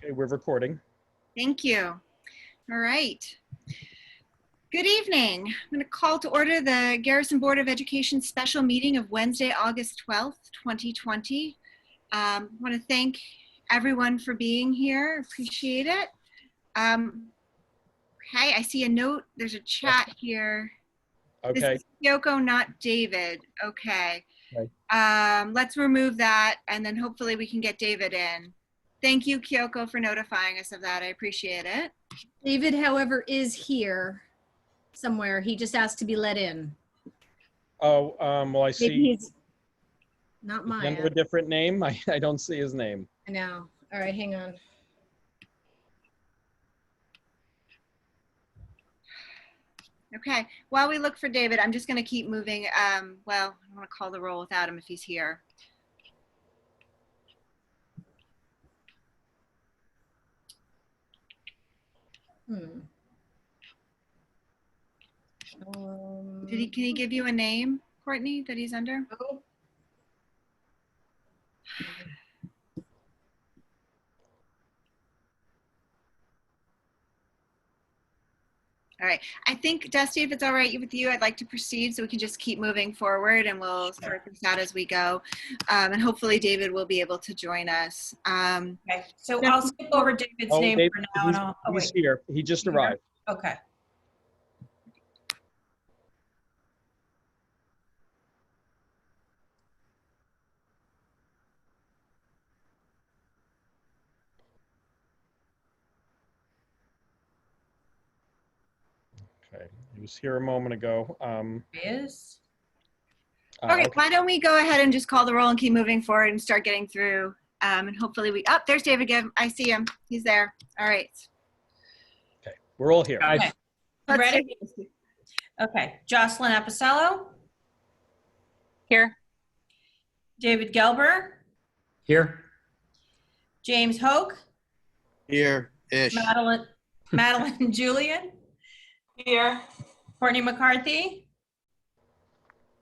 Okay, we're recording. Thank you. All right. Good evening. I'm going to call to order the Garrison Board of Education special meeting of Wednesday, August 12th, 2020. I want to thank everyone for being here. Appreciate it. Okay, I see a note. There's a chat here. Okay. This is Kyoko, not David. Okay. Okay. Let's remove that, and then hopefully we can get David in. Thank you, Kyoko, for notifying us of that. I appreciate it. David, however, is here somewhere. He just asked to be let in. Oh, well, I see. Maybe he's not He's mine. under a different name. I don't see his name. I know. All right, hang on. Okay, while we look for David, I'm just going to keep moving. Well, I want to call the roll without him if he's here. Can he give you a name, Courtney, that he's under? Oh. All right, I think, Dusty, if it's all right with you, I'd like to proceed so we can just keep moving forward and we'll sort this out as we go. And hopefully David will be able to join us. Okay, so I'll skip over David's name David, for now. he's here. He just arrived. Okay. Okay, he was here a moment ago. Is Okay, why don't we go ahead and just call the roll and keep moving forward and start getting through. And hopefully there's David again. I see him. He's there. All right. Okay, we're all here. okay. Let's Ready? Okay. Jocelyn Apicello. Here. David Gelber. Here. James Hoke. Here-ish. Madeline Julian. Here. Courtney McCarthy.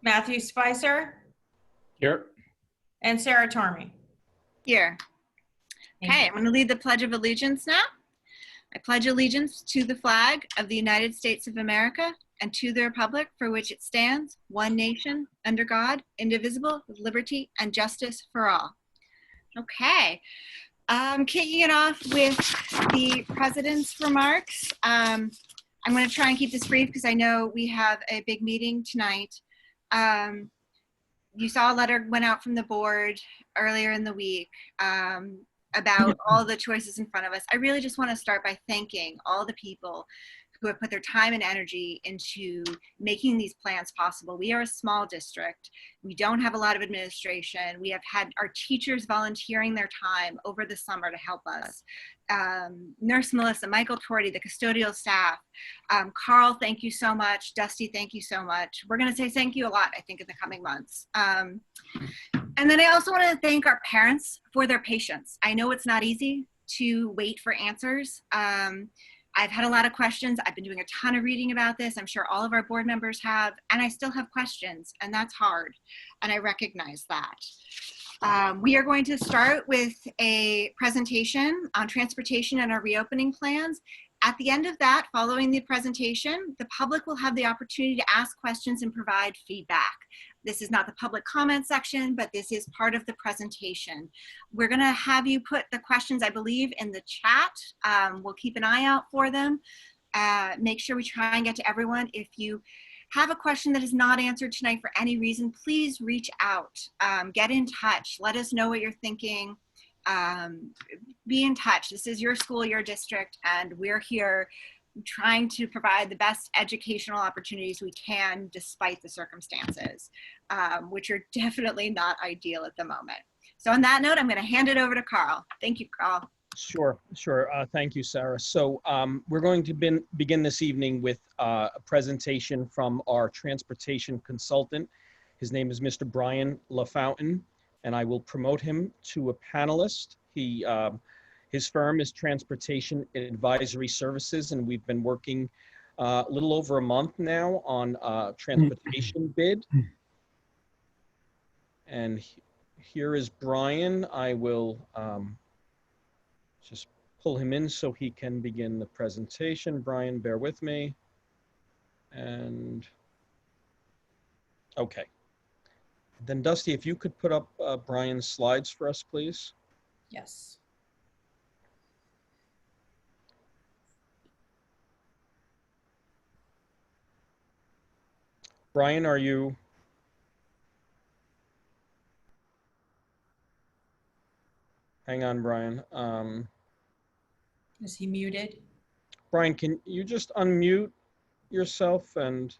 Matthew Spicer. Here. And Sarah Tormey. Here. Okay, I'm going to lead the Pledge of Allegiance now. I pledge allegiance to the flag of the United States of America and to the republic for which it stands, one nation, under God, indivisible, with liberty and justice for all. Okay, kicking it off with the president's remarks. I'm going to try and keep this brief because I know we have a big meeting tonight. You saw a letter went out from the board earlier in the week about all the choices in front of us. I really just want to start by thanking all the people who have put their time and energy into making these plans possible. We are a small district. We don't have a lot of administration. We have had our teachers volunteering their time over the summer to help us. Nurse Melissa, Michael Torty, the custodial staff. Carl, thank you so much. Dusty, thank you so much. We're going to say thank you a lot, I think, in the coming months. And then I also want to thank our parents for their patience. I know it's not easy to wait for answers. I've had a lot of questions. I've been doing a ton of reading about this. I'm sure all of our board members have, and I still have questions, and that's hard, and I recognize that. We are going to start with a presentation on transportation and our reopening plans. At the end of that, following the presentation, the public will have the opportunity to ask questions and provide feedback. This is not the public comment section, but this is part of the presentation. We're gonna have you put the questions, I believe, in the chat. We'll keep an eye out for them. Make sure we try and get to everyone. If you have a question that is not answered tonight for any reason, please reach out, get in touch, let us know what you're thinking. Be in touch. This is your school, your district, and we're here trying to provide the best educational opportunities we can despite the circumstances, which are definitely not ideal at the moment. So on that note, I'm going to hand it over to Carl. Thank you, Carl. Sure. Thank you, Sarah. So we're going to begin this evening with a presentation from our transportation consultant. His name is Mr. Brian LaFountain, and I will promote him to a panelist. His firm is Transportation Advisory Services, and we've been working a little over a month now on a transportation bid. And here is Brian. I will just pull him in so he can begin the presentation. Brian, bear with me. And okay. Then Dusty, if you could put up Brian's slides for us, please. Yes. Brian, are you? Hang on, Brian. Is he muted? Brian, can you just unmute yourself? And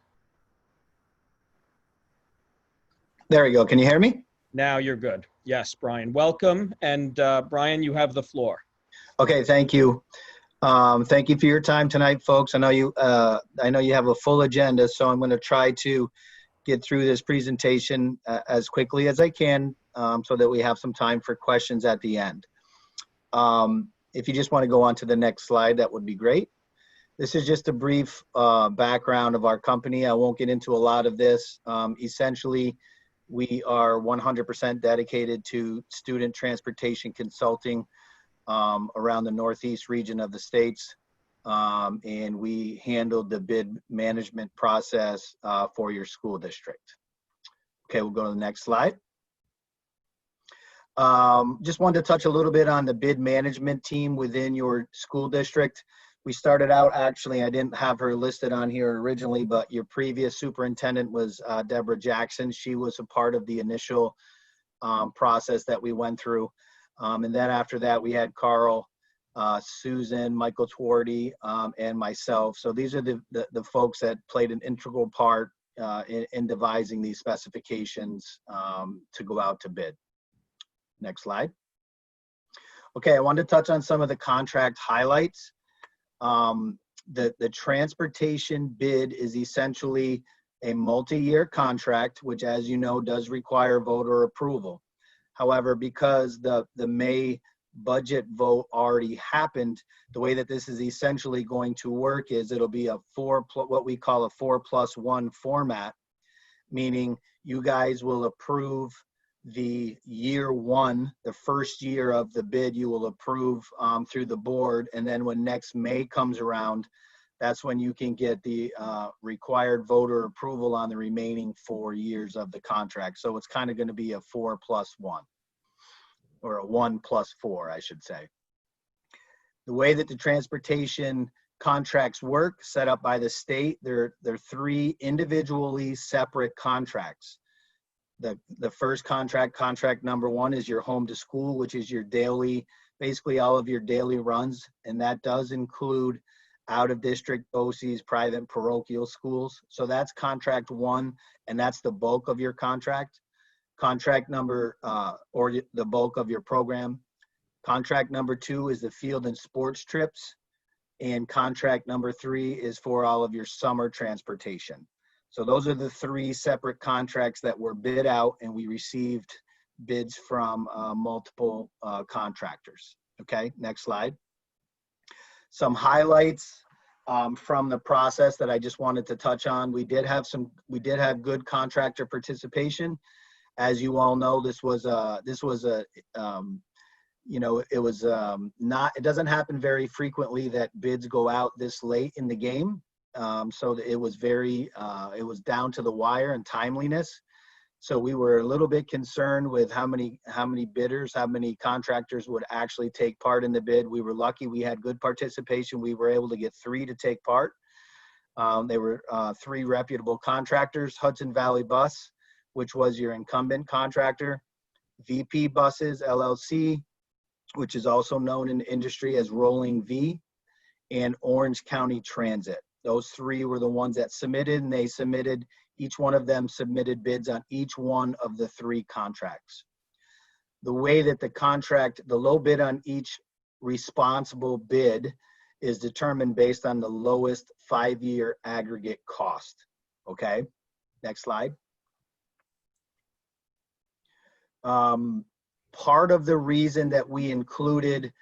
There we go. Can you hear me? now you're good. Yes, Brian, welcome. And Brian, you have the floor. Okay, thank you. Thank you for your time tonight, folks. I know you have a full agenda, so I'm going to try to get through this presentation as quickly as I can, so that we have some time for questions at the end. If you just want to go on to the next slide, that would be great. This is just a brief background of our company. I won't get into a lot of this. Essentially, we are 100% dedicated to student transportation consulting around the Northeast region of the states. And we handled the bid management process for your school district. Okay, we'll go to the next slide. Just wanted to touch a little bit on the bid management team within your school district. We started out, actually, I didn't have her listed on here originally, but your previous superintendent was Deborah Jackson. She was a part of the initial process that we went through. And then after that, we had Carl, Susan, Michael Twardy, and myself. So these are the folks that played an integral part in devising these specifications to go out to bid. Next slide. Okay, I wanted to touch on some of the contract highlights. The transportation bid is essentially a multi-year contract, which, as you know, does require voter approval. However, because the May budget vote already happened, the way that this is essentially going to work is it'll be a what we call a 4+1 format, meaning you guys will approve the year one, the first year of the bid, you will approve through the board. And then when next May comes around, that's when you can get the required voter approval on the remaining 4 years of the contract. So it's kind of going to be a 4+1, or a 1+4, I should say. The way that the transportation contracts work, set up by the state, they're 3 individually separate contracts. The first contract number 1 is your home to school, which is your daily, basically all of your daily runs. And that does include out of district BOCES, private and parochial schools. So that's contract 1, and that's the bulk of your contract. Contract number, or the bulk of your program. Contract number 2 is the field and sports trips. And contract number 3 is for all of your summer transportation. So those are the 3 separate contracts that were bid out, and we received bids from multiple contractors. Okay, next slide. Some highlights from the process that I just wanted to touch on. We did have good contractor participation. As you all know, it doesn't happen very frequently that bids go out this late in the game. So it was it was down to the wire and timeliness. So we were a little bit concerned with how many bidders, how many contractors would actually take part in the bid. We were lucky we had good participation. We were able to get 3 to take part. They were 3 reputable contractors: Hudson Valley Bus, which was your incumbent contractor; VP Buses LLC, which is also known in the industry as Rolling V; and Orange County Transit. Those 3 were the ones that submitted, and each one of them submitted bids on each one of the 3 contracts. The way that the low bid on each responsible bid is determined based on the lowest 5-year aggregate cost. Okay, next slide. Part of the reason that we included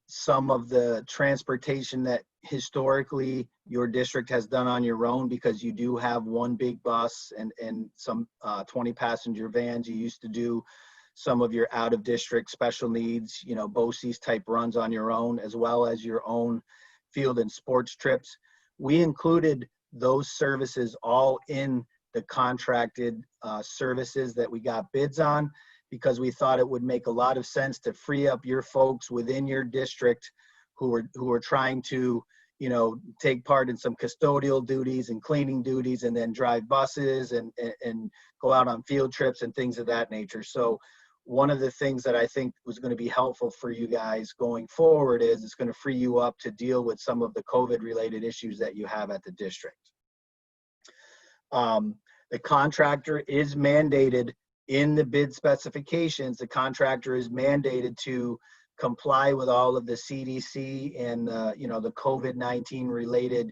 some of the transportation that historically your district has done on your own, because you do have one big bus and some 20 passenger vans. You used to do some of your out of district special needs, you know, BOCES type runs on your own, as well as your own field and sports trips. We included those services all in the contracted services that we got bids on, because we thought it would make a lot of sense to free up your folks within your district who are trying to, you know, take part in some custodial duties and cleaning duties, and then drive buses and go out on field trips and things of that nature. So one of the things that I think was going to be helpful for you guys going forward is it's going to free you up to deal with some of the COVID related issues that you have at the district. The contractor is mandated in the bid specifications. The contractor is mandated to comply with all of the CDC and you know, the COVID-19 related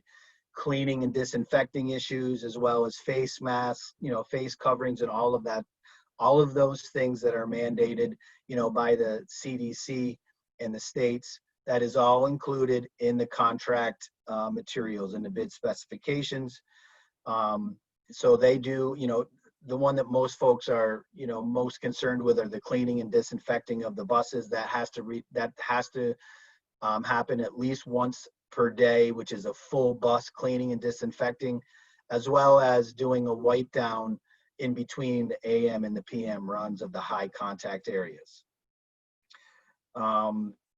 cleaning and disinfecting issues, as well as face masks, you know, face coverings and all of that, all of those things that are mandated, you know, by the CDC and the states. That is all included in the contract materials and the bid specifications. So they do, you know, the one that most folks are, you know, most concerned with are the cleaning and disinfecting of the buses. That has to happen at least once per day, which is a full bus cleaning and disinfecting, as well as doing a wipe down in between the AM and the PM runs of the high contact areas.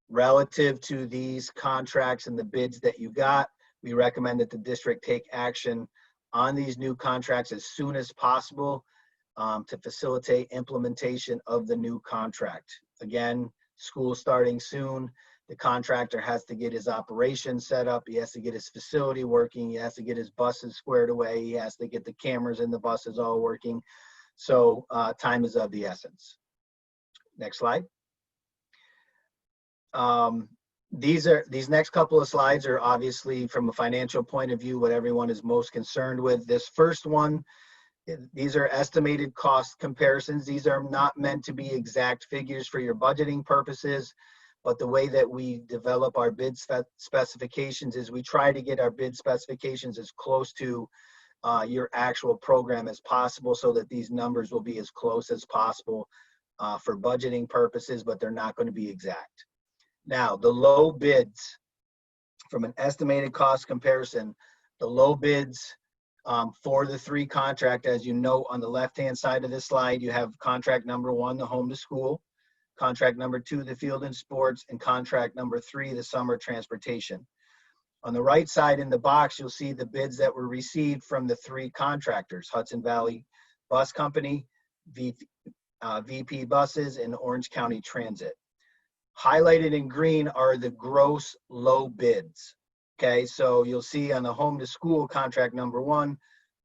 Relative to these contracts and the bids that you got, we recommend that the district take action on these new contracts as soon as possible to facilitate implementation of the new contract. Again, school starting soon. The contractor has to get his operation set up. He has to get his facility working. He has to get his buses squared away. He has to get the cameras in the buses all working. So time is of the essence. Next slide. These next couple of slides are obviously from a financial point of view what everyone is most concerned with. This first one, these are estimated cost comparisons. These are not meant to be exact figures for your budgeting purposes, but the way that we develop our bid specifications is we try to get our bid specifications as close to your actual program as possible, so that these numbers will be as close as possible for budgeting purposes, but they're not going to be exact. Now, the low bids, from an estimated cost comparison, the low bids for the three contract, as you note on the left-hand side of this slide, you have contract number 1, the home to school, contract number 2, the field and sports, and contract number 3, the summer transportation. On the right side in the box, you'll see the bids that were received from the three contractors: Hudson Valley Bus Company, VP Buses, and Orange County Transit. Highlighted in green are the gross low bids. Okay, so you'll see on the home to school contract number 1,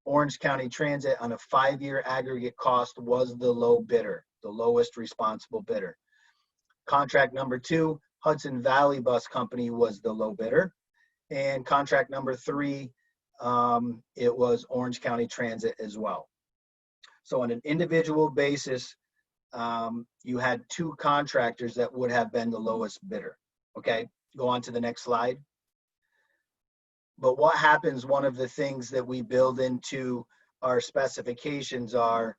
Orange County Transit on a 5-year aggregate cost was the low bidder, the lowest responsible bidder. Contract number 2, Hudson Valley Bus Company was the low bidder. And contract number 3, it was Orange County Transit as well. So on an individual basis, you had 2 contractors that would have been the lowest bidder. Okay, go on to the next slide. But what happens, one of the things that we build into our specifications are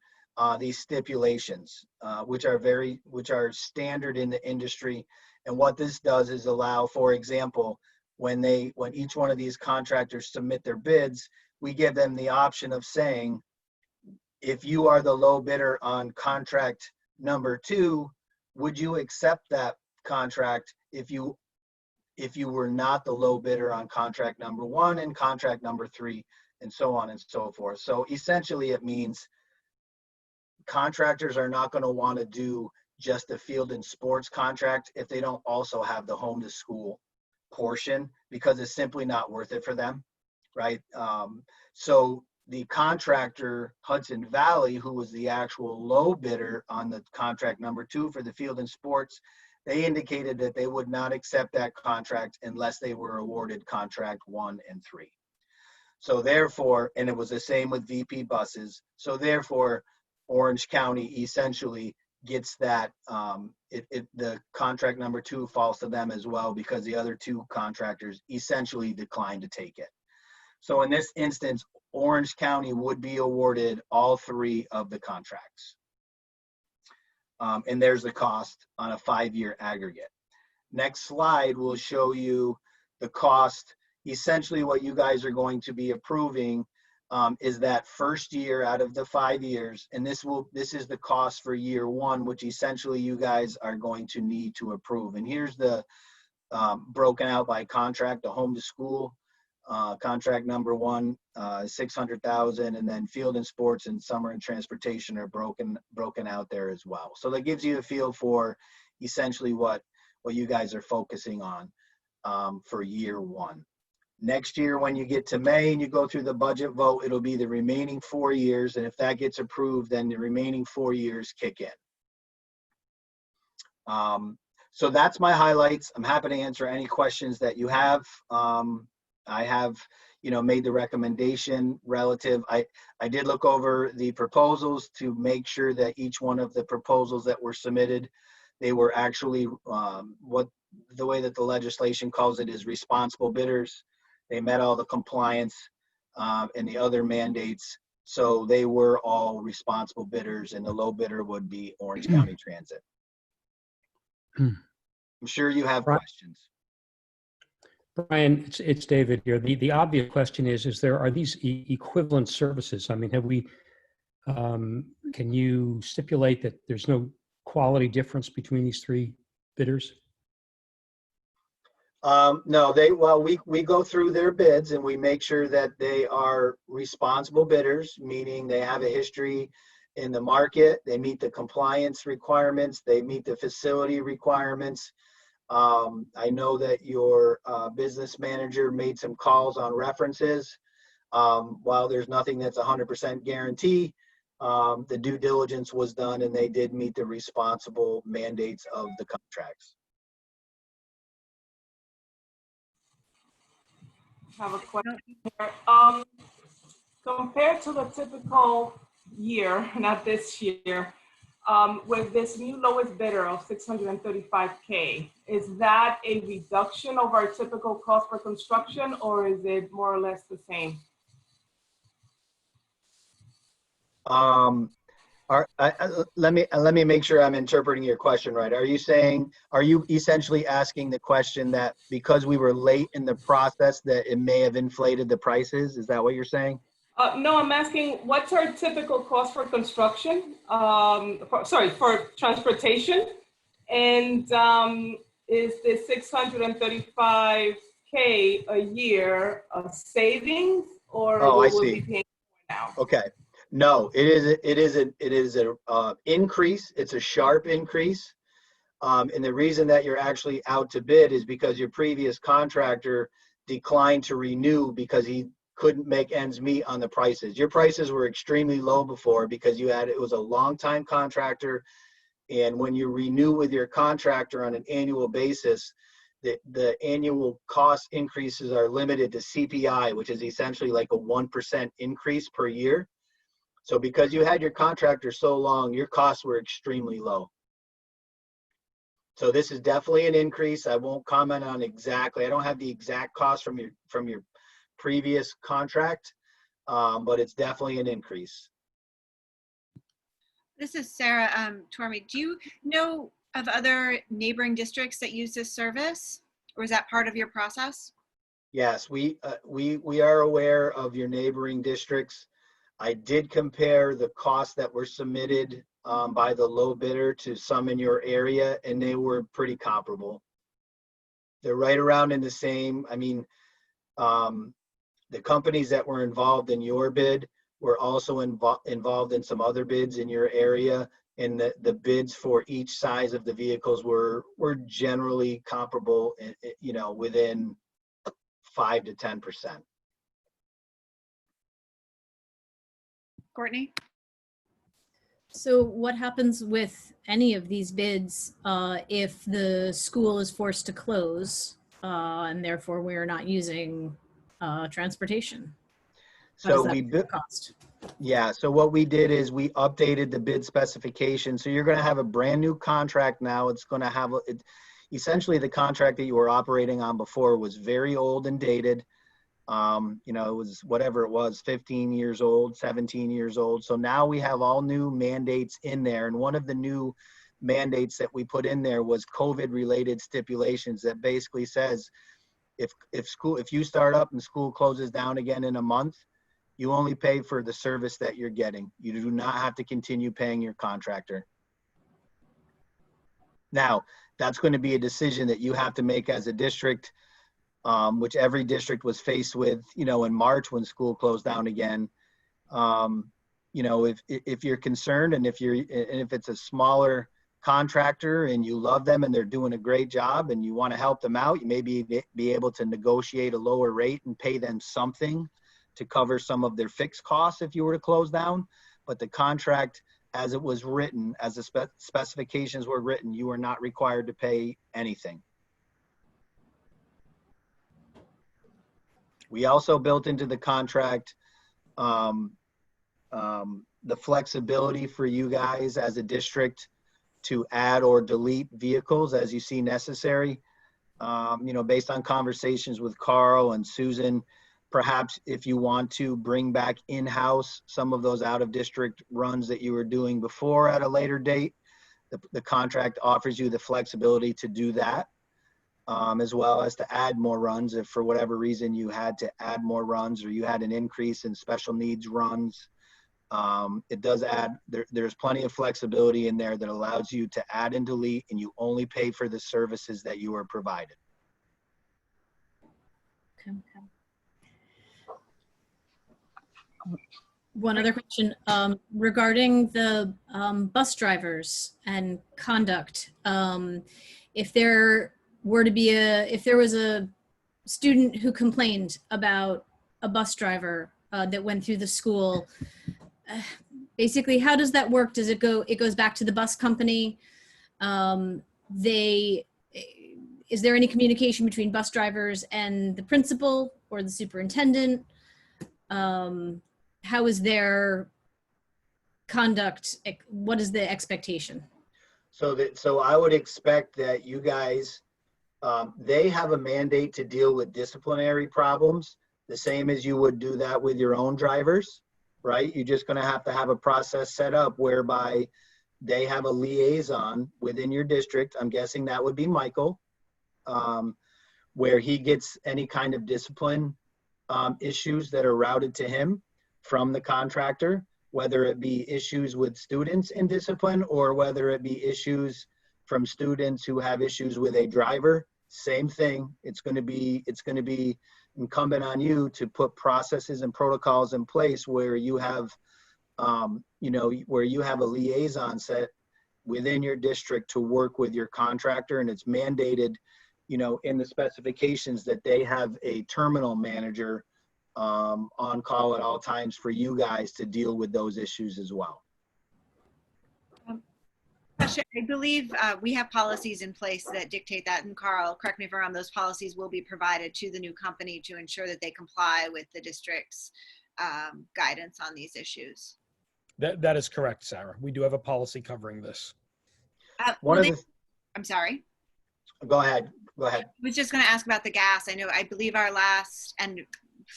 these stipulations, which are standard in the industry. And what this does is allow, for example, when each one of these contractors submit their bids, we give them the option of saying, if you are the low bidder on contract number 2, would you accept that contract if you were not the low bidder on contract number 1 and contract number 3, and so on and so forth. So essentially it means contractors are not going to want to do just the field and sports contract if they don't also have the home to school portion, because it's simply not worth it for them, right? So the contractor, Hudson Valley, who was the actual low bidder on the contract number 2 for the field and sports, they indicated that they would not accept that contract unless they were awarded contract 1 and 3. So therefore, and it was the same with VP buses, so therefore Orange County essentially gets that, the contract number 2 falls to them as well, because the other 2 contractors essentially declined to take it. So in this instance, Orange County would be awarded all 3 of the contracts. And there's the cost on a 5-year aggregate. Next slide will show you the cost. Essentially what you guys are going to be approving is that first year out of the 5 years. And this is the cost for year 1, which essentially you guys are going to need to approve. And here's the broken out by contract. The home to school contract number 1, 600,000, and then field and sports and summer and transportation are broken out there as well. So that gives you a feel for essentially what you guys are focusing on for year 1. Next year, when you get to May and you go through the budget vote, it'll be the remaining 4 years. And if that gets approved, then the remaining 4 years kick in. So that's my highlights. I'm happy to answer any questions that you have. I have, made the recommendation relative. I did look over the proposals to make sure that each one of the proposals that were submitted, they were actually the way that the legislation calls it is responsible bidders. They met all the compliance and the other mandates. So they were all responsible bidders, and the low bidder would be Orange County Transit. I'm sure you have questions. Brian, it's David here. The obvious question is are these equivalent services? I mean, can you stipulate that there's no quality difference between these 3 bidders? No, we go through their bids and we make sure that they are responsible bidders, meaning they have a history in the market, they meet the compliance requirements, they meet the facility requirements. I know that your business manager made some calls on references. While there's nothing that's 100% guarantee, the due diligence was done and they did meet the responsible mandates of the contracts. Have a question here. Compared to the typical year, not this year, with this new lowest bidder of $635K, is that a reduction of our typical cost for construction, or is it more or less the same? Let me make sure I'm interpreting your question right. Are you essentially asking the question that because we were late in the process that it may have inflated the prices? Is that what you're saying? No, I'm asking what's our typical cost for construction? For transportation, and is the $635K a year a savings, or will we be paying more now? Okay. No, it is an increase. It's a sharp increase. And the reason that you're actually out to bid is because your previous contractor declined to renew because he couldn't make ends meet on the prices. Your prices were extremely low before because it was a long time contractor. And when you renew with your contractor on an annual basis, the annual cost increases are limited to CPI, which is essentially like a 1% increase per year. So because you had your contractor so long, your costs were extremely low. So this is definitely an increase. I won't comment on exactly. I don't have the exact cost from your previous contract, but it's definitely an increase. This is Sarah Tormey. Do you know of other neighboring districts that use this service, or is that part of your process? Yes, we are aware of your neighboring districts. I did compare the costs that were submitted by the low bidder to some in your area, and they were pretty comparable. They're right around in the same. I mean, the companies that were involved in your bid were also involved in some other bids in your area, and the bids for each size of the vehicles were generally comparable, within 5 to 10%. Courtney? So what happens with any of these bids if the school is forced to close and therefore we're not using transportation? So so what we did is we updated the bid specification. So you're going to have a brand new contract now. It's going to have essentially the contract that you were operating on before was very old and dated. It was whatever it was, 15 years old, 17 years old. So now we have all new mandates in there. And one of the new mandates that we put in there was COVID related stipulations that basically says if you start up and school closes down again in a month, you only pay for the service that you're getting. You do not have to continue paying your contractor. Now, that's going to be a decision that you have to make as a district, which every district was faced with, you know, in March when school closed down again. You know, if you're concerned and if it's a smaller contractor and you love them and they're doing a great job and you want to help them out, you may be able to negotiate a lower rate and pay them something to cover some of their fixed costs if you were to close down. But the contract, as it was written, as the specifications were written, you are not required to pay anything. We also built into the contract the flexibility for you guys as a district to add or delete vehicles as you see necessary. You know, based on conversations with Carl and Susan, perhaps if you want to bring back in-house some of those out-of-district runs that you were doing before at a later date, the contract offers you the flexibility to do that, as well as to add more runs if for whatever reason you had to add more runs or you had an increase in special needs runs. It does add, there's plenty of flexibility in there that allows you to add and delete, and you only pay for the services that you are provided. Okay. One other question regarding the bus drivers and conduct. If there was a student who complained about a bus driver that went through the school, basically, how does that work? Does it goes back to the bus company? Is there any communication between bus drivers and the principal or the superintendent? How is their conduct? What is the expectation? So I would expect that you guys, they have a mandate to deal with disciplinary problems, the same as you would do that with your own drivers, right? You're just going to have a process set up whereby they have a liaison within your district. I'm guessing that would be Michael, where he gets any kind of discipline issues that are routed to him from the contractor, whether it be issues with students in discipline or whether it be issues from students who have issues with a driver. Same thing. It's going to be incumbent on you to put processes and protocols in place where you have, where you have a liaison set within your district to work with your contractor, and it's mandated, you know, in the specifications that they have a terminal manager on call at all times for you guys to deal with those issues as well. I believe we have policies in place that dictate that, and Carl, correct me if I'm wrong, those policies will be provided to the new company to ensure that they comply with the district's guidance on these issues. That is correct, Sarah. We do have a policy covering this. I'm sorry. Go ahead. I was just going to ask about the gas. I believe our last, and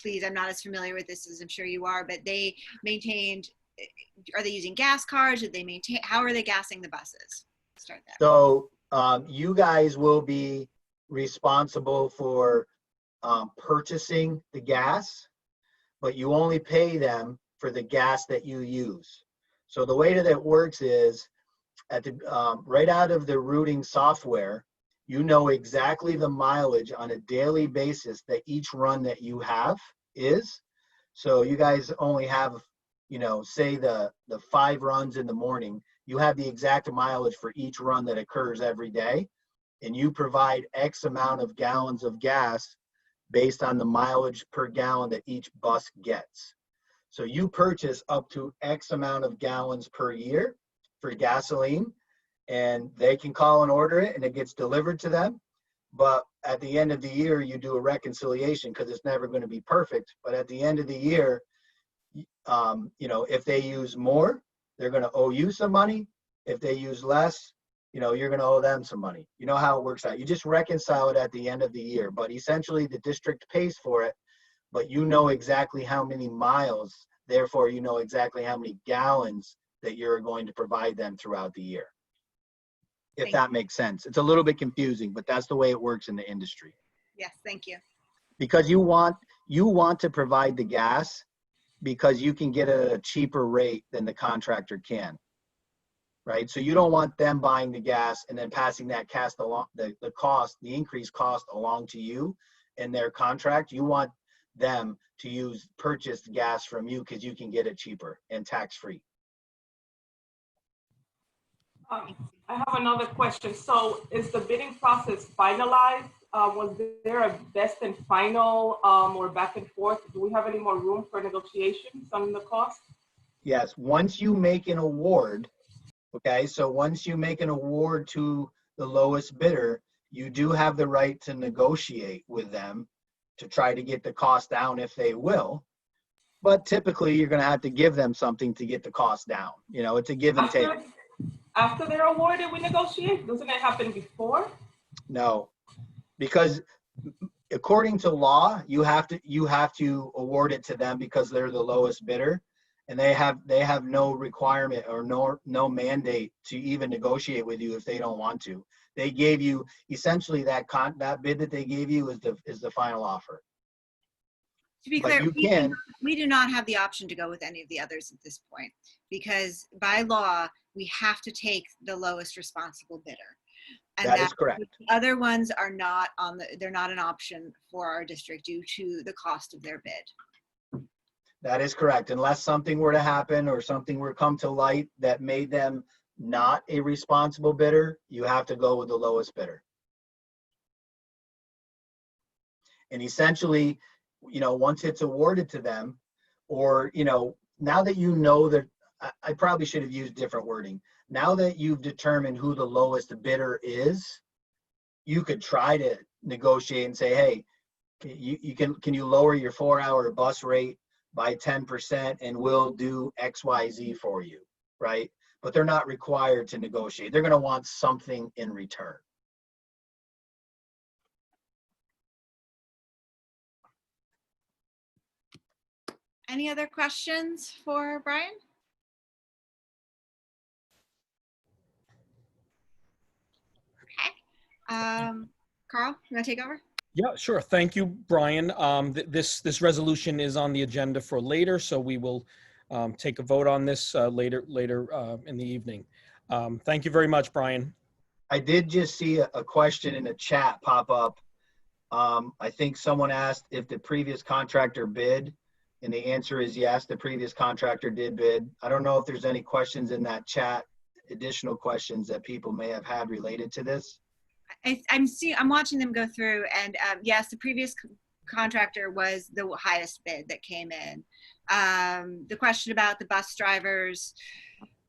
please, I'm not as familiar with this as I'm sure you are, but they maintained, are they using gas cars? Did they maintain, how are they gassing the buses? Start there. So you guys will be responsible for purchasing the gas, but you only pay them for the gas that you use. So the way that it works is at the right out of the routing software, you know exactly the mileage on a daily basis that each run that you have is. So you guys only have, you know, say the 5 runs in the morning, you have the exact mileage for each run that occurs every day. And you provide X amount of gallons of gas based on the mileage per gallon that each bus gets. So you purchase up to X amount of gallons per year for gasoline, and they can call and order it and it gets delivered to them. But at the end of the year, you do a reconciliation because it's never going to be perfect. But at the end of the year, you know, if they use more, they're going to owe you some money. If they use less, you know, you're going to owe them some money. You know how it works out. You just reconcile it at the end of the year. But essentially, the district pays for it, but you know exactly how many miles. Therefore, you know exactly how many gallons that you're going to provide them throughout the year. if Thank that makes sense. It's a little bit confusing, but that's the way it works in the industry. Yes, thank you. Because you want to provide the gas because you can get it at a cheaper rate than the contractor can. Right? So you don't want them buying the gas and then passing that cost along, the increased cost along to you in their contract. You want them to purchase gas from you because you can get it cheaper and tax-free. I have another question. So is the bidding process finalized? Was there a best and final or back and forth? Do we have any more room for negotiations on the cost? Yes, once you make an award, okay, so once you make an award to the lowest bidder, you do have the right to negotiate with them to try to get the cost down if they will. But typically, you're going to have to give them something to get the cost down. You know, it's a give and take. After they're awarded, we negotiate? Doesn't it happen before? No, because according to law, you have to award it to them because they're the lowest bidder. And they have no requirement or no mandate to even negotiate with you if they don't want to. They gave you essentially that bid that they gave you is the final offer. To be clear, we do not have the option to go with any of the others at this point because by law we have to take the lowest responsible bidder. And that is correct. The other ones are not they're not an option for our district due to the cost of their bid. That is correct. Unless something were to happen or something were to come to light that made them not a responsible bidder, you have to go with the lowest bidder. And essentially, you know, once it's awarded to them, or, you know, now that you know that, I probably should have used different wording. Now that you've determined who the lowest bidder is, you could try to negotiate and say, hey, can you lower your 4-hour bus rate by 10% and we'll do XYZ for you, right? But they're not required to negotiate. They're going to want something in return. Any other questions for Brian? Okay. Carl, you want to take over? Yeah, sure. Thank you, Brian. This resolution is on the agenda for later, so we will take a vote on this later in the evening. Thank you very much, Brian. I did just see a question in the chat pop up. I think someone asked if the previous contractor bid, and the answer is yes, the previous contractor did bid. I don't know if there's any questions in that chat, additional questions that people may have had related to this. I'm watching them go through, and yes, the previous contractor was the highest bid that came in. The question about the bus drivers,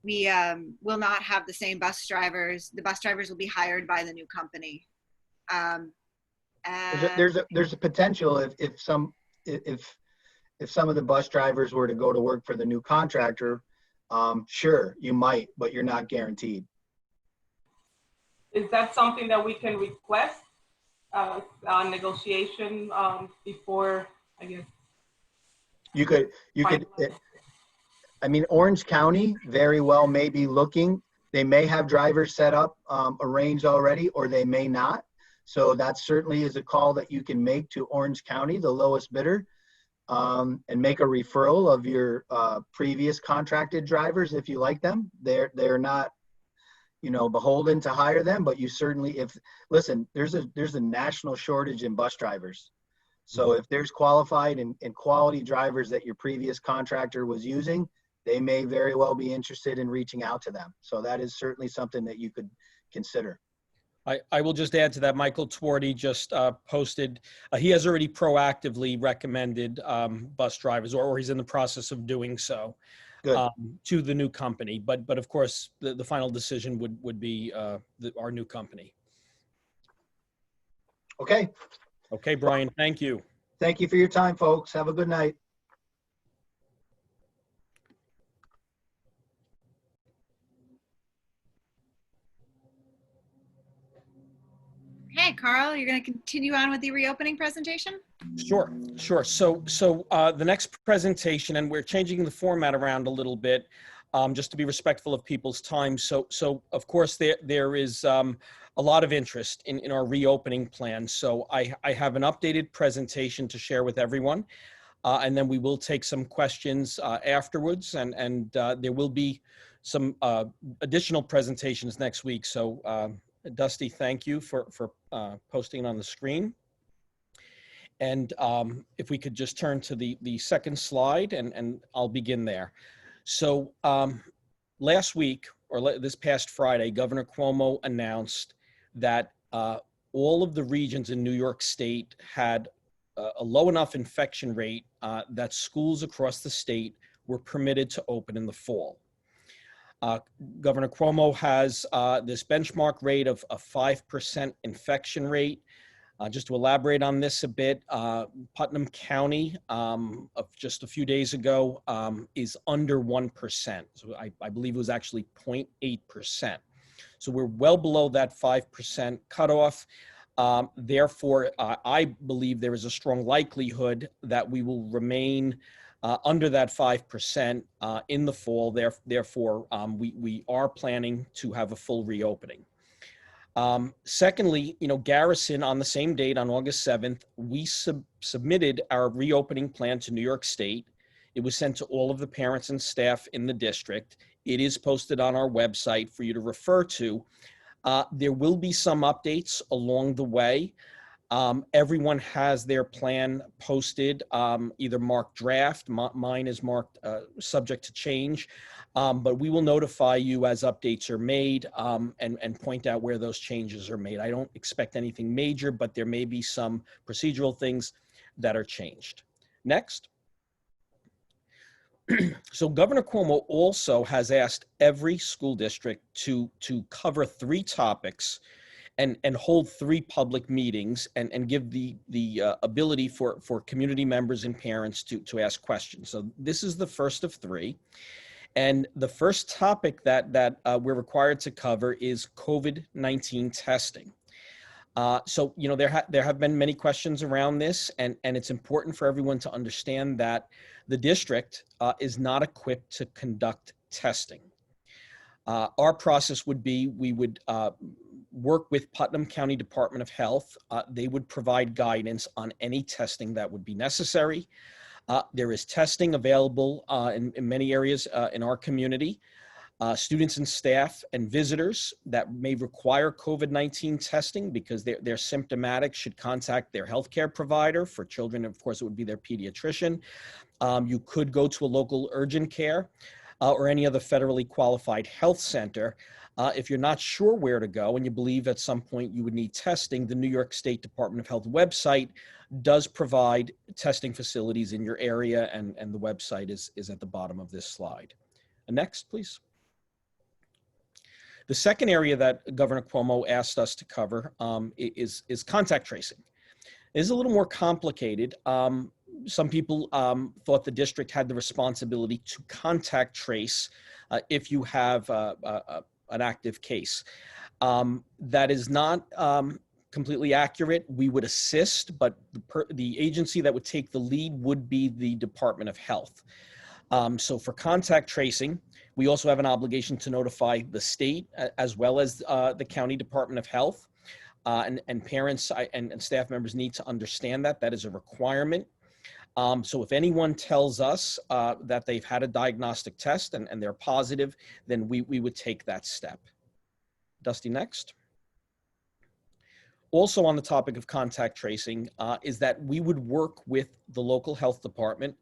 we will not have the same bus drivers. The bus drivers will be hired by the new company. There's a potential if some of the bus drivers were to go to work for the new contractor, sure, you might, but you're not guaranteed. Is that something that we can request on negotiation before, I guess? You could, I mean, Orange County very well may be looking. They may have drivers set up, arranged already, or they may not. So that certainly is a call that you can make to Orange County, the lowest bidder, and make a referral of your previous contracted drivers if you like them. They're not, you know, beholden to hire them, but you certainly, listen, there's a national shortage in bus drivers. So if there's qualified and quality drivers that your previous contractor was using, they may very well be interested in reaching out to them. So that is certainly something that you could consider. I will just add to that, Michael Twardy just posted, he has already proactively recommended bus drivers, or he's in the process of doing so. To the new company, but of course the final decision would be our new company. Okay. Okay, Brian, thank you. Thank you for your time, folks. Have a good night. Okay, Carl, you're going to continue on with the reopening presentation? Sure. So the next presentation, and we're changing the format around a little bit. just to be respectful of people's time. So of course, there is a lot of interest in our reopening plan. So I have an updated presentation to share with everyone. And then we will take some questions afterwards, and there will be some additional presentations next week. So Dusty, thank you for posting it on the screen. And if we could just turn to the second slide, and I'll begin there. So last week, or this past Friday, Governor Cuomo announced that all of the regions in New York State had a low enough infection rate that schools across the state were permitted to open in the fall. Governor Cuomo has this benchmark rate of a 5% infection rate. Just to elaborate on this a bit, Putnam County, of just a few days ago, is under 1%. So I believe it was actually 0.8%. So we're well below that 5% cutoff. Therefore, I believe there is a strong likelihood that we will remain under that 5% in the fall. Therefore, we are planning to have a full reopening. Secondly, Garrison, on the same date, on August 7th, we submitted our reopening plan to New York State. It was sent to all of the parents and staff in the district. It is posted on our website for you to refer to. There will be some updates along the way. Everyone has their plan posted, either marked draft. Mine is marked subject to change, but we will notify you as updates are made and point out where those changes are made. I don't expect anything major, but there may be some procedural things that are changed. Next. So Governor Cuomo also has asked every school district to cover 3 topics and hold 3 public meetings and give the ability for community members and parents to ask questions. So this is the first of 3. And the first topic that we're required to cover is COVID-19 testing. So, there have been many questions around this, and it's important for everyone to understand that the district is not equipped to conduct testing. Our process would be, we would work with Putnam County Department of Health. They would provide guidance on any testing that would be necessary. There is testing available in many areas in our community. Students and staff and visitors that may require COVID-19 testing because they're symptomatic should contact their healthcare provider. For children, of course, it would be their pediatrician. You could go to a local urgent care or any other federally qualified health center. If you're not sure where to go and you believe at some point you would need testing, the New York State Department of Health website does provide testing facilities in your area, and the website is at the bottom of this slide. Next, please. The second area that Governor Cuomo asked us to cover is contact tracing. It is a little more complicated. Some people thought the district had the responsibility to contact trace if you have an active case. That is not completely accurate. We would assist, but the agency that would take the lead would be the Department of Health. So for contact tracing, we also have an obligation to notify the state as well as the county Department of Health. And parents and staff members need to understand that. That is a requirement. So if anyone tells us that they've had a diagnostic test and they're positive, then we would take that step. Dusty, next. Also on the topic of contact tracing is that we would work with the local health department,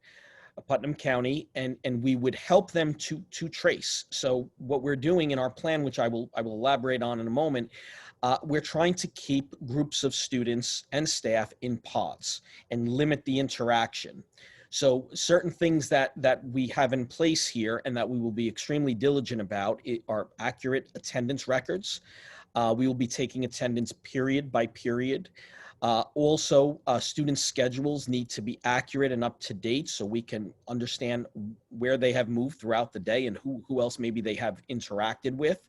Putnam County, and we would help them to trace. So what we're doing in our plan, which I will elaborate on in a moment, we're trying to keep groups of students and staff in pods and limit the interaction. So certain things that we have in place here and that we will be extremely diligent about are accurate attendance records. We will be taking attendance period by period. Also, student schedules need to be accurate and up to date so we can understand where they have moved throughout the day and who else maybe they have interacted with.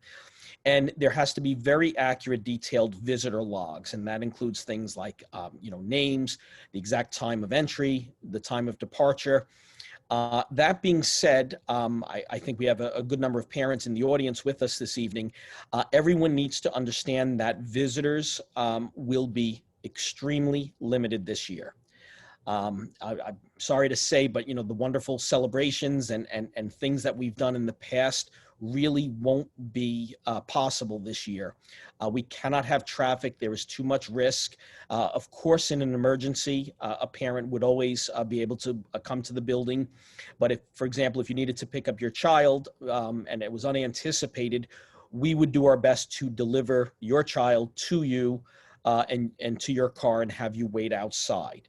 And there has to be very accurate, detailed visitor logs, and that includes things like, names, the exact time of entry, the time of departure. That being said, I think we have a good number of parents in the audience with us this evening. Everyone needs to understand that visitors will be extremely limited this year. I'm sorry to say, but the wonderful celebrations and things that we've done in the past really won't be possible this year. We cannot have traffic. There is too much risk. Of course, in an emergency, a parent would always be able to come to the building. But if, for example, if you needed to pick up your child and it was unanticipated, we would do our best to deliver your child to you and to your car and have you wait outside.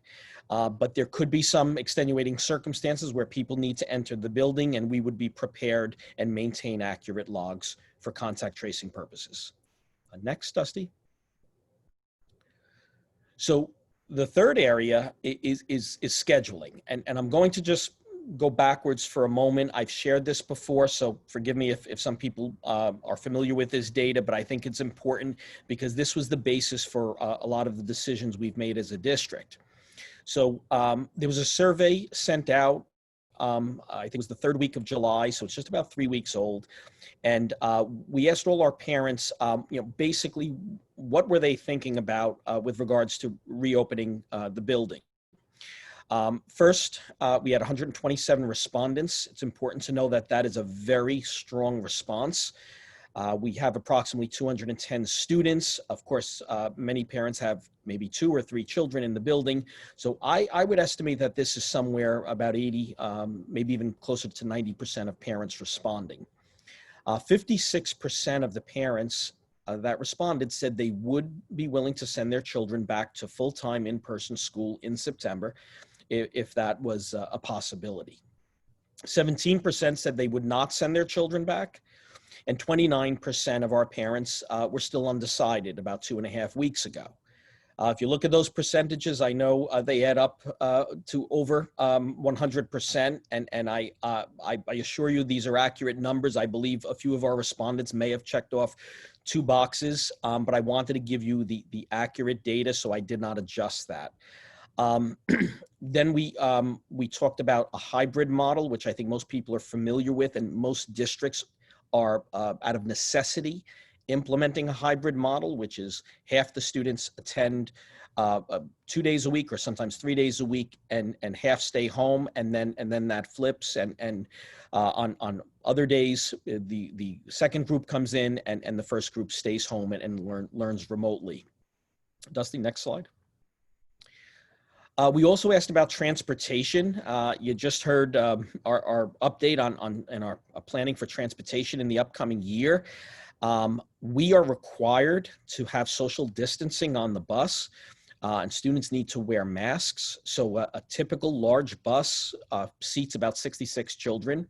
But there could be some extenuating circumstances where people need to enter the building, and we would be prepared and maintain accurate logs for contact tracing purposes. Next, Dusty. So the third area is scheduling, and I'm going to just go backwards for a moment. I've shared this before, so forgive me if some people are familiar with this data, but I think it's important because this was the basis for a lot of the decisions we've made as a district. So there was a survey sent out, I think it was the third week of July, so it's just about 3 weeks old. And we asked all our parents, basically, what were they thinking about with regards to reopening the building? First, we had 127 respondents. It's important to know that that is a very strong response. We have approximately 210 students. Of course, many parents have maybe 2 or 3 children in the building. So I would estimate that this is somewhere about 80, maybe even closer to 90% of parents responding. 56% of the parents that responded said they would be willing to send their children back to full-time in-person school in September if that was a possibility. 17% said they would not send their children back. And 29% of our parents were still undecided about 2.5 weeks ago. If you look at those percentages, I know they add up to over 100%. And I assure you these are accurate numbers. I believe a few of our respondents may have checked off 2 boxes, but I wanted to give you the accurate data, so I did not adjust that. Then we talked about a hybrid model, which I think most people are familiar with, and most districts are out of necessity implementing a hybrid model, which is half the students attend 2 days a week or sometimes 3 days a week and half stay home, and then that flips, and on other days the second group comes in and the first group stays home and learns remotely. Dusty, next slide. We also asked about transportation. You just heard our update on our planning for transportation in the upcoming year. We are required to have social distancing on the bus, and students need to wear masks. So a typical large bus seats about 66 children.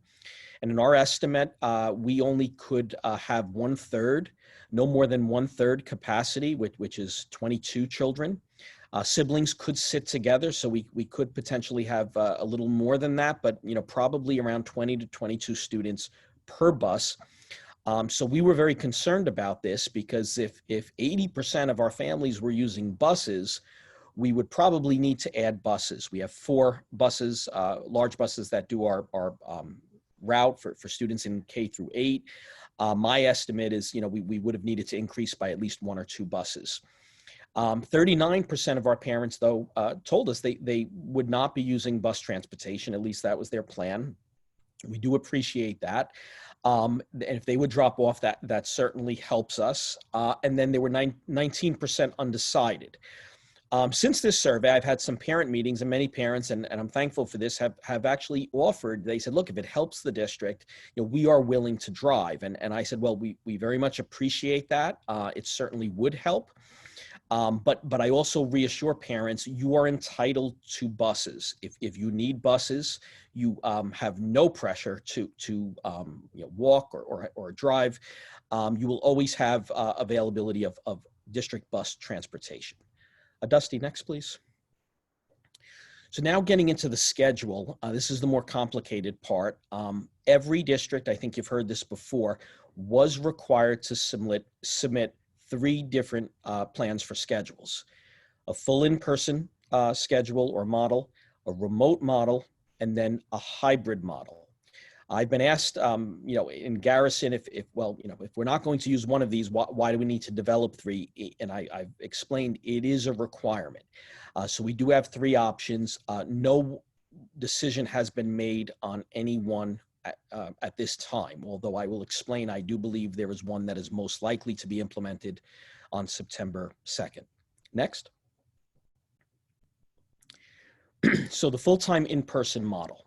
And in our estimate, we only could have 1/3, no more than 1/3 capacity, which is 22 children. Siblings could sit together, so we could potentially have a little more than that, but probably around 20 to 22 students per bus. So we were very concerned about this because if 80% of our families were using buses, we would probably need to add buses. We have 4 buses, large buses that do our route for students in K through 8. My estimate is, we would have needed to increase by at least 1 or 2 buses. 39% of our parents, though, told us they would not be using bus transportation. At least that was their plan. We do appreciate that. And if they would drop off, that certainly helps us. And then there were 19% undecided. Since this survey, I've had some parent meetings, and many parents, and I'm thankful for this, have actually offered. They said, look, if it helps the district, we are willing to drive. And I said, well, we very much appreciate that. It certainly would help. But I also reassure parents, you are entitled to buses. If you need buses, you have no pressure to walk or drive. You will always have availability of district bus transportation. Dusty, next, please. So now getting into the schedule, this is the more complicated part. Every district, I think you've heard this before, was required to submit 3 different plans for schedules: a full in-person schedule or model, a remote model, and then a hybrid model. I've been asked, in Garrison, if we're not going to use one of these, why do we need to develop three? And I've explained it is a requirement. So we do have three options. No decision has been made on any one at this time, although I will explain, I do believe there is one that is most likely to be implemented on September 2nd. Next. So the full-time in-person model.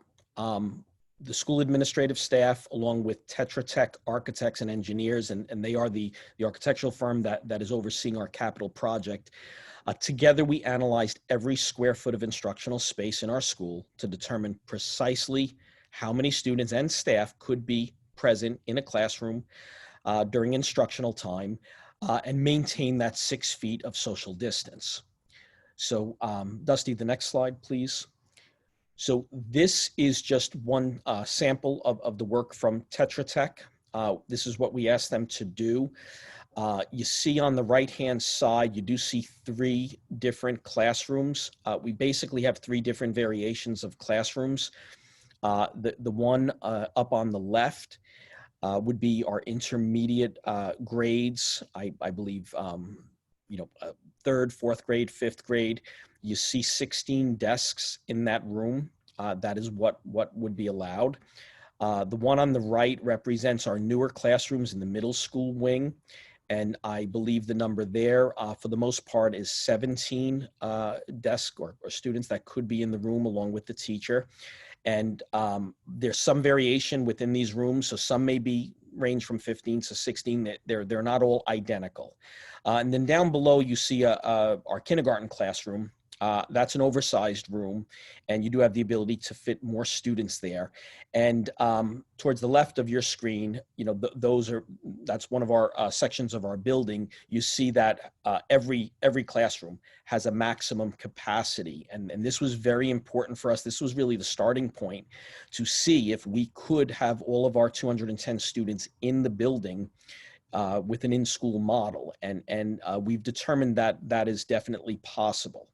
The school administrative staff, along with Tetra Tech architects and engineers, and they are the architectural firm that is overseeing our capital project. Together, we analyzed every square foot of instructional space in our school to determine precisely how many students and staff could be present in a classroom during instructional time and maintain that 6 feet of social distance. So, Dusty, the next slide, please. So this is just one sample of the work from Tetra Tech. This is what we asked them to do. You see on the right-hand side, you do see 3 different classrooms. We basically have 3 different variations of classrooms. The one up on the left would be our intermediate grades, I believe, 3rd, 4th grade, 5th grade. You see 16 desks in that room. That is what would be allowed. The one on the right represents our newer classrooms in the middle school wing. And I believe the number there, for the most part, is 17 desks or students that could be in the room along with the teacher. And there's some variation within these rooms. So some may be range from 15 to 16. They're not all identical. And then down below, you see our kindergarten classroom. That's an oversized room, and you do have the ability to fit more students there. And towards the left of your screen, that's one of our sections of our building. You see that every classroom has a maximum capacity, and this was very important for us. This was really the starting point to see if we could have all of our 210 students in the building with an in-school model, and we've determined that that is definitely possible.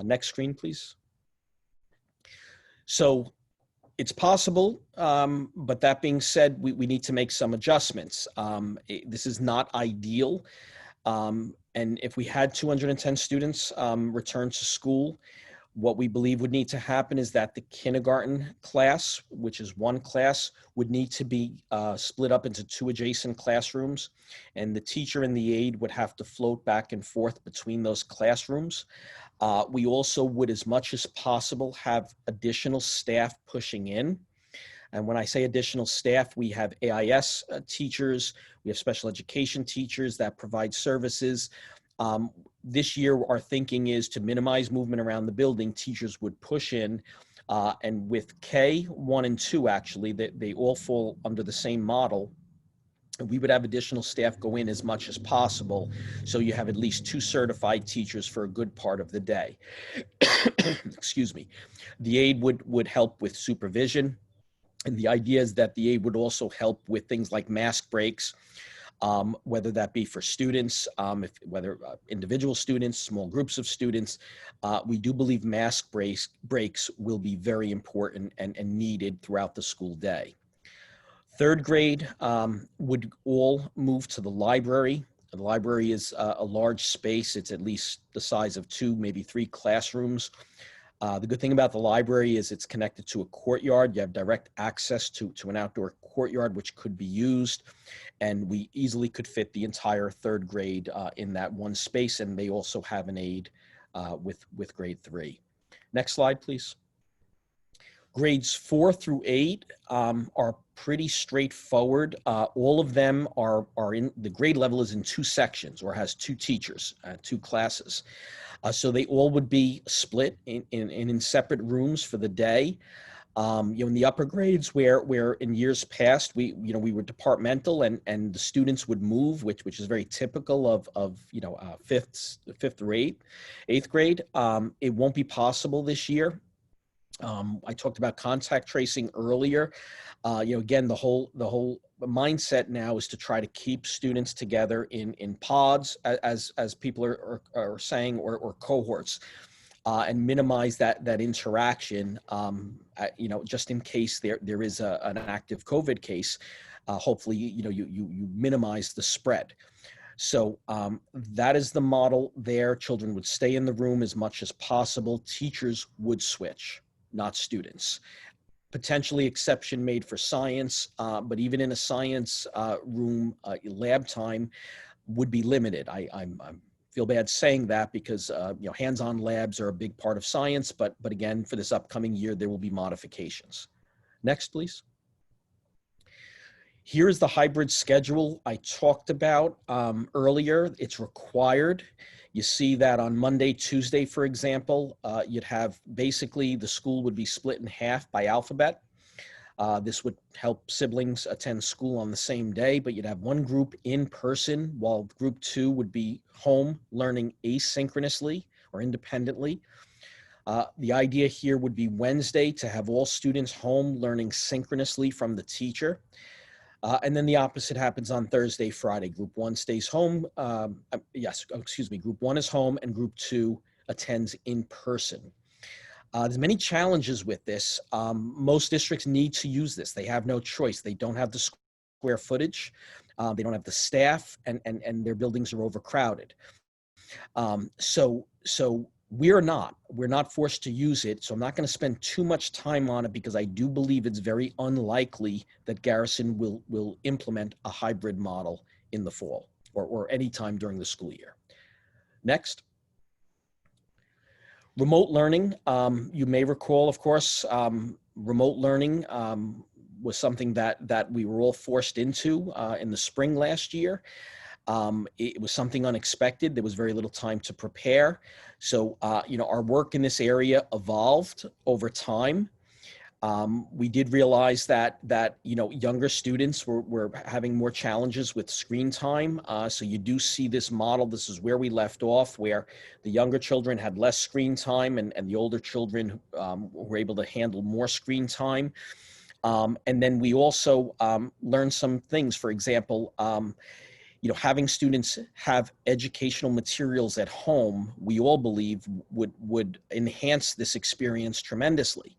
Next screen, please. So it's possible, but that being said, we need to make some adjustments. This is not ideal. And if we had 210 students return to school, what we believe would need to happen is that the kindergarten class, which is one class, would need to be split up into 2 adjacent classrooms, and the teacher and the aide would have to float back and forth between those classrooms. We also would, as much as possible, have additional staff pushing in. And when I say additional staff, we have AIS teachers, we have special education teachers that provide services. This year, our thinking is to minimize movement around the building. Teachers would push in, and with K, 1 and 2, actually, they all fall under the same model. We would have additional staff go in as much as possible, so you have at least 2 certified teachers for a good part of the day. Excuse me. The aide would help with supervision, and the idea is that the aide would also help with things like mask breaks, whether that be for students, whether individual students, small groups of students. We do believe mask breaks will be very important and needed throughout the school day. 3rd grade would all move to the library. The library is a large space. It's at least the size of 2, maybe 3 classrooms. The good thing about the library is it's connected to a courtyard. You have direct access to an outdoor courtyard, which could be used. And we easily could fit the entire 3rd grade in that one space. And they also have an aide with grade 3. Next slide, please. Grades 4 through 8 are pretty straightforward. All of them are in, the grade level is in 2 sections or has 2 teachers, 2 classes. So they all would be split in separate rooms for the day. In the upper grades where in years past, we were departmental and the students would move, which is very typical of 5th through 8th grade. It won't be possible this year. I talked about contact tracing earlier. Again, the whole mindset now is to try to keep students together in pods, as people are saying, or cohorts. and minimize that interaction, just in case there is an active COVID case. Hopefully, you minimize the spread. So that is the model there. Children would stay in the room as much as possible. Teachers would switch, not students. Potentially exception made for science, but even in a science room, lab time would be limited. I feel bad saying that because hands-on labs are a big part of science, but again, for this upcoming year, there will be modifications. Next, please. Here's the hybrid schedule I talked about earlier. It's required. You see that on Monday, Tuesday, for example, you'd have basically the school would be split in half by alphabet. This would help siblings attend school on the same day, but you'd have one group in person while group 2 would be home learning asynchronously or independently. The idea here would be Wednesday to have all students home learning synchronously from the teacher. And then the opposite happens on Thursday, Friday. Group 1 stays home. Group 1 is home and group 2 attends in person. There's many challenges with this. Most districts need to use this. They have no choice. They don't have the square footage. They don't have the staff, and their buildings are overcrowded. So we're not forced to use it. So I'm not going to spend too much time on it because I do believe it's very unlikely that Garrison will implement a hybrid model in the fall or any time during the school year. Next. Remote learning, you may recall, of course, remote learning was something that we were all forced into in the spring last year. It was something unexpected. There was very little time to prepare. So, our work in this area evolved over time. We did realize that younger students were having more challenges with screen time. So you do see this model. This is where we left off, where the younger children had less screen time and the older children were able to handle more screen time. And then we also learned some things. For example, having students have educational materials at home, we all believe would enhance this experience tremendously.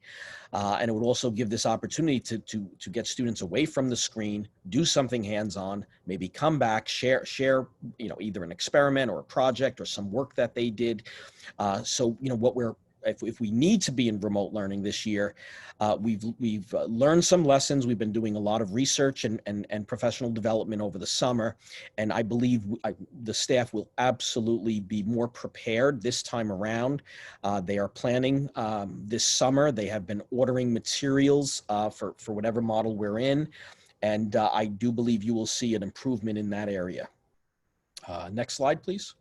And it would also give this opportunity to get students away from the screen, do something hands-on, maybe come back, share, either an experiment or a project or some work that they did. If we need to be in remote learning this year, we've learned some lessons. We've been doing a lot of research and professional development over the summer, and I believe the staff will absolutely be more prepared this time around. They are planning this summer. They have been ordering materials for whatever model we're in, and I do believe you will see an improvement in that area. Next slide, please.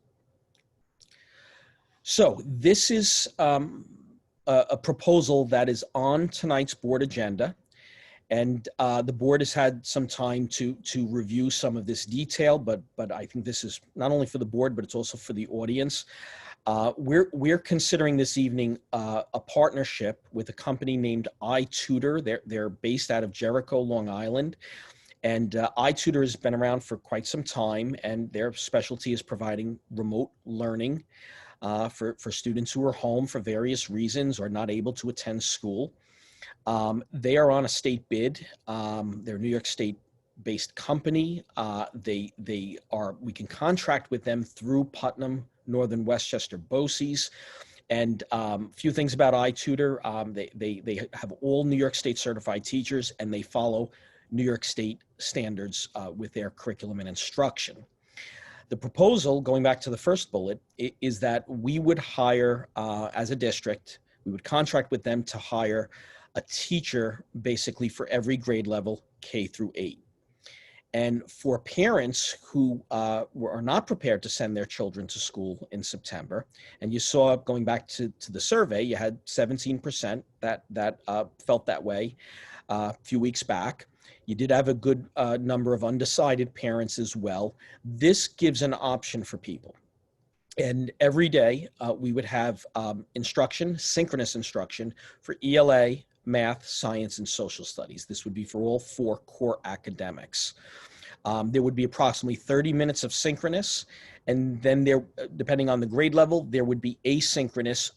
So this is a proposal that is on tonight's board agenda, and the board has had some time to review some of this detail, but I think this is not only for the board, but it's also for the audience. We're considering this evening a partnership with a company named iTutor. They're based out of Jericho, Long Island. And iTutor has been around for quite some time, and their specialty is providing remote learning for students who are home for various reasons or not able to attend school. They are on a state bid. They're a New York State-based company. We can contract with them through Putnam, Northern Westchester, BOCES. And a few things about iTutor. They have all New York State certified teachers, and they follow New York State standards with their curriculum and instruction. The proposal, going back to the first bullet, is that we would hire, as a district, we would contract with them to hire a teacher basically for every grade level, K through 8. And for parents who are not prepared to send their children to school in September, and you saw going back to the survey, you had 17% that felt that way a few weeks back. You did have a good number of undecided parents as well. This gives an option for people. And every day we would have instruction, synchronous instruction for ELA, math, science, and social studies. This would be for all 4 core academics. There would be approximately 30 minutes of synchronous And then there, depending on the grade level, there would be asynchronous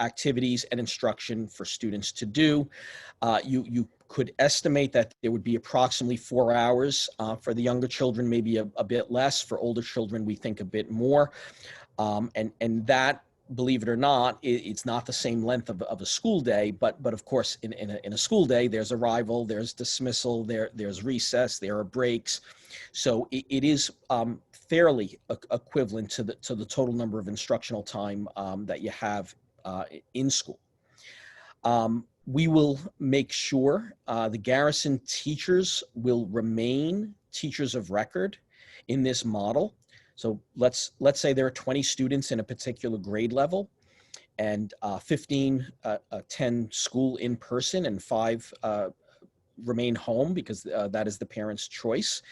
activities and instruction for students to do. You could estimate that there would be approximately 4 hours for the younger children, maybe a bit less. For older children, we think a bit more. And that, believe it or not, it's not the same length of a school day, but of course, in a school day, there's arrival, there's dismissal, there's recess, there are breaks. So it is fairly equivalent to the total number of instructional time that you have in school. We will make sure the Garrison teachers will remain teachers of record in this model. So let's say there are 20 students in a particular grade level, and 15 attend school in person, and 5 remain home because that is the parent's choice.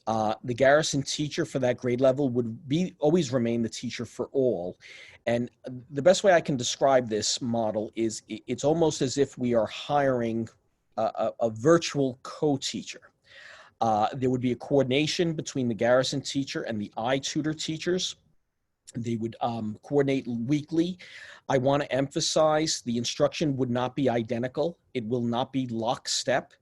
The Garrison teacher for that grade level would always remain the teacher for all. And the best way I can describe this model is it's almost as if we are hiring a virtual co-teacher. There would be a coordination between the Garrison teacher and the iTutor teachers. They would coordinate weekly. I want to emphasize the instruction would not be identical. It will not be lockstep.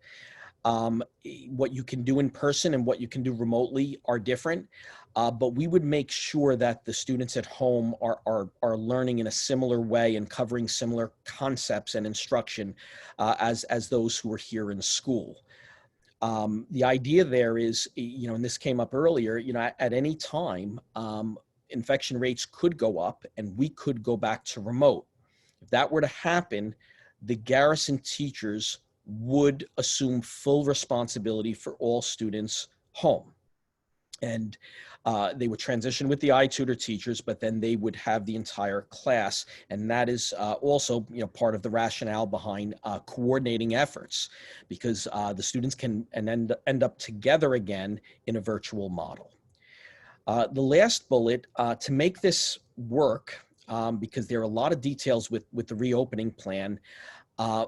What you can do in person and what you can do remotely are different, but we would make sure that the students at home are learning in a similar way and covering similar concepts and instruction as those who are here in school. The idea there is, and this came up earlier, at any time, infection rates could go up and we could go back to remote. If that were to happen, the Garrison teachers would assume full responsibility for all students home. And they would transition with the iTutor teachers, but then they would have the entire class. And that is also part of the rationale behind coordinating efforts, because the students can end up together again in a virtual model. The last bullet, to make this work, because there are a lot of details with the reopening plan,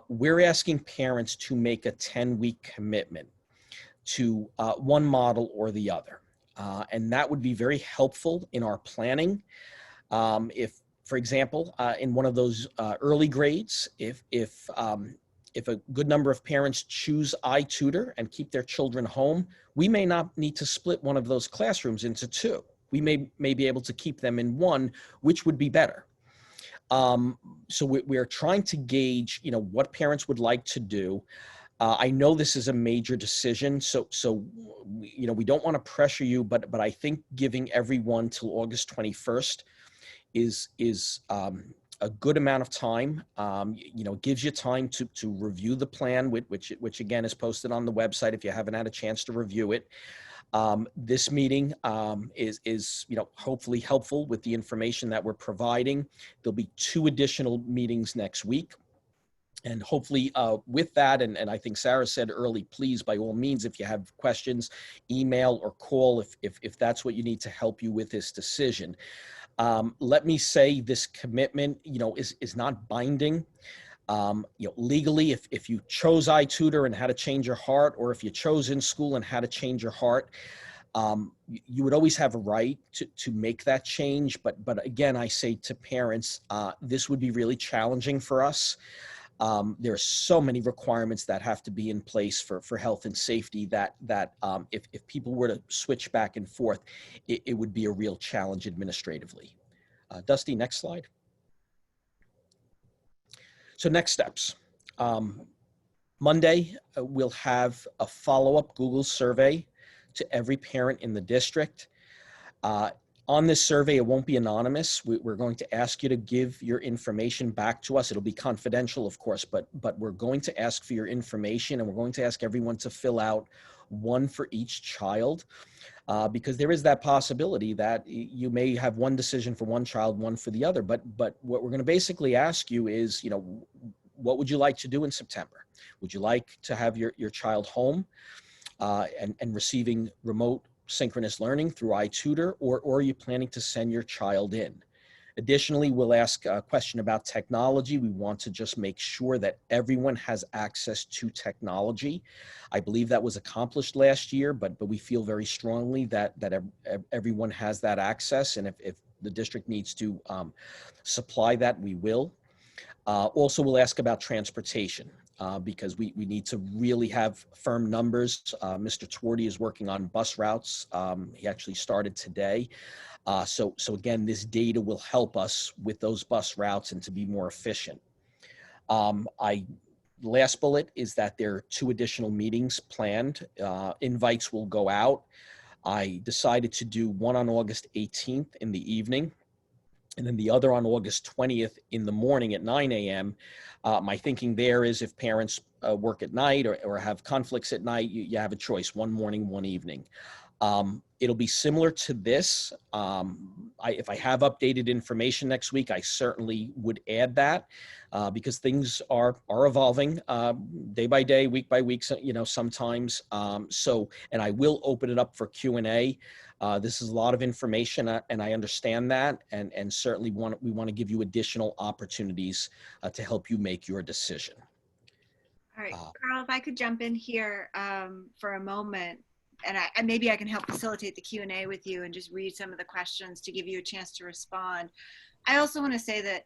we're asking parents to make a 10-week commitment to one model or the other. And that would be very helpful in our planning. If, for example, in one of those early grades, if a good number of parents choose iTutor and keep their children home, we may not need to split one of those classrooms into 2. We may be able to keep them in one, which would be better. So we're trying to gauge, what parents would like to do. I know this is a major decision, so we don't want to pressure you, but I think giving everyone till August 21st is a good amount of time. Gives you time to review the plan, which again is posted on the website if you haven't had a chance to review it. This meeting is hopefully helpful with the information that we're providing. There'll be 2 additional meetings next week. And hopefully with that, and I think Sarah said early, please, by all means, if you have questions, email or call if that's what you need to help you with this decision. Let me say this commitment, is not binding. Legally, if you chose iTutor and had to change your heart, or if you chose in school and had to change your heart, you would always have a right to make that change. But again, I say to parents, this would be really challenging for us. There are so many requirements that have to be in place for health and safety that if people were to switch back and forth, it would be a real challenge administratively. Dusty, next slide. So next steps. Monday, we'll have a follow-up Google survey to every parent in the district. On this survey, it won't be anonymous. We're going to ask you to give your information back to us. It'll be confidential, of course, but we're going to ask for your information, and we're going to ask everyone to fill out one for each child, because there is that possibility that you may have one decision for one child, one for the other. But what we're going to basically ask you is, what would you like to do in September? Would you like to have your child home and receiving remote synchronous learning through iTutor, or are you planning to send your child in? Additionally, we'll ask a question about technology. We want to just make sure that everyone has access to technology. I believe that was accomplished last year, but we feel very strongly that everyone has that access, and if the district needs to supply that, we will. Also, we'll ask about transportation. Because we need to really have firm numbers. Mr. Twardy is working on bus routes. He actually started today. So again, this data will help us with those bus routes and to be more efficient. Last bullet is that there are 2 additional meetings planned. Invites will go out. I decided to do one on August 18th in the evening, and then the other on August 20th in the morning at 9 a.m. My thinking there is if parents work at night or have conflicts at night, you have a choice, one morning, one evening. It'll be similar to this. If I have updated information next week, I certainly would add that because things are evolving day by day, week by week, sometimes. And I will open it up for Q&A. This is a lot of information, and I understand that, and certainly we want to give you additional opportunities to help you make your decision. All right, Carl, if I could jump in here for a moment, and maybe I can help facilitate the Q&A with you and just read some of the questions to give you a chance to respond. I also want to say that,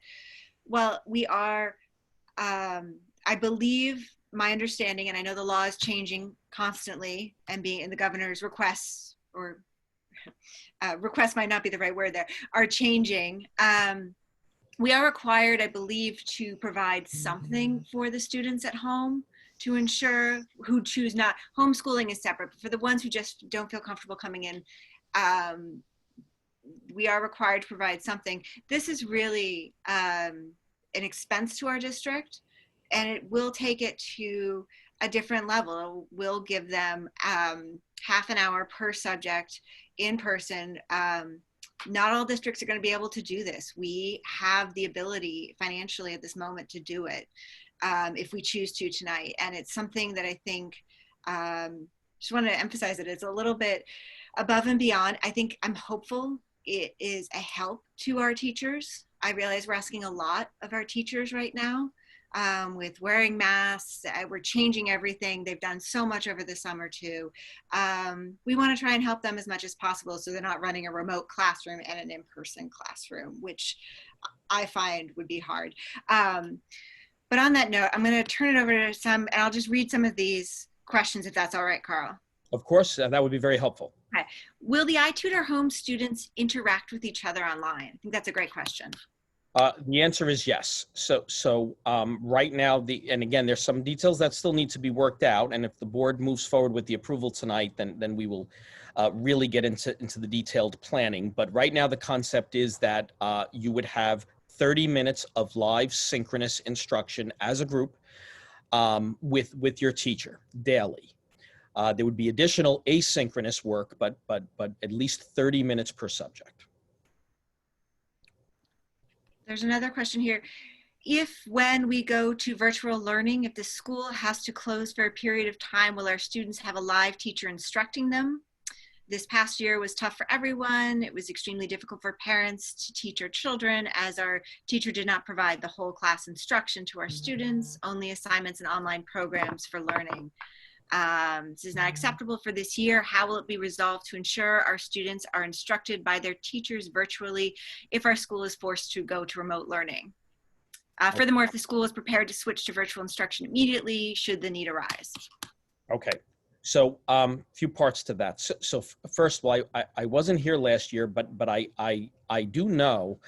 well, we are, I believe my understanding, and I know the law is changing constantly and being in the governor's requests, or requests might not be the right word there, are changing. We are required, I believe, to provide something for the students at home to ensure who choose not. Homeschooling is separate, but for the ones who just don't feel comfortable coming in, we are required to provide something. This is really an expense to our district, and it will take it to a different level. We'll give them half an hour per subject in person. Not all districts are going to be able to do this. We have the ability financially at this moment to do it if we choose to tonight. And it's something that I think, just want to emphasize that it's a little bit above and beyond. I think I'm hopeful it is a help to our teachers. I realize we're asking a lot of our teachers right now with wearing masks. We're changing everything. They've done so much over the summer too. We want to try and help them as much as possible so they're not running a remote classroom and an in-person classroom, which I find would be hard. But on that note, I'm going to turn it over to some, and I'll just read some of these questions if that's all right, Carl. Of course, that would be very helpful. Okay. Will the iTutor home students interact with each other online? I think that's a great question. The answer is yes. So right now, and again, there's some details that still need to be worked out. And if the board moves forward with the approval tonight, then we will really get into the detailed planning. But right now, the concept is that you would have 30 minutes of live synchronous instruction as a group with your teacher daily. There would be additional asynchronous work, but at least 30 minutes per subject. There's another question here. If when we go to virtual learning, if the school has to close for a period of time, will our students have a live teacher instructing them? This past year was tough for everyone. It was extremely difficult for parents to teach our children, as our teacher did not provide the whole class instruction to our students, only assignments and online programs for learning. This is not acceptable for this year. How will it be resolved to ensure our students are instructed by their teachers virtually if our school is forced to go to remote learning? Furthermore, if the school is prepared to switch to virtual instruction immediately, should the need arise? Okay, so few parts to that. So first of all, I wasn't here last year, but I do know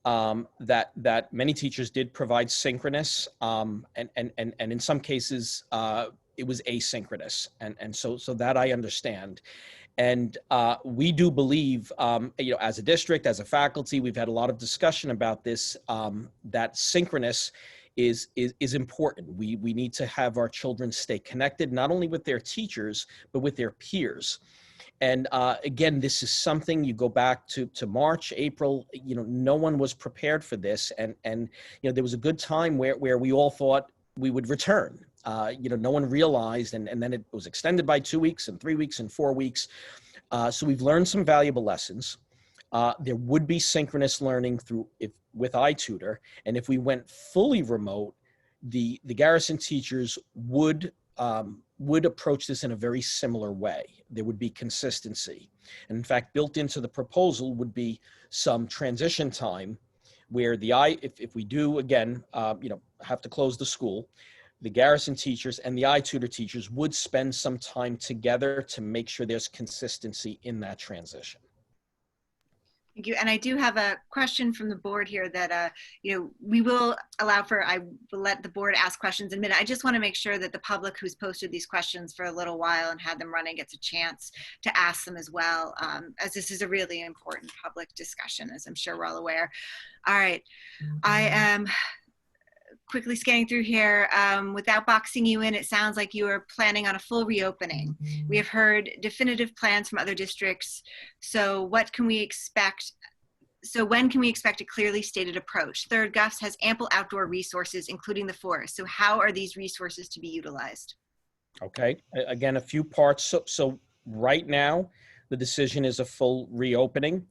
that many teachers did provide synchronous, and in some cases it was asynchronous, and so that I understand. And we do believe, as a district, as a faculty, we've had a lot of discussion about this, that synchronous is important. We need to have our children stay connected, not only with their teachers, but with their peers. And again, this is something you go back to March, April, no one was prepared for this. And there was a good time where we all thought we would return. No one realized, and then it was extended by 2 weeks and 3 weeks and 4 weeks. So we've learned some valuable lessons. There would be synchronous learning with iTutor, and if we went fully remote, the Garrison teachers would approach this in a very similar way. There would be consistency, and in fact, built into the proposal would be some transition time, where if we do again, have to close the school, the Garrison teachers and the iTutor teachers would spend some time together to make sure there's consistency in that transition. Thank you. And I do have a question from the board here that, we will I will let the board ask questions in a minute. I just want to make sure that the public who's posted these questions for a little while and had them running gets a chance to ask them as well, as this is a really important public discussion, as I'm sure we're all aware. All right. I am quickly scanning through here. Without boxing you in, it sounds like you are planning on a full reopening. We have heard definitive plans from other districts. So what can we expect? So when can we expect a clearly stated approach? Third, Gufts has ample outdoor resources, including the forest. So how are these resources to be utilized? Okay, again, a few parts. So right now, the decision is a full reopening.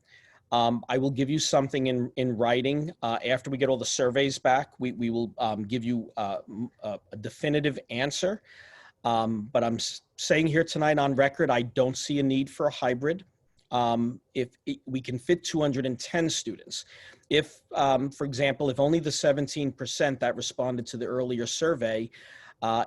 I will give you something in writing after we get all the surveys back. We will give you a definitive answer. But I'm saying here tonight on record, I don't see a need for a hybrid. We can fit 210 students. If, for example, if only the 17% that responded to the earlier survey,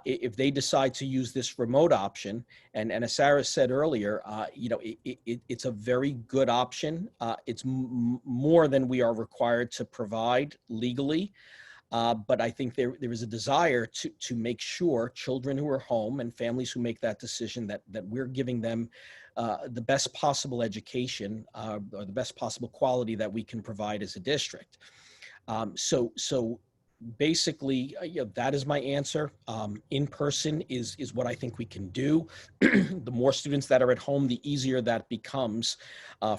if they decide to use this remote option, and as Sarah said earlier, it's a very good option. It's more than we are required to provide legally. But I think there is a desire to make sure children who are home and families who make that decision that we're giving them the best possible education or the best possible quality that we can provide as a district. So basically, that is my answer. In person is what I think we can do. The more students that are at home, the easier that becomes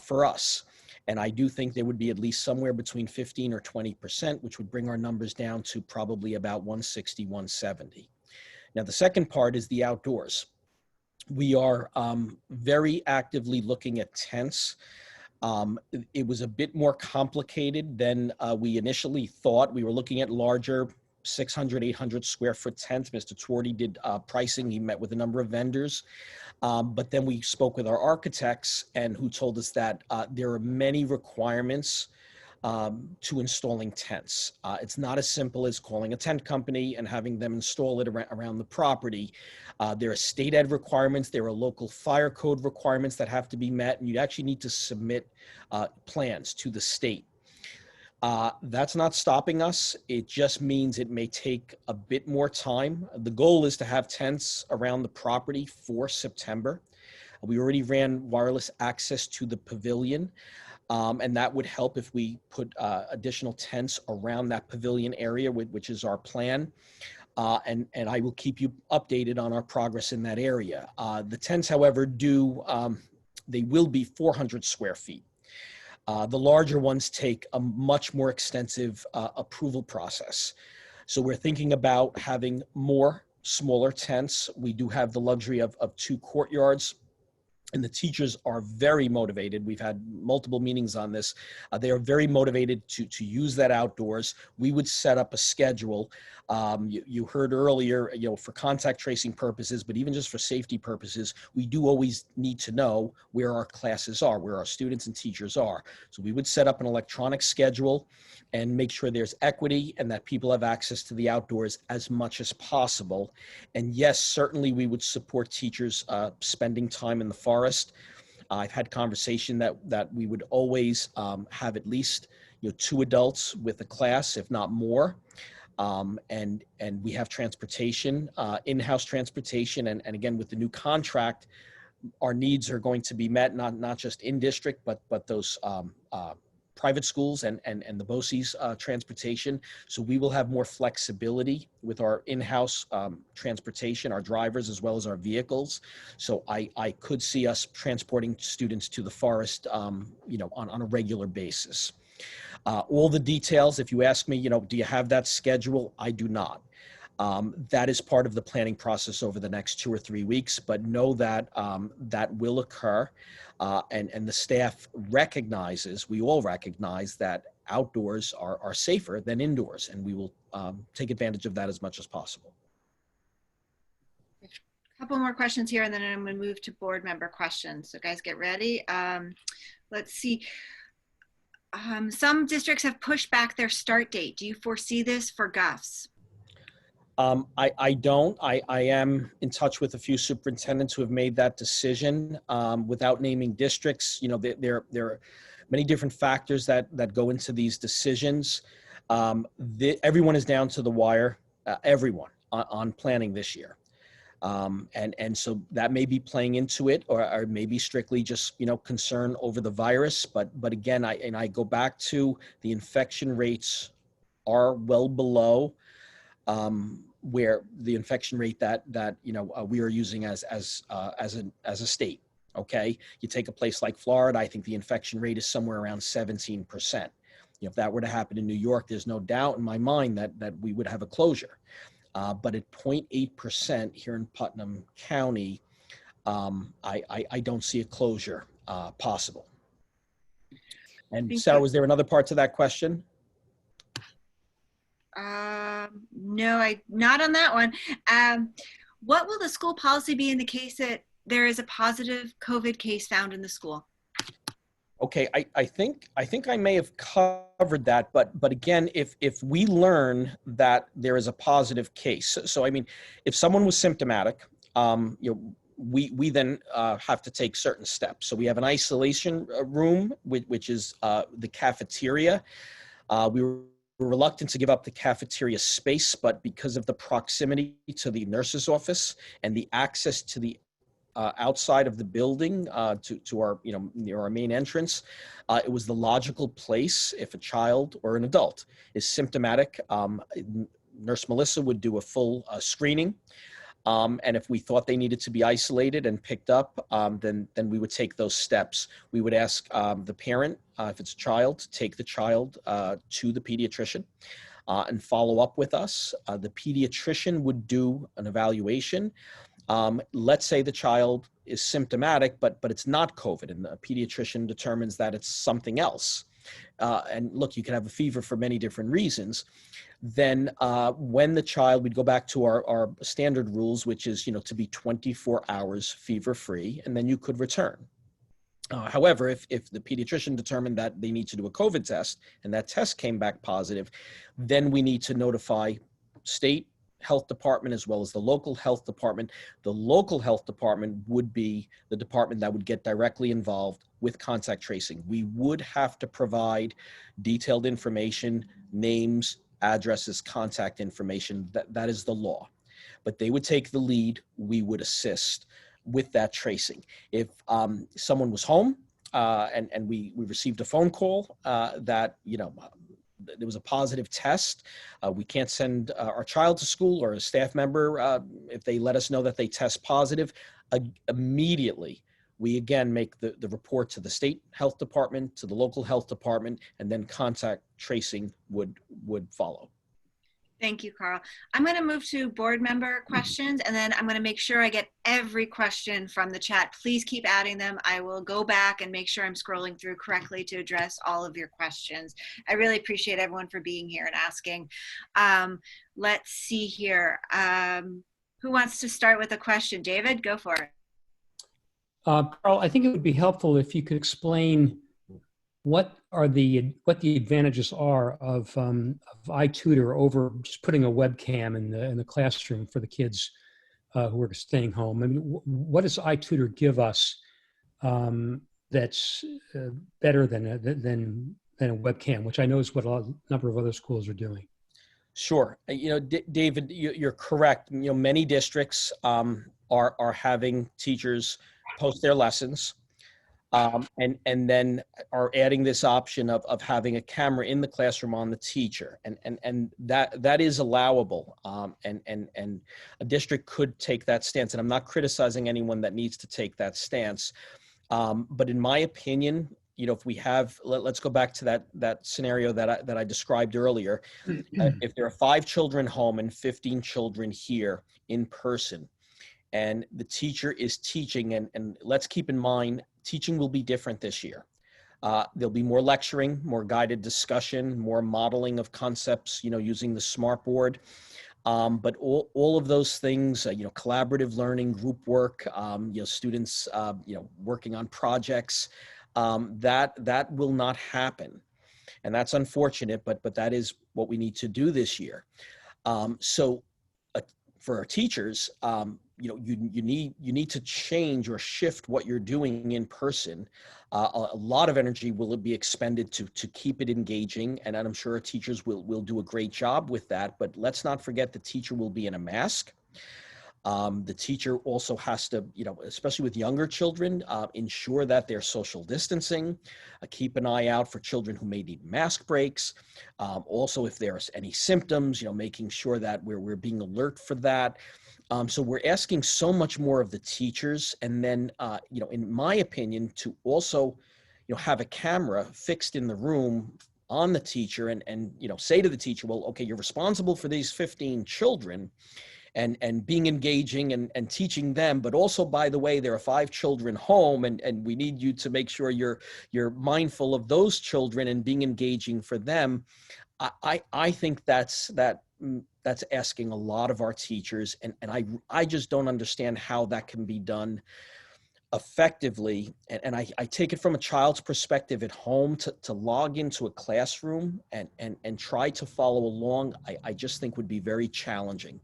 for us. And I do think there would be at least somewhere between 15 or 20%, which would bring our numbers down to probably about 160, 170. Now, the second part is the outdoors. We are very actively looking at tents. It was a bit more complicated than we initially thought. We were looking at larger 600, 800 square foot tents. Mr. Twardy did pricing. He met with a number of vendors. But then we spoke with our architects and who told us that there are many requirements to installing tents. It's not as simple as calling a tent company and having them install it around the property. There are state ed requirements. There are local fire code requirements that have to be met, and you actually need to submit plans to the state. That's not stopping us. It just means it may take a bit more time. The goal is to have tents around the property for September. We already ran wireless access to the pavilion. And that would help if we put additional tents around that pavilion area, which is our plan. And I will keep you updated on our progress in that area. The tents, however, they will be 400 square feet. The larger ones take a much more extensive approval process. So we're thinking about having more smaller tents. We do have the luxury of 2 courtyards. And the teachers are very motivated. We've had multiple meetings on this. They are very motivated to use that outdoors. We would set up a schedule. You heard earlier, for contact tracing purposes, but even just for safety purposes, we do always need to know where our classes are, where our students and teachers are. So we would set up an electronic schedule and make sure there's equity and that people have access to the outdoors as much as possible. And yes, certainly we would support teachers spending time in the forest. I've had conversation that we would always have at least 2 adults with a class, if not more. And we have transportation, in-house transportation, and again with the new contract, our needs are going to be met not just in district, but those private schools and the BOCES transportation. So we will have more flexibility with our in-house transportation, our drivers, as well as our vehicles. So I could see us transporting students to the forest, on a regular basis. All the details, if you ask me, do you have that schedule? I do not. That is part of the planning process over the next 2 or 3 weeks, but know that that will occur. And the staff recognizes, we all recognize that outdoors are safer than indoors, and we will take advantage of that as much as possible. A couple more questions here, and then I'm going to move to board member questions. So guys, get ready. Let's see. Some districts have pushed back their start date. Do you foresee this for GUFs? I don't. I am in touch with a few superintendents who have made that decision without naming districts. You know, there are many different factors that go into these decisions. Everyone is down to the wire, everyone on planning this year. And so that may be playing into it, or maybe strictly just, you know, concern over the virus. But again, I go back to the infection rates are well below where the infection rate that you know we are using as a state. Okay, you take a place like Florida, I think the infection rate is somewhere around 17%. You know, if that were to happen in New York, there's no doubt in my mind that we would have a closure. But at 0.8% here in Putnam County, I don't see a closure possible. And Sarah, was there another part to that question? No, not on that one. What will the school policy be in the case that there is a positive COVID case found in the school? Okay, I think I may have covered that, but again, if we learn that there is a positive case, so I mean, if someone was symptomatic, you know, we then have to take certain steps. So we have an isolation room, which is the cafeteria. We were reluctant to give up the cafeteria space, but because of the proximity to the nurse's office and the access to the outside of the building to our, you know, near our main entrance, it was the logical place if a child or an adult is symptomatic. Nurse Melissa would do a full screening. And if we thought they needed to be isolated and picked up, then we would take those steps. We would ask the parent, if it's a child, to take the child to the pediatrician and follow up with us. The pediatrician would do an evaluation. Let's say the child is symptomatic, but it's not COVID, and the pediatrician determines that it's something else. And look, you can have a fever for many different reasons. Then when the child, we'd go back to our standard rules, which is, you know, to be 24 hours fever-free, and then you could return. However, if the pediatrician determined that they need to do a COVID test and that test came back positive, then we need to notify state health department as well as the local health department. The local health department would be the department that would get directly involved with contact tracing. We would have to provide detailed information, names, addresses, contact information. That is the law. But they would take the lead. We would assist with that tracing. If someone was home and we received a phone call that, you know, there was a positive test, we can't send our child to school or a staff member if they let us know that they test positive. Immediately, we again make the report to the state health department, to the local health department, and then contact tracing would follow. Thank you, Carl. I'm going to move to board member questions, and then I'm going to make sure I get every question from the chat. Please keep adding them. I will go back and make sure I'm scrolling through correctly to address all of your questions. I really appreciate everyone for being here and asking. Let's see here. Who wants to start with a question? David, go for it. Carl, I think it would be helpful if you could explain what the advantages are of iTutor over just putting a webcam in the classroom for the kids who are staying home. I mean, what does iTutor give us that's better than a webcam, which I know is what a number of other schools are doing? Sure. You know, David, you're correct. You know, many districts are having teachers post their lessons. And then are adding this option of having a camera in the classroom on the teacher, and that is allowable. And a district could take that stance, and I'm not criticizing anyone that needs to take that stance. But in my opinion, if we have, let's go back to that scenario that I described earlier. If there are 5 children home and 15 children here in person, and the teacher is teaching, and let's keep in mind, teaching will be different this year. There'll be more lecturing, more guided discussion, more modeling of concepts, using the smartboard. But all of those things, collaborative learning, group work, students, working on projects, that will not happen. And that's unfortunate, but that is what we need to do this year. So for our teachers, you need to change or shift what you're doing in person. A lot of energy will be expended to keep it engaging, and I'm sure our teachers will do a great job with that. But let's not forget the teacher will be in a mask. The teacher also has to, especially with younger children, ensure that they're social distancing, keep an eye out for children who may need mask breaks. Also, if there's any symptoms, making sure that we're being alert for that. So we're asking so much more of the teachers. And then, in my opinion, to also, have a camera fixed in the room on the teacher and say to the teacher, well, okay, you're responsible for these 15 children. And being engaging and teaching them, but also, by the way, there are 5 children home, and we need you to make sure you're mindful of those children and being engaging for them. I think that's asking a lot of our teachers, and I just don't understand how that can be done effectively. And I take it from a child's perspective at home to log into a classroom and try to follow along. I just think would be very challenging.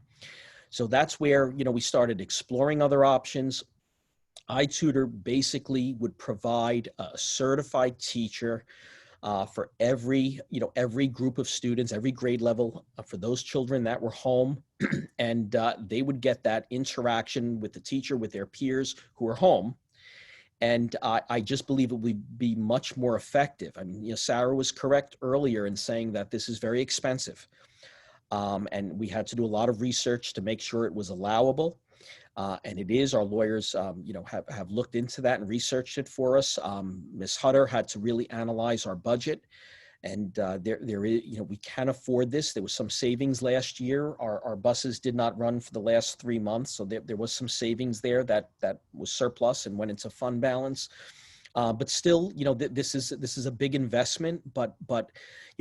So that's where, we started exploring other options. iTutor basically would provide a certified teacher for every group of students, every grade level, for those children that were home. And they would get that interaction with the teacher, with their peers who are home. And I just believe it would be much more effective. I mean, Sarah was correct earlier in saying that this is very expensive. And we had to do a lot of research to make sure it was allowable. And it is. Our lawyers, have looked into that and researched it for us. Ms. Hutter had to really analyze our budget. And there is, we can afford this. There was some savings last year. Our buses did not run for the last 3 months. So there was some savings there that was surplus and went into fund balance. But still, this is a big investment. But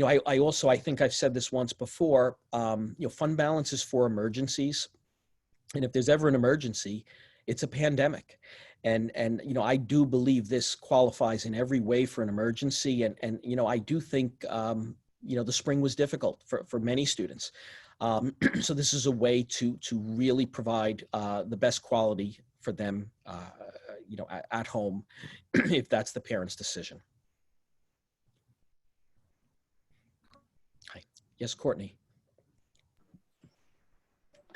I also, I think I've said this once before. Fund balance is for emergencies, and if there's ever an emergency, it's a pandemic. And I do believe this qualifies in every way for an emergency. And I do think the spring was difficult for many students. So this is a way to really provide the best quality for them. At home, if that's the parent's decision. Hi. Yes, Courtney.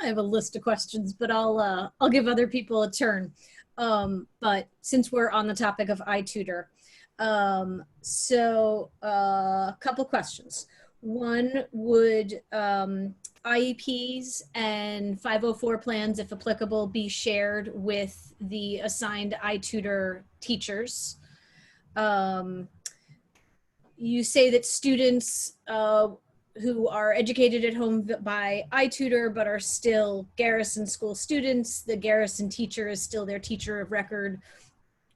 I have a list of questions, but I'll give other people a turn. But since we're on the topic of iTutor, so a couple questions. One, would IEPs and 504 plans, if applicable, be shared with the assigned iTutor teachers? You say that students who are educated at home by iTutor but are still Garrison school students, the Garrison teacher is still their teacher of record.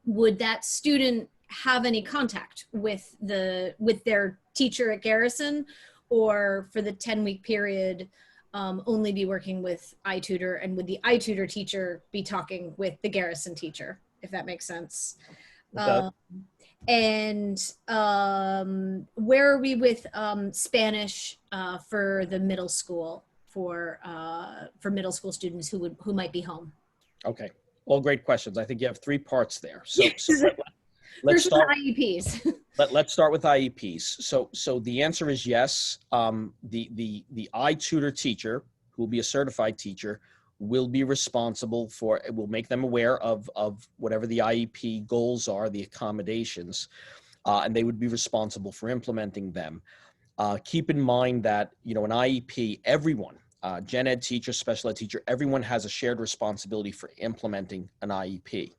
Would that student have any contact with their teacher at Garrison, or for the 10-week period only be working with iTutor, and would the iTutor teacher be talking with the Garrison teacher, if that makes sense? And where are we with Spanish for the middle school, for middle school students who might be home? Okay, all great questions. I think you have 3 parts there. So let's First start with IEPs. Let's start with IEPs. So the answer is yes. The iTutor teacher, who will be a certified teacher, will be responsible for, it will make them aware of whatever the IEP goals are, the accommodations, and they would be responsible for implementing them. Keep in mind that, an IEP, everyone, gen ed teacher, special ed teacher, everyone has a shared responsibility for implementing an IEP.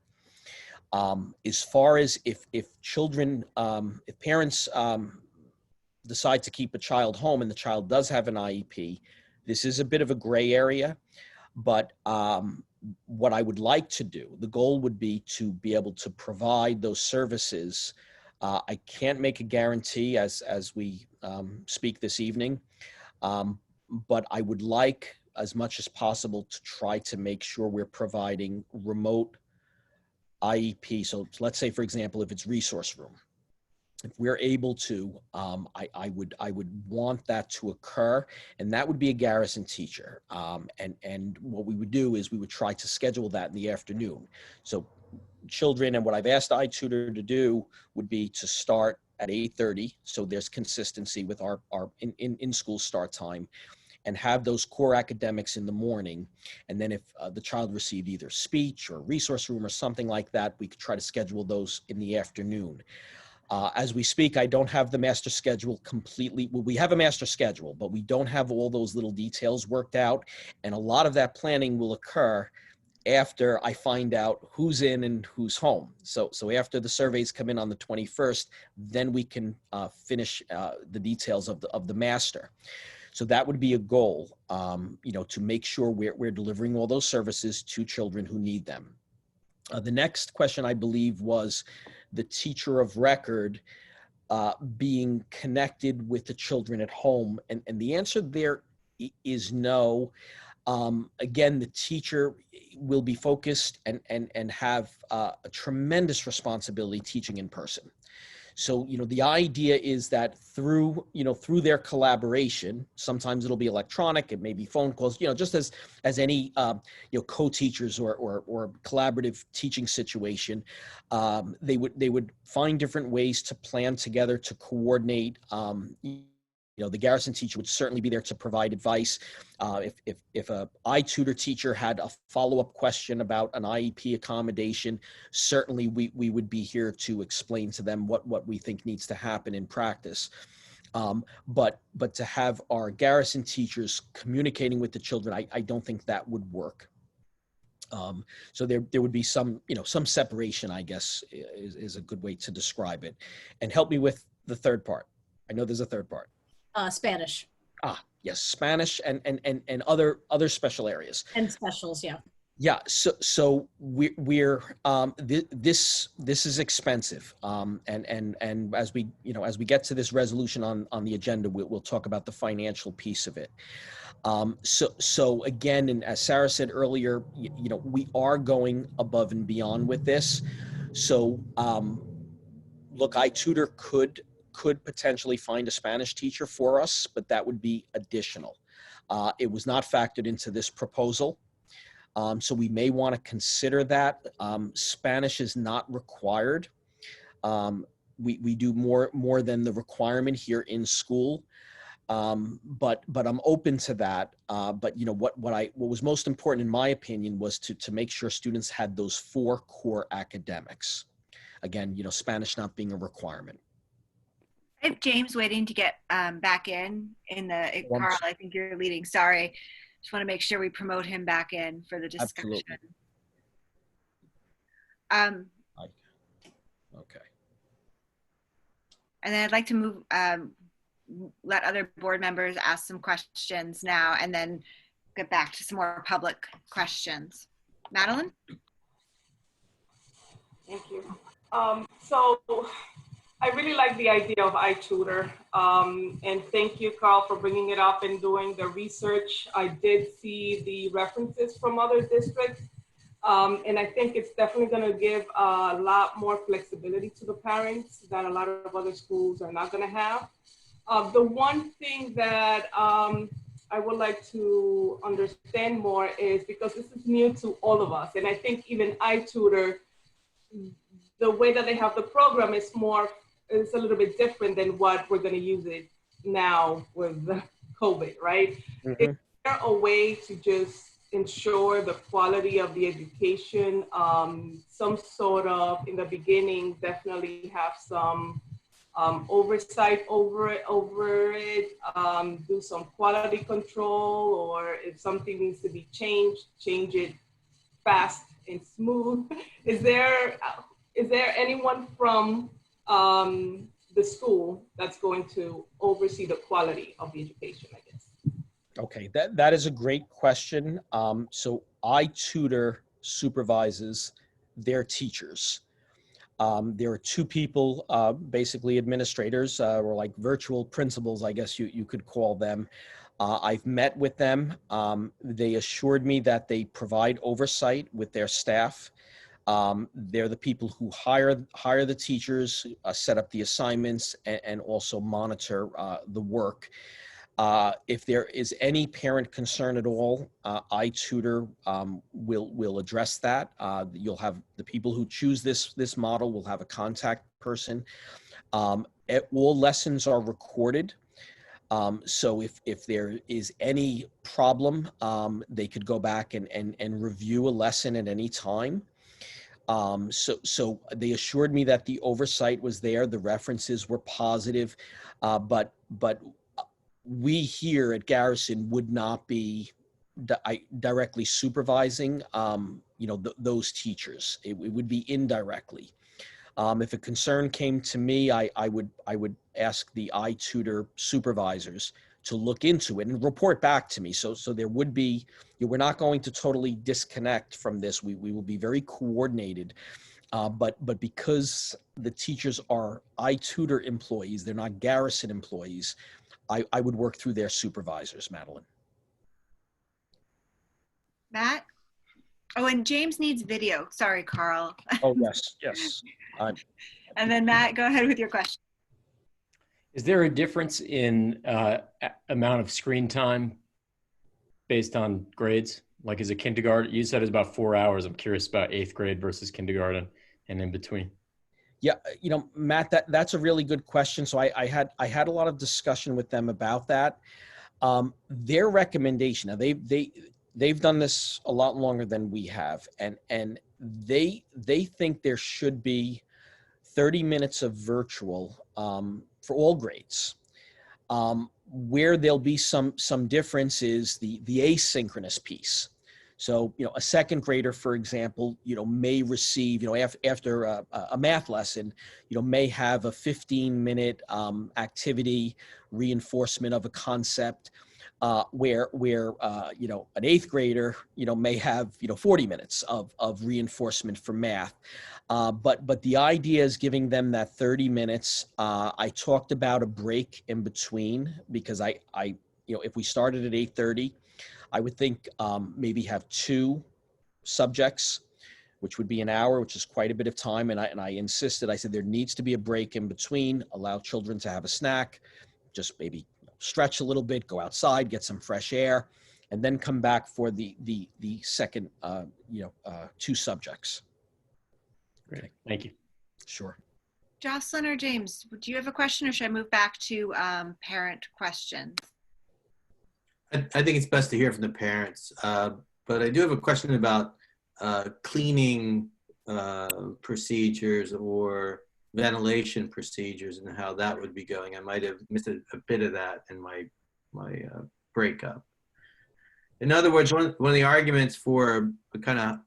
As far as if children, if parents decide to keep a child home and the child does have an IEP, this is a bit of a gray area, but what I would like to do, the goal would be to be able to provide those services. I can't make a guarantee as we speak this evening, but I would like as much as possible to try to make sure we're providing remote IEP. So let's say, for example, if it's resource room, if we're able to, I would want that to occur, and that would be a Garrison teacher. And what we would do is we would try to schedule that in the afternoon. So children, and what I've asked iTutor to do would be to start at 8:30, so there's consistency with our in-school start time, and have those core academics in the morning. And then if the child received either speech or resource room or something like that, we could try to schedule those in the afternoon. As we speak, I don't have the master schedule completely. Well, we have a master schedule, but we don't have all those little details worked out. And a lot of that planning will occur after I find out who's in and who's home. So after the surveys come in on the 21st, then we can finish the details of the master. So that would be a goal, to make sure we're delivering all those services to children who need them. The next question, I believe, was the teacher of record being connected with the children at home. And the answer there is no. Again, the teacher will be focused and have a tremendous responsibility teaching in person. So, the idea is that through their collaboration, sometimes it'll be electronic, it may be phone calls, just as any, co-teachers or collaborative teaching situation, they would find different ways to plan together to coordinate. The Garrison teacher would certainly be there to provide advice. If a iTutor teacher had a follow-up question about an IEP accommodation, certainly we would be here to explain to them what we think needs to happen in practice. But to have our Garrison teachers communicating with the children, I don't think that would work. So there would be some separation, I guess, is a good way to describe it. And help me with the third part. I know there's a third part. Spanish. Yes, Spanish and other special areas. And specials, yeah. Yeah, so we're this is expensive, and as we get to this resolution on the agenda, we'll talk about the financial piece of it. So again, and as Sarah said earlier, we are going above and beyond with this. So look, iTutor could potentially find a Spanish teacher for us, but that would be additional. It was not factored into this proposal. So we may want to consider that. Spanish is not required. We do more than the requirement here in school. But I'm open to that. But what was most important in my opinion was to make sure students had those 4 core academics. Again, Spanish not being a requirement. I have James waiting to get back in Carl, I think you're leading. Sorry. Just want to make sure we promote him back in for the discussion. Absolutely. Okay. And then I'd like to move, let other board members ask some questions now and then get back to some more public questions. Madeline? Thank you. So I really like the idea of iTutor, and thank you, Carl, for bringing it up and doing the research. I did see the references from other districts, and I think it's definitely going to give a lot more flexibility to the parents that a lot of other schools are not going to have. The one thing that I would like to understand more is, because this is new to all of us, and I think even iTutor, the way that they have the program is it's a little bit different than what we're going to use it now with COVID, right? Mm-hmm. Is there a way to just ensure the quality of the education? Some sort of, in the beginning, definitely have some oversight over it, do some quality control, or if something needs to be changed, change it fast and smooth. Is there, is there anyone from the school that's going to oversee the quality of the education, I guess? Okay, that is a great question. So iTutor supervises their teachers. There are two people, basically administrators, or like virtual principals, I guess you could call them. I've met with them. They assured me that they provide oversight with their staff. They're the people who hire the teachers, set up the assignments, and also monitor the work. If there is any parent concern at all, iTutor will address that. You'll have the people who choose this model will have a contact person. All lessons are recorded. So if there is any problem, they could go back and review a lesson at any time. So they assured me that the oversight was there, the references were positive, but we here at Garrison would not be directly supervising, those teachers. It would be indirectly. If a concern came to me, I would ask the iTutor supervisors to look into it and report back to me. So there would be, we're not going to totally disconnect from this. We will be very coordinated. But because the teachers are iTutor employees, they're not Garrison employees, I would work through their supervisors, Madeline. Matt? Oh, and James needs video. Sorry, Carl. Oh, yes. And then Matt, go ahead with your question. Is there a difference in amount of screen time based on grades? Like, is it kindergarten? You said it's about 4 hours. I'm curious about 8th grade versus kindergarten and in between. Yeah, Matt, that's a really good question. So I had a lot of discussion with them about that. Their recommendation, now they've done this a lot longer than we have, and they think there should be 30 minutes of virtual for all grades. Where there'll be some difference is the asynchronous piece. So, a second grader, for example, may receive, after a math lesson, may have a 15-minute activity reinforcement of a concept, where an 8th grader, may have, 40 minutes of reinforcement for math. But the idea is giving them that 30 minutes. I talked about a break in between because if we started at 8:30, I would think maybe have 2 subjects, which would be an hour, which is quite a bit of time. And I insisted, I said, there needs to be a break in between, allow children to have a snack, just maybe stretch a little bit, go outside, get some fresh air, and then come back for the second, 2 subjects. Great, thank you. Sure. Jocelyn or James, do you have a question, or should I move back to parent questions? I think it's best to hear from the parents, but I do have a question about cleaning procedures or ventilation procedures and how that would be going. I might have missed a bit of that in my breakup. In other words, one of the arguments for kind of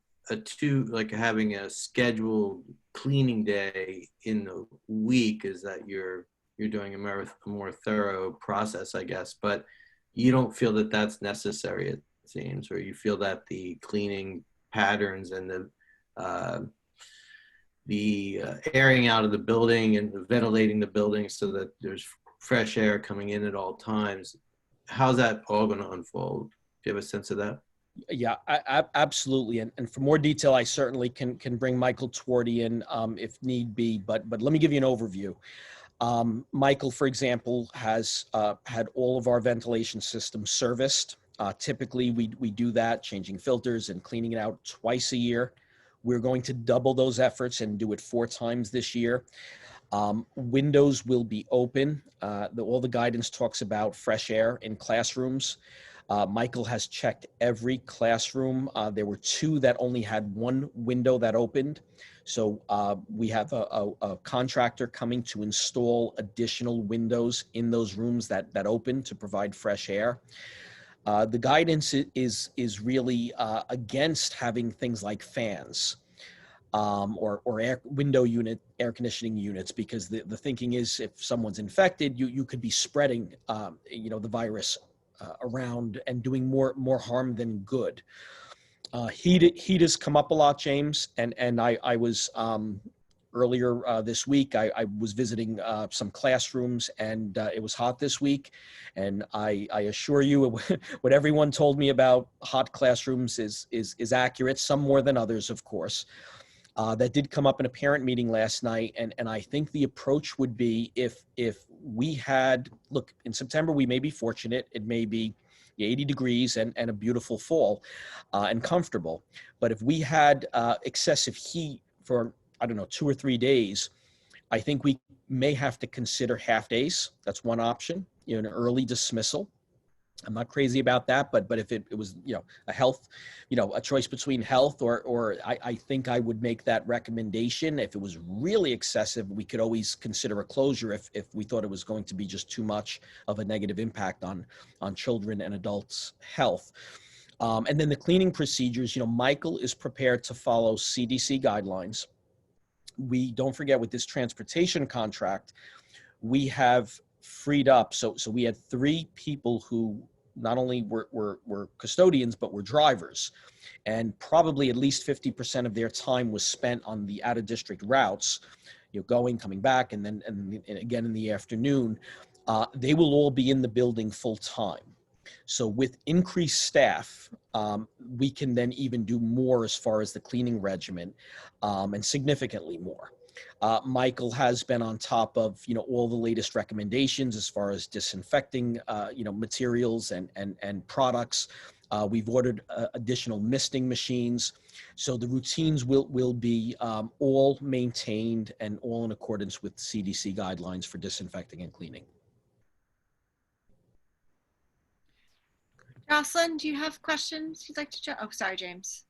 like having a scheduled cleaning day in the week is that you're doing a more thorough process, I guess, but you don't feel that that's necessary, it seems, or you feel that the cleaning patterns and the airing out of the building and the ventilating the building so that there's fresh air coming in at all times. How's that all going to unfold? Do you have a sense of that? Yeah, absolutely. And for more detail, I certainly can bring Michael Twardy in if need be, but let me give you an overview. Michael, for example, has had all of our ventilation systems serviced. Typically, we do that, changing filters and cleaning it out twice a year. We're going to double those efforts and do it 4 times this year. Windows will be open. All the guidance talks about fresh air in classrooms. Michael has checked every classroom. There were 2 that only had 1 window that opened. So we have a contractor coming to install additional windows in those rooms that open to provide fresh air. The guidance is really against having things like fans. or window unit air conditioning units, because the thinking is if someone's infected, you could be spreading the virus around and doing more harm than good. Heat has come up a lot, James, and I was earlier this week, I was visiting some classrooms, and it was hot this week, and I assure you what everyone told me about hot classrooms is accurate, some more than others, of course. That did come up in a parent meeting last night, and I think the approach would be if we had, look, in September we may be fortunate, it may be 80 degrees and a beautiful fall and comfortable, but if we had excessive heat for, I don't know, 2 or 3 days, I think we may have to consider half days. That's one option, an early dismissal. I'm not crazy about that, but if it was, a health, a choice between health or I think I would make that recommendation. If it was really excessive, we could always consider a closure if we thought it was going to be just too much of a negative impact on children and adults' health. And then the cleaning procedures, Michael is prepared to follow CDC guidelines. We don't forget, with this transportation contract, we have freed up. So we had 3 people who not only were custodians, but were drivers. And probably at least 50% of their time was spent on the out of district routes, going, coming back, and then and again in the afternoon. They will all be in the building full time. So with increased staff, we can then even do more as far as the cleaning regimen, and significantly more. Michael has been on top of, all the latest recommendations as far as disinfecting, materials and products. We've ordered additional misting machines. So the routines will be all maintained and all in accordance with CDC guidelines for disinfecting and cleaning. Jocelyn, do you have questions you'd like to? Oh, sorry, James.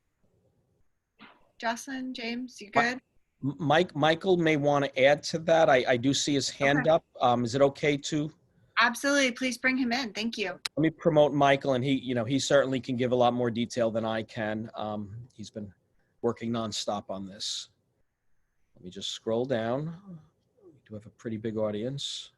Jocelyn, James, you good? Michael may want to add to that. I do see his hand up. Is it okay to? Absolutely. Please bring him in. Thank you. Let me promote Michael, and he certainly can give a lot more detail than I can. He's been working nonstop on this. Let me just scroll down. We do have a pretty big audience.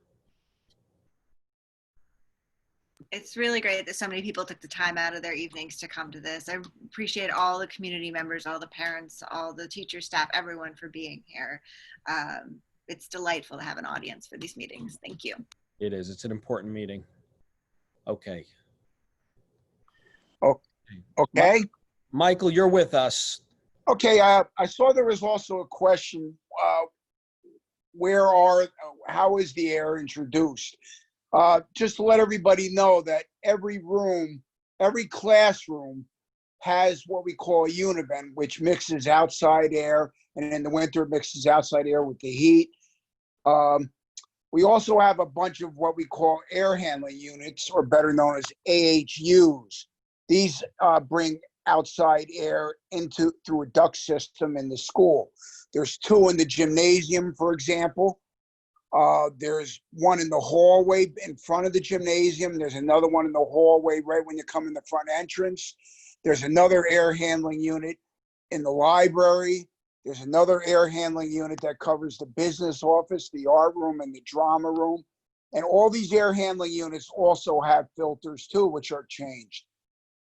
It's really great that so many people took the time out of their evenings to come to this. I appreciate all the community members, all the parents, all the teacher staff, everyone for being here. It's delightful to have an audience for these meetings. Thank you. It is. It's an important meeting. Okay. Okay. Michael, you're with us. Okay. I saw there was also a question. How is the air introduced? Just to let everybody know that every classroom has what we call a univent, which mixes outside air, and in the winter mixes outside air with the heat. We also have a bunch of what we call air handling units, or better known as AHUs. These bring outside air through a duct system in the school. There's 2 in the gymnasium, for example. There's one in the hallway in front of the gymnasium. There's another one in the hallway right when you come in the front entrance. There's another air handling unit in the library. There's another air handling unit that covers the business office, the art room, and the drama room. And all these air handling units also have filters too, which are changed.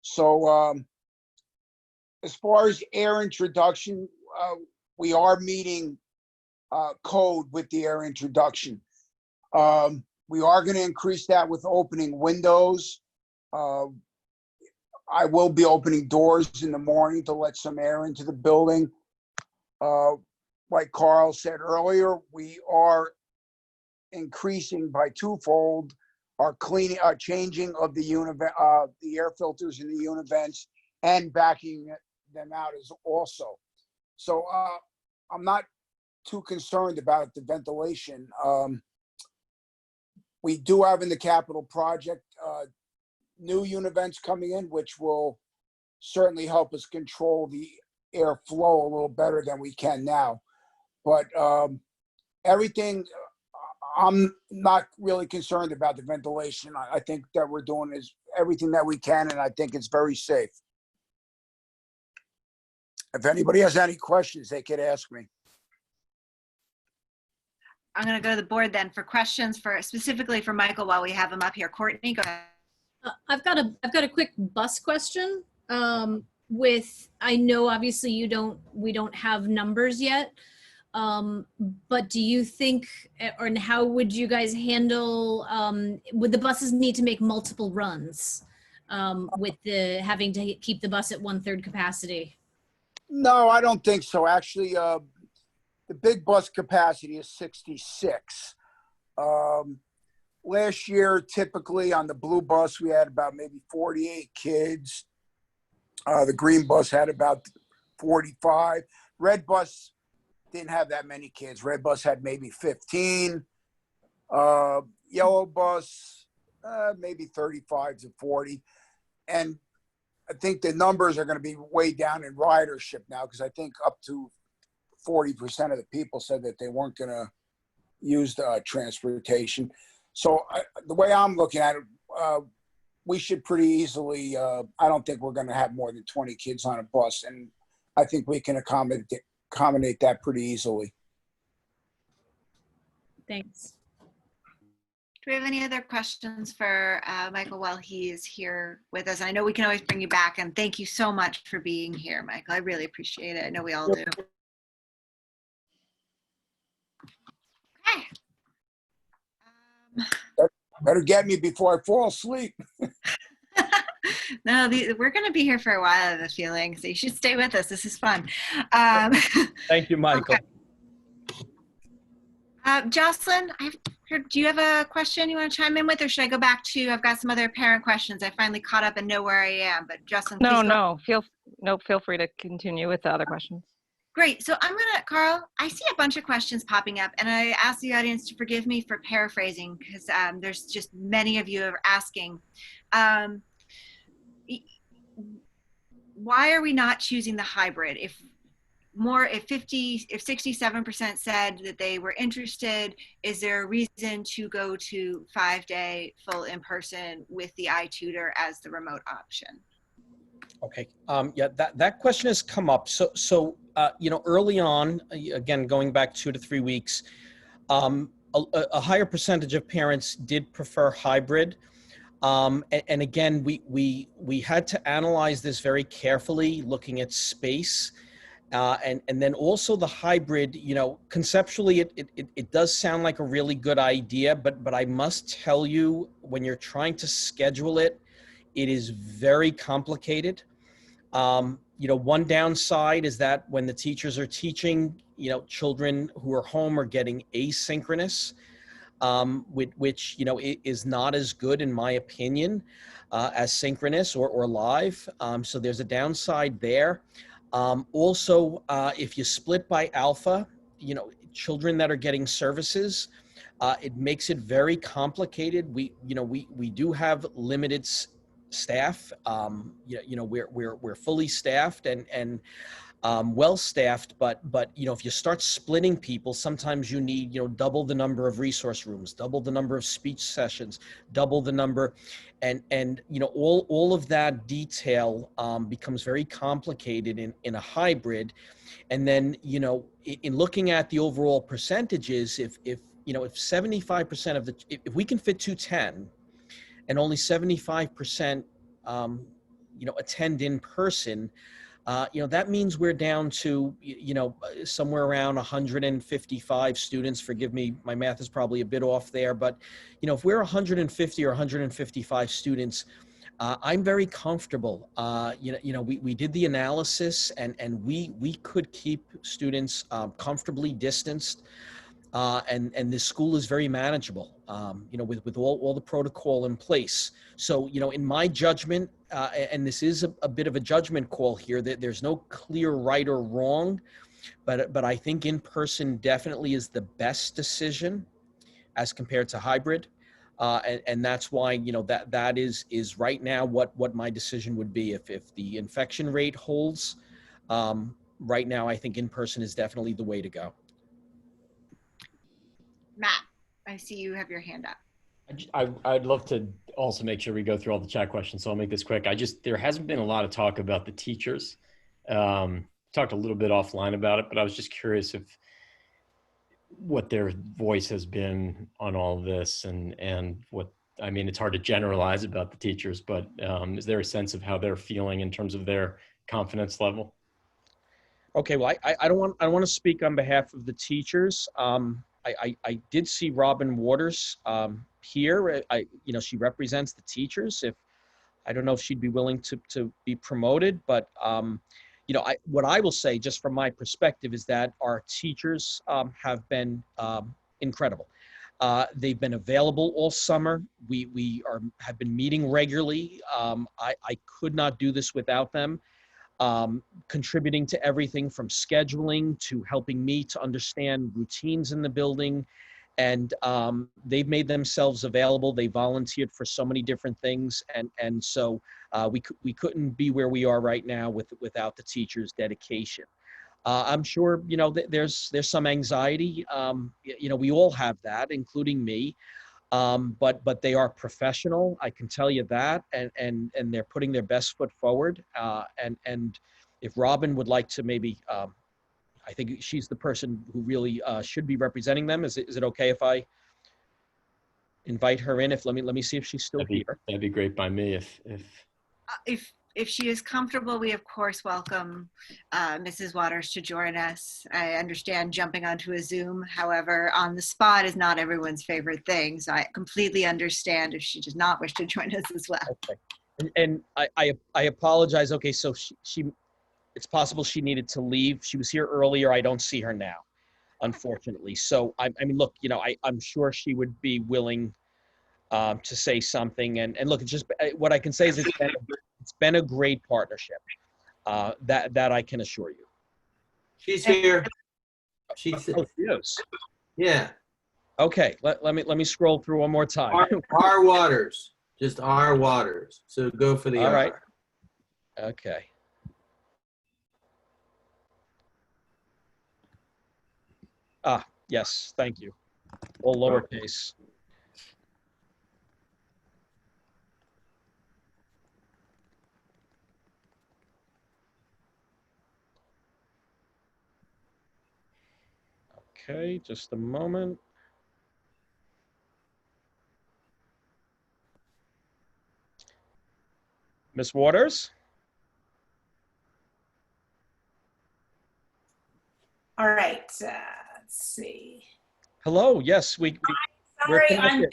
So as far as air introduction, we are meeting code with the air introduction. We are going to increase that with opening windows. I will be opening doors in the morning to let some air into the building. Like Carl said earlier, we are increasing by 2-fold our changing of the air filters in the univents and backing them out as also. So I'm not too concerned about the ventilation. We do have in the capital project new univents coming in, which will certainly help us control the airflow a little better than we can now. But everything, I'm not really concerned about the ventilation. I think that we're doing is everything that we can, and I think it's very safe. If anybody has any questions, they could ask me. I'm going to go to the board then for questions specifically for Michael while we have him up here. Courtney, go ahead. I've got a quick bus question. I know obviously we don't have numbers yet. But do you think, or how would you guys handle, would the buses need to make multiple runs with having to keep the bus at 1/3 capacity? No, I don't think so. Actually, the big bus capacity is 66. Last year, typically on the blue bus, we had about maybe 48 kids. The green bus had about 45. Red bus didn't have that many kids. Red bus had maybe 15. Yellow bus, maybe 35 to 40. And I think the numbers are going to be way down in ridership now, because I think up to 40% of the people said that they weren't going to use the transportation. So the way I'm looking at it, we should pretty easily, I don't think we're going to have more than 20 kids on a bus. And I think we can accommodate that pretty easily. Thanks. Do we have any other questions for Michael while he is here with us? I know we can always bring you back, and thank you so much for being here, Michael. I really appreciate it. I know we all do. Okay. Better get me before I fall asleep. No, we're going to be here for a while, I have a feeling, so you should stay with us. This is fun. Thank you, Michael. Okay. Jocelyn, do you have a question you want to chime in with, or should I go back to, I've got some other parent questions. I finally caught up and know where I am, but Jocelyn, please go. Feel free to continue with the other questions. Great. So Carl, I see a bunch of questions popping up, and I ask the audience to forgive me for paraphrasing, because there's just many of you are asking. Why are we not choosing the hybrid? If 67% said that they were interested, is there a reason to go to 5-day full in-person with the iTutor as the remote option? Okay. Yeah, that question has come up. So early on, again, going back 2 to 3 weeks, a higher percentage of parents did prefer hybrid. And again, we had to analyze this very carefully, looking at space. And then also the hybrid, conceptually, it does sound like a really good idea, but I must tell you, when you're trying to schedule it, it is very complicated. One downside is that when the teachers are teaching, children who are home are getting asynchronous, which is not as good, in my opinion, as synchronous or live. So there's a downside there. Also, if you split by alpha, children that are getting services, it makes it very complicated. We do have limited staff. We're fully staffed and well staffed, but if you start splitting people, sometimes you need double the number of resource rooms, double the number of speech sessions, double the number, and all of that detail becomes very complicated in a hybrid. And then in looking at the overall percentages, if 75% of if we can fit 210 and only 75% attend in person, that means we're down to, somewhere around 155 students. Forgive me, my math is probably a bit off there, but, if we're 150 or 155 students, I'm very comfortable. We did the analysis and we could keep students comfortably distanced. And this school is very manageable, with all the protocol in place. So, in my judgment, and this is a bit of a judgment call here, that there's no clear right or wrong, but I think in person definitely is the best decision as compared to hybrid. And that's why, that is right now what my decision would be. If the infection rate holds, right now, I think in person is definitely the way to go. Matt, I see you have your hand up. I'd love to also make sure we go through all the chat questions, so I'll make this quick. There hasn't been a lot of talk about the teachers. talked a little bit offline about it, but I was just curious if what their voice has been on all of this, and what, I mean, it's hard to generalize about the teachers, but is there a sense of how they're feeling in terms of their confidence level? Okay, well, I don't want to speak on behalf of the teachers. I did see Robin Waters here. She represents the teachers. I don't know if she'd be willing to be promoted, but what I will say, just from my perspective, is that our teachers have been incredible. They've been available all summer. Have been meeting regularly. I could not do this without them. Contributing to everything from scheduling to helping me to understand routines in the building. And they've made themselves available. They volunteered for so many different things. And so we couldn't be where we are right now without the teachers' dedication. I'm sure, there's some anxiety. We all have that, including me. But they are professional. I can tell you that, and they're putting their best foot forward. And if Robin would like to maybe, I think she's the person who really should be representing them. Is it okay if I invite her in? Let me see if she's still here. That'd be great by me If she is comfortable, we of course welcome Mrs. Waters to join us. I understand jumping onto a Zoom, however, on the spot is not everyone's favorite thing. So I completely understand if she does not wish to join us as well. Okay. And I apologize. Okay, so she it's possible she needed to leave. She was here earlier. I don't see her now, unfortunately. So I mean, look, I'm sure she would be willing to say something. And look, it's just what I can say is it's been a great partnership. That I can assure you. She's here. She is. Yeah. Okay. Let me scroll through one more time. R Waters. Just R Waters. So go for the All R. right. Okay. Yes. Thank you. All lowercase. Okay, just a moment. Miss Waters? All right, let's see. Hello, yes, we're Sorry, connected.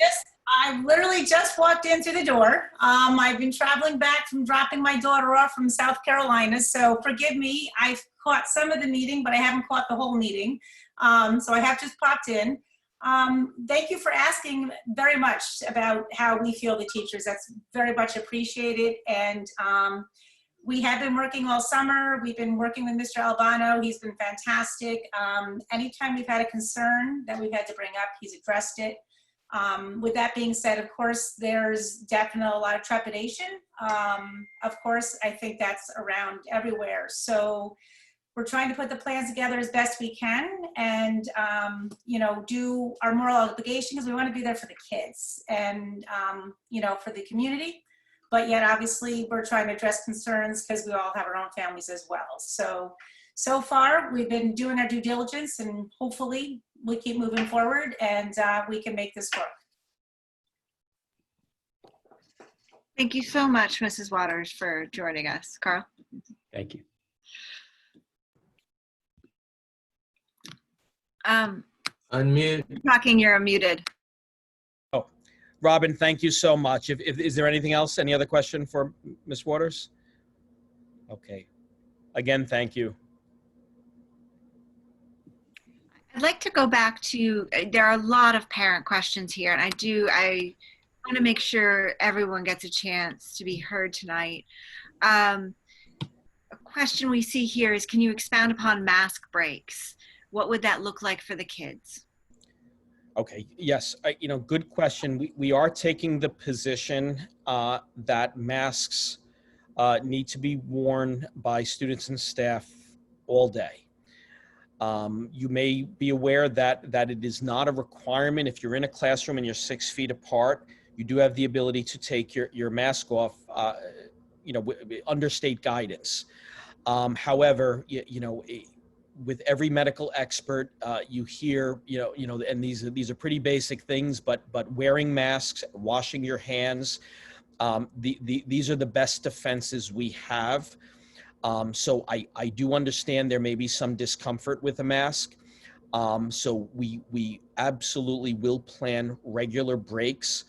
I literally just walked in through the door. I've been traveling back from dropping my daughter off from South Carolina, so forgive me. I've caught some of the meeting, but I haven't caught the whole meeting. So I have just popped in. Thank you for asking very much about how we feel the teachers. That's very much appreciated. And we have been working all summer. We've been working with Mr. Albano. He's been fantastic. Anytime we've had a concern that we've had to bring up, he's addressed it. With that being said, of course, there's definitely a lot of trepidation. Of course, I think that's around everywhere. So we're trying to put the plans together as best we can and, do our moral obligation because we want to be there for the kids and, for the community. But yet, obviously, we're trying to address concerns because we all have our own families as well. So far, we've been doing our due diligence and hopefully we keep moving forward and we can make this work. Thank you so much, Mrs. Waters, for joining us. Carl? Thank you. Unmute. Talking, you're muted. Oh, Robin, thank you so much. Is there anything else? Any other question for Ms. Waters? Okay. Again, thank you. I'd like to go back to, there are a lot of parent questions here, and I want to make sure everyone gets a chance to be heard tonight. A question we see here is, can you expound upon mask breaks? What would that look like for the kids? Okay, yes, good question. We are taking the position that masks need to be worn by students and staff all day. You may be aware that it is not a requirement. If you're in a classroom and you're 6 feet apart, you do have the ability to take your mask off, under state guidance. However, with every medical expert, you hear, and these are pretty basic things, but wearing masks, washing your hands, these are the best defenses we have. So I do understand there may be some discomfort with a mask. So we absolutely will plan regular breaks.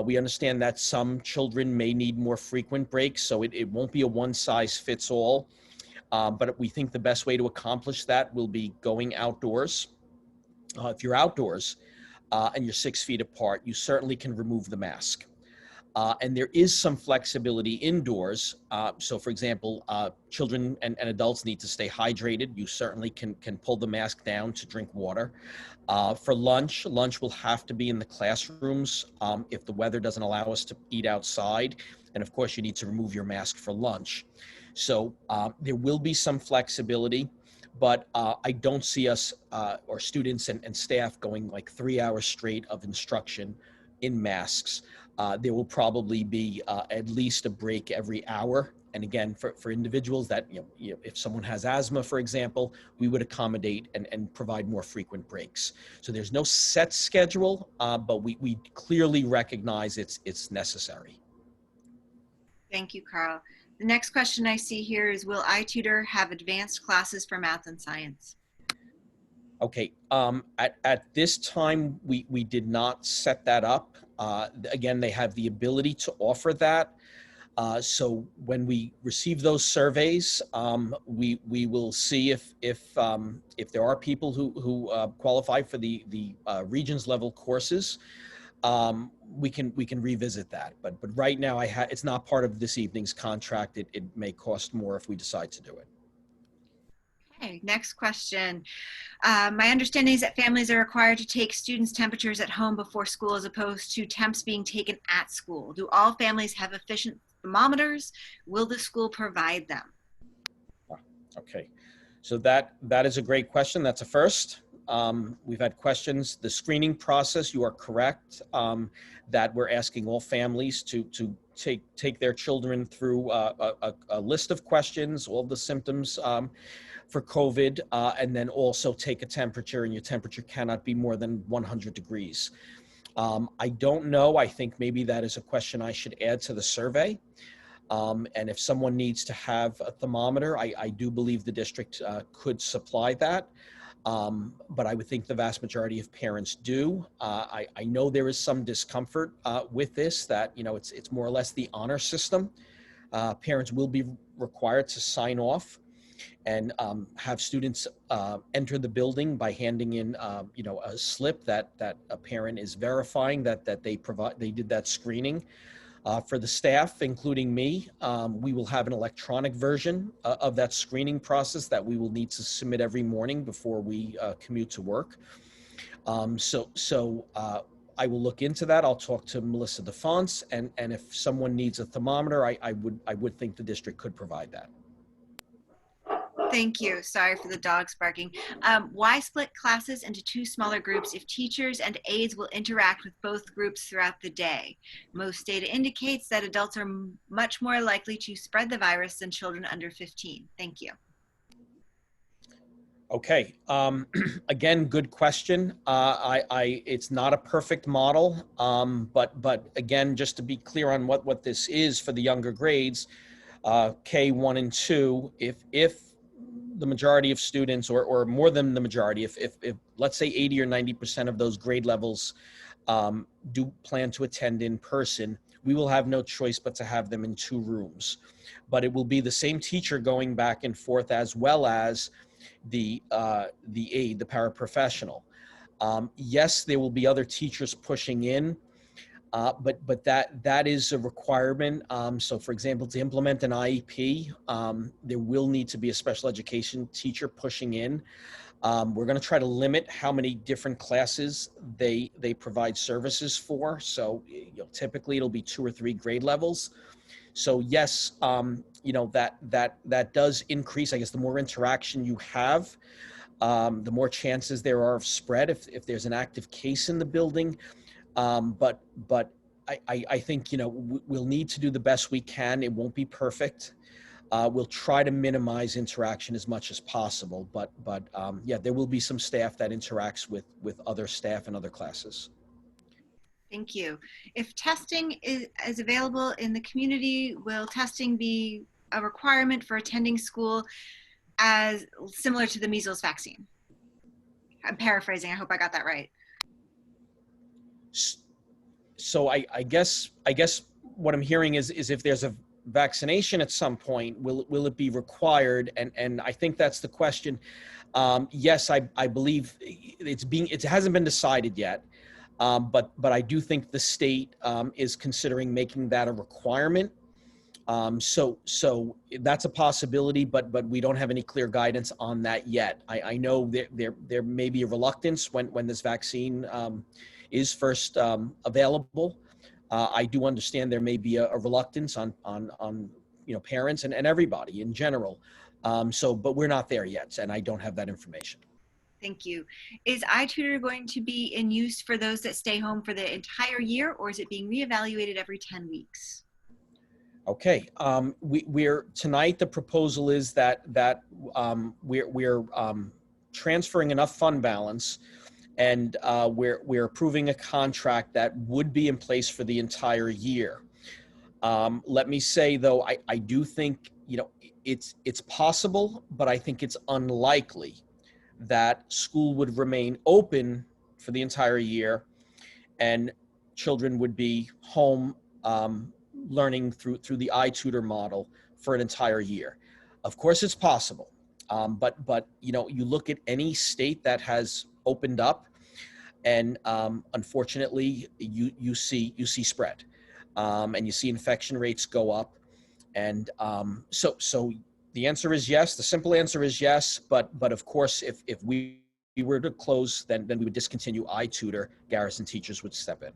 We understand that some children may need more frequent breaks, so it won't be a one size fits all. But we think the best way to accomplish that will be going outdoors. If you're outdoors and you're 6 feet apart, you certainly can remove the mask. And there is some flexibility indoors. So for example, children and adults need to stay hydrated. You certainly can pull the mask down to drink water. For lunch will have to be in the classrooms if the weather doesn't allow us to eat outside. And of course, you need to remove your mask for lunch. So there will be some flexibility, but I don't see us or students and staff going like 3 hours straight of instruction in masks. There will probably be at least a break every hour. And again, for individuals that, if someone has asthma, for example, we would accommodate and provide more frequent breaks. So there's no set schedule, but we clearly recognize it's necessary. Thank you, Carl. The next question I see here is, will iTutor have advanced classes for math and science? Okay, at this time, we did not set that up. Again, they have the ability to offer that. So when we receive those surveys, we will see if there are people who qualify for the Regents level courses. We can revisit that. But right now, it's not part of this evening's contract. It may cost more if we decide to do it. Okay, next question. My understanding is that families are required to take students' temperatures at home before school as opposed to temps being taken at school. Do all families have efficient thermometers? Will the school provide them? Okay, so that is a great question. That's a first. We've had questions. The screening process, you are correct, that we're asking all families to take their children through a list of questions, all the symptoms for COVID, and then also take a temperature, and your temperature cannot be more than 100 degrees. I don't know. I think maybe that is a question I should add to the survey. And if someone needs to have a thermometer, I do believe the district could supply that. But I would think the vast majority of parents do. I know there is some discomfort with this, that, it's more or less the honor system. Parents will be required to sign off and have students enter the building by handing in, a slip that a parent is verifying that they did that screening. For the staff, including me, we will have an electronic version of that screening process that we will need to submit every morning before we commute to work. So I will look into that. I'll talk to Melissa DeFonce, and if someone needs a thermometer, I would think the district could provide that. Thank you. Sorry for the dogs barking. Why split classes into two smaller groups if teachers and aides will interact with both groups throughout the day? Most data indicates that adults are much more likely to spread the virus than children under 15. Thank you. Okay. Again, good question. It's not a perfect model, but again, just to be clear on what this is for the younger grades, K1 and 2, if the majority of students, or more than the majority, if let's say 80 or 90% of those grade levels do plan to attend in person, we will have no choice but to have them in 2 rooms. But it will be the same teacher going back and forth, as well as the aide, the paraprofessional. Yes, there will be other teachers pushing in, but that is a requirement. So for example, to implement an IEP, there will need to be a special education teacher pushing in. We're going to try to limit how many different classes they provide services for. So typically it'll be 2 or 3 grade levels. So yes, that does increase. I guess the more interaction you have, the more chances there are of spread if there's an active case in the building. But I think, we'll need to do the best we can. It won't be perfect. We'll try to minimize interaction as much as possible, but yeah, there will be some staff that interacts with other staff and other classes. Thank you. If testing is available in the community, will testing be a requirement for attending school as similar to the measles vaccine? I'm paraphrasing. I hope I got that right. So I guess what I'm hearing is if there's a vaccination at some point, will it be required? And I think that's the question. Yes, I believe it hasn't been decided yet, but I do think the state is considering making that a requirement. So that's a possibility, but we don't have any clear guidance on that yet. I know there may be a reluctance when this vaccine is first available. I do understand there may be a reluctance on parents and everybody in general. But we're not there yet, and I don't have that information. Thank you. Is iTutor going to be in use for those that stay home for the entire year, or is it being reevaluated every 10 weeks? Okay. We're tonight. The proposal is that we're transferring enough fund balance, and we're approving a contract that would be in place for the entire year. Let me say though, I do think it's possible, but I think it's unlikely that school would remain open for the entire year, and children would be home learning through the iTutor model for an entire year. Of course, it's possible, but you look at any state that has opened up, and unfortunately, you see spread, and you see infection rates go up, and so the answer is yes. The simple answer is yes, but of course, if we were to close, then we would discontinue iTutor. Garrison teachers would step in.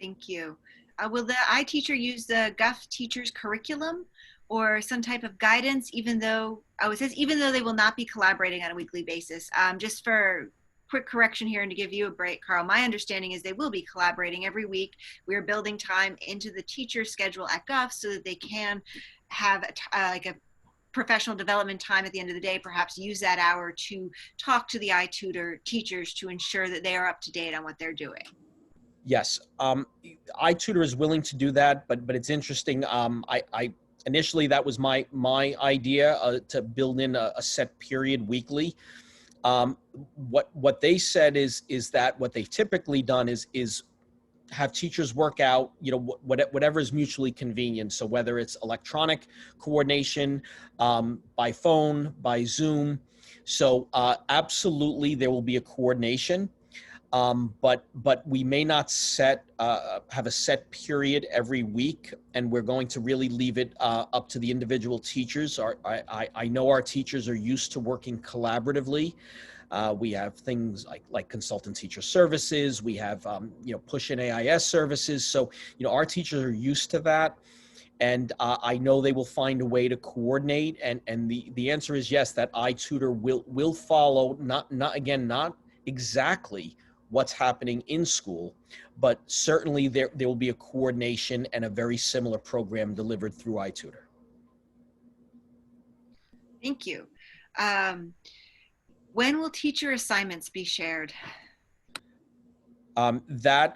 Thank you. Will the iTeacher use the GUF teacher's curriculum or some type of guidance, even though they will not be collaborating on a weekly basis? Just for quick correction here and to give you a break, Carl, my understanding is they will be collaborating every week. We are building time into the teacher schedule at GUF so that they can have like a professional development time at the end of the day, perhaps use that hour to talk to the iTutor teachers to ensure that they are up to date on what they're doing. Yes, iTutor is willing to do that, but it's interesting. I initially that was my idea to build in a set period weekly. What they said is that what they've typically done is have teachers work out, whatever is mutually convenient. So whether it's electronic coordination, by phone, by Zoom. So absolutely, there will be a coordination. But we may not have a set period every week, and we're going to really leave it up to the individual teachers. I know our teachers are used to working collaboratively. We have things like consultant teacher services. We have push in AIS services. So our teachers are used to that, and I know they will find a way to coordinate. And the answer is yes. That iTutor will follow not exactly what's happening in school, but certainly there will be a coordination and a very similar program delivered through iTutor. Thank you. When will teacher assignments be shared? That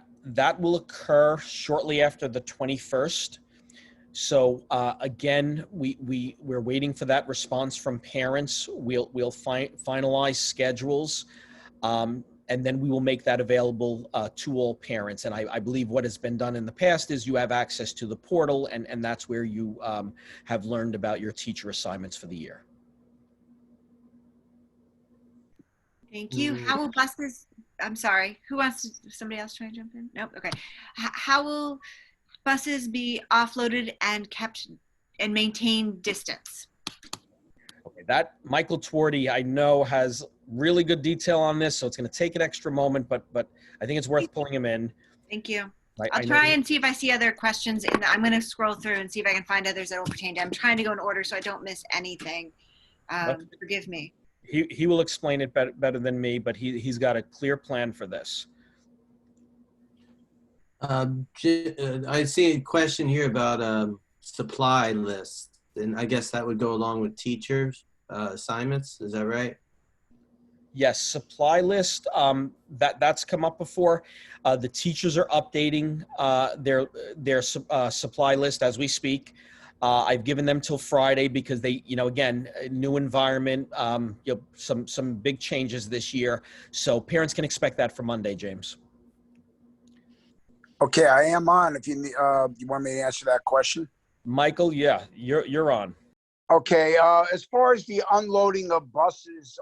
will occur shortly after the 21st. So again, we're waiting for that response from parents. We'll finalize schedules. And then we will make that available to all parents. And I believe what has been done in the past is you have access to the portal, and that's where you have learned about your teacher assignments for the year. Thank you. How will buses, I'm sorry, somebody else try to jump in? Nope, okay. How will buses be offloaded and kept and maintained distance? Okay, that Michael Twardy, I know, has really good detail on this, so it's going to take an extra moment, but I think it's worth pulling him in. Thank you. I'll try and see if I see other questions. I'm going to scroll through and see if I can find others that will pertain to. I'm trying to go in order so I don't miss anything. Forgive me. He will explain it better than me, but he's got a clear plan for this. I see a question here about supply list. And I guess that would go along with teachers' assignments. Is that right? Yes, supply list, that's come up before. The teachers are updating their supply list as we speak. I've given them till Friday because they, again, a new environment, some big changes this year. So parents can expect that for Monday, James. Okay, I am on. If you want me to answer that question. Michael, yeah, you're on. Okay, as far as the unloading of buses,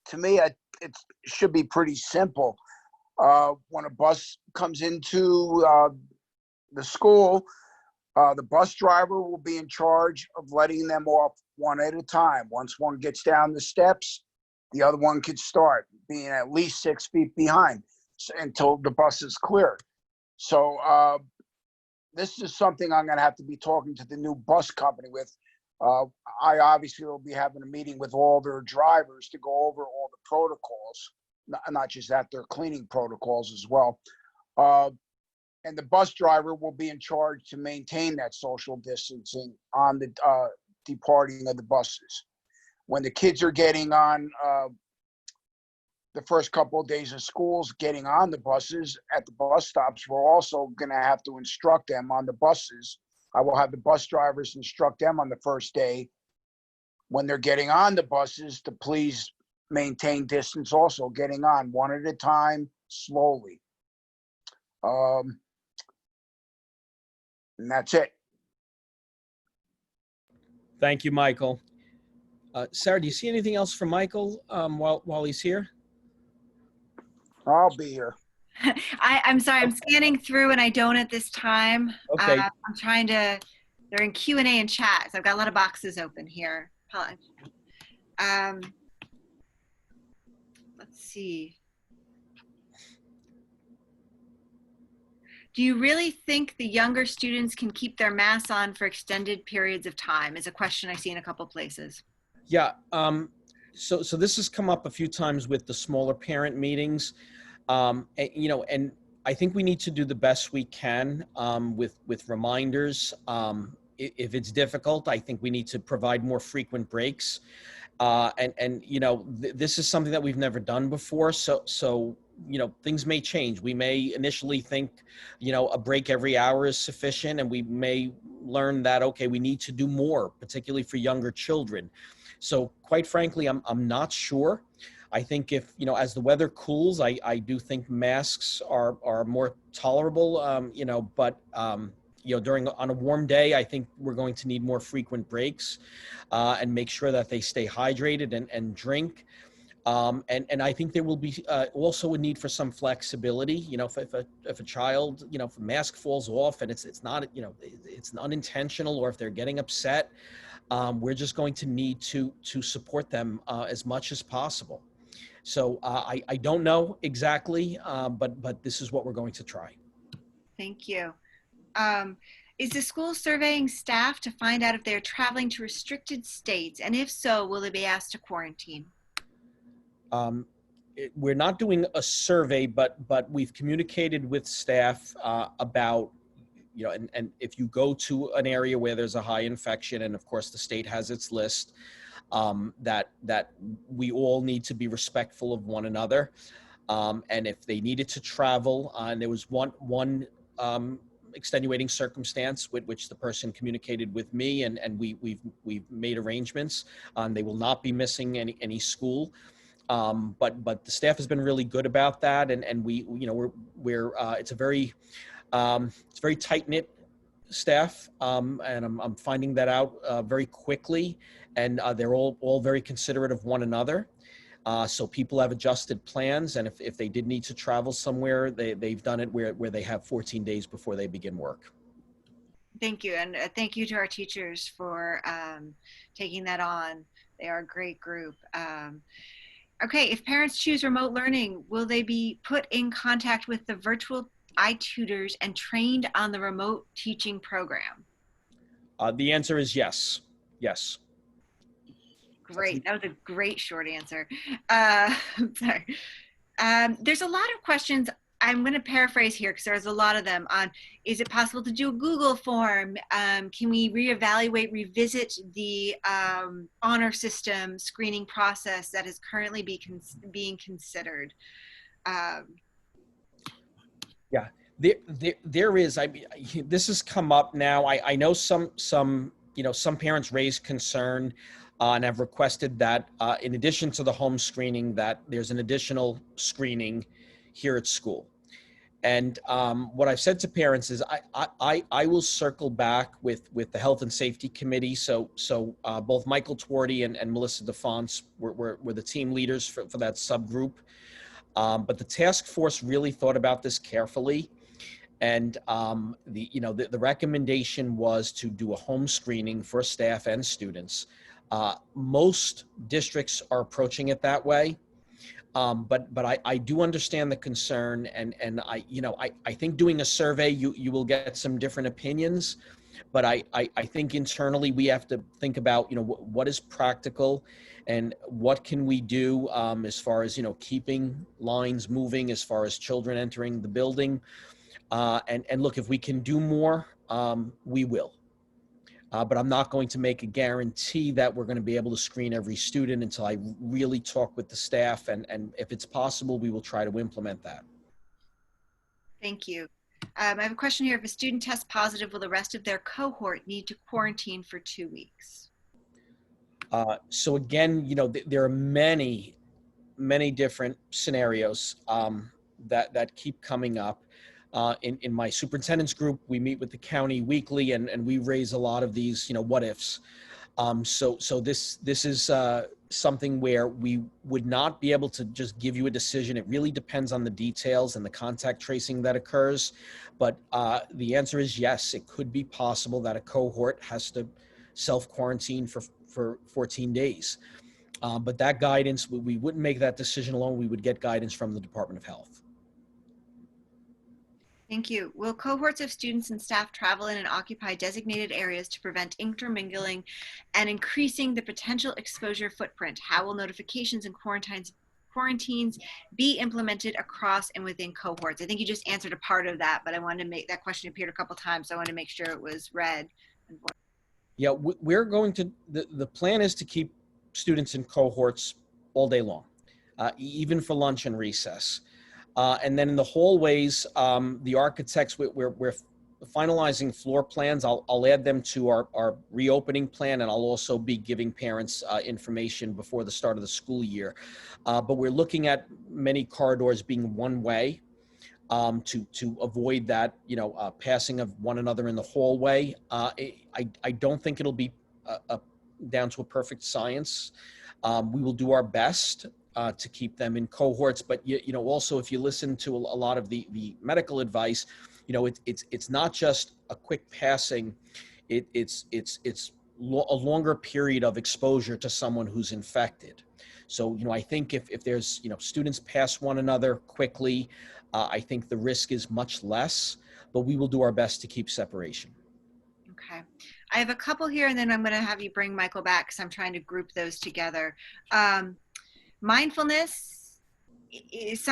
to me, it should be pretty simple. When a bus comes into the school, the bus driver will be in charge of letting them off one at a time. Once one gets down the steps, the other one can start, being at least 6 feet behind until the bus is cleared. So this is something I'm going to have to be talking to the new bus company with. I obviously will be having a meeting with all their drivers to go over all the protocols, not just that, their cleaning protocols as well. And the bus driver will be in charge to maintain that social distancing on the departing of the buses. When the kids are getting on the first couple of days of schools, getting on the buses at the bus stops, we're also going to have to instruct them on the buses. I will have the bus drivers instruct them on the first day when they're getting on the buses to please maintain distance also, getting on one at a time, slowly. And that's it. Thank you, Michael. Sarah, do you see anything else from Michael while he's here? I'll be here. I'm sorry, I'm scanning through and I don't at this time. Okay. I'm trying to, they're in Q&A and chat, so I've got a lot of boxes open here. Let's see. Do you really think the younger students can keep their masks on for extended periods of time? Is a question I see in a couple places. Yeah, so this has come up a few times with the smaller parent meetings. And I think we need to do the best we can with reminders. If it's difficult, I think we need to provide more frequent breaks. This is something that we've never done before. So things may change. We may initially think, a break every hour is sufficient, and we may learn that, okay, we need to do more, particularly for younger children. So quite frankly, I'm not sure. I think if, as the weather cools, I do think masks are more tolerable, but on a warm day, I think we're going to need more frequent breaks and make sure that they stay hydrated and drink. And I think there will be also a need for some flexibility. If a child, if a mask falls off and it's not, it's unintentional, or if they're getting upset, we're just going to need to support them as much as possible. So I don't know exactly, but this is what we're going to try. Thank you. Is the school surveying staff to find out if they're traveling to restricted states? And if so, will they be asked to quarantine? We're not doing a survey, but we've communicated with staff about, and if you go to an area where there's a high infection, and of course the state has its list, that we all need to be respectful of one another. And if they needed to travel, and there was one extenuating circumstance with which the person communicated with me, and we've made arrangements, they will not be missing any school. But the staff has been really good about that, and it's a very tight-knit staff, and I'm finding that out very quickly, and they're all very considerate of one another. So people have adjusted plans, and if they did need to travel somewhere, they've done it where they have 14 days before they begin work. Thank you, and thank you to our teachers for taking that on. They are a great group. Okay, if parents choose remote learning, will they be put in contact with the virtual iTutors and trained on the remote teaching program? The answer is yes. Yes. Great. That was a great short answer. Sorry. There's a lot of questions I'm going to paraphrase here because there's a lot of them on, is it possible to do a Google form? Can we reevaluate, revisit the honor system screening process that is currently being considered? Yeah, there is. I mean, this has come up now. I know some parents raise concern and have requested that in addition to the home screening, that there's an additional screening here at school. And what I've said to parents is I will circle back with the Health and Safety Committee. So both Michael Twardy and Melissa DeFonce were the team leaders for that subgroup. But the task force really thought about this carefully. And the recommendation was to do a home screening for staff and students. Most districts are approaching it that way. But I do understand the concern, and I think doing a survey, you will get some different opinions, but I think internally we have to think about, what is practical and what can we do as far as, keeping lines moving, as far as children entering the building. And look, if we can do more, we will. But I'm not going to make a guarantee that we're going to be able to screen every student until I really talk with the staff. And if it's possible, we will try to implement that. Thank you. I have a question here. If a student tests positive, will the rest of their cohort need to quarantine for 2 weeks? So again, there are many different scenarios that keep coming up. In my superintendent's group, we meet with the county weekly, and we raise a lot of these, what ifs. So this is something where we would not be able to just give you a decision. It really depends on the details and the contact tracing that occurs. But the answer is yes, it could be possible that a cohort has to self-quarantine for 14 days. But that guidance, we wouldn't make that decision alone. We would get guidance from the Department of Health. Thank you. Will cohorts of students and staff travel in and occupy designated areas to prevent intermingling and increasing the potential exposure footprint? How will notifications and quarantines be implemented across and within cohorts? I think you just answered a part of that, but I wanted to make that question appeared a couple times, so I wanted to make sure it was read. Yeah, we're going to, the plan is to keep students in cohorts all day long, even for lunch and recess. And then in the hallways, the architects, we're finalizing floor plans. I'll add them to our reopening plan, and I'll also be giving parents information before the start of the school year. But we're looking at many corridors being one way to avoid that, passing of one another in the hallway. I don't think it'll be down to a perfect science. We will do our best to keep them in cohorts, but also if you listen to a lot of the medical advice, it's not just a quick passing, it's a longer period of exposure to someone who's infected. So I think if there's students pass one another quickly, I think the risk is much less, but we will do our best to keep separation. Okay, I have a couple here, and then I'm going to have you bring Michael back because I'm trying to group those together. Mindfulness is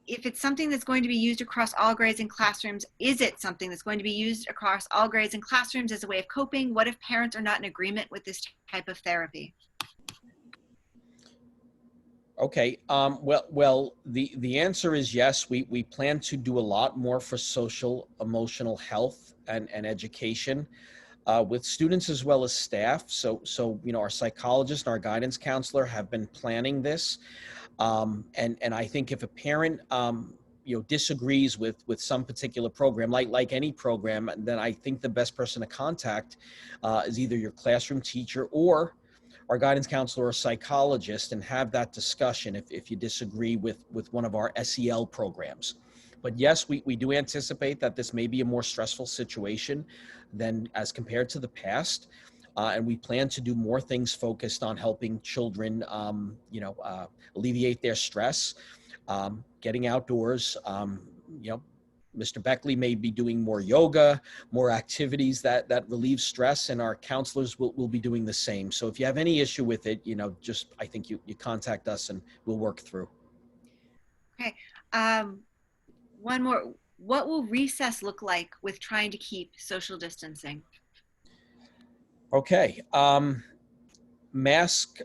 if it's something that's going to be used across all grades and classrooms, is it something that's going to be used across all grades and classrooms as a way of coping? What if parents are not in agreement with this type of therapy? Okay, well, the answer is yes. We plan to do a lot more for social emotional health and education with students as well as staff. So our psychologist and our guidance counselor have been planning this. And I think if a parent disagrees with some particular program, like any program, then I think the best person to contact is either your classroom teacher or our guidance counselor or psychologist, and have that discussion if you disagree with one of our SEL programs. But yes, we do anticipate that this may be a more stressful situation than as compared to the past. And we plan to do more things focused on helping children, alleviate their stress, getting outdoors. Mr. Beckley may be doing more yoga, more activities that relieve stress, and our counselors will be doing the same. So if you have any issue with it, I think you contact us and we'll work through. Okay. one more. What will recess look like with trying to keep social distancing? Okay. Mask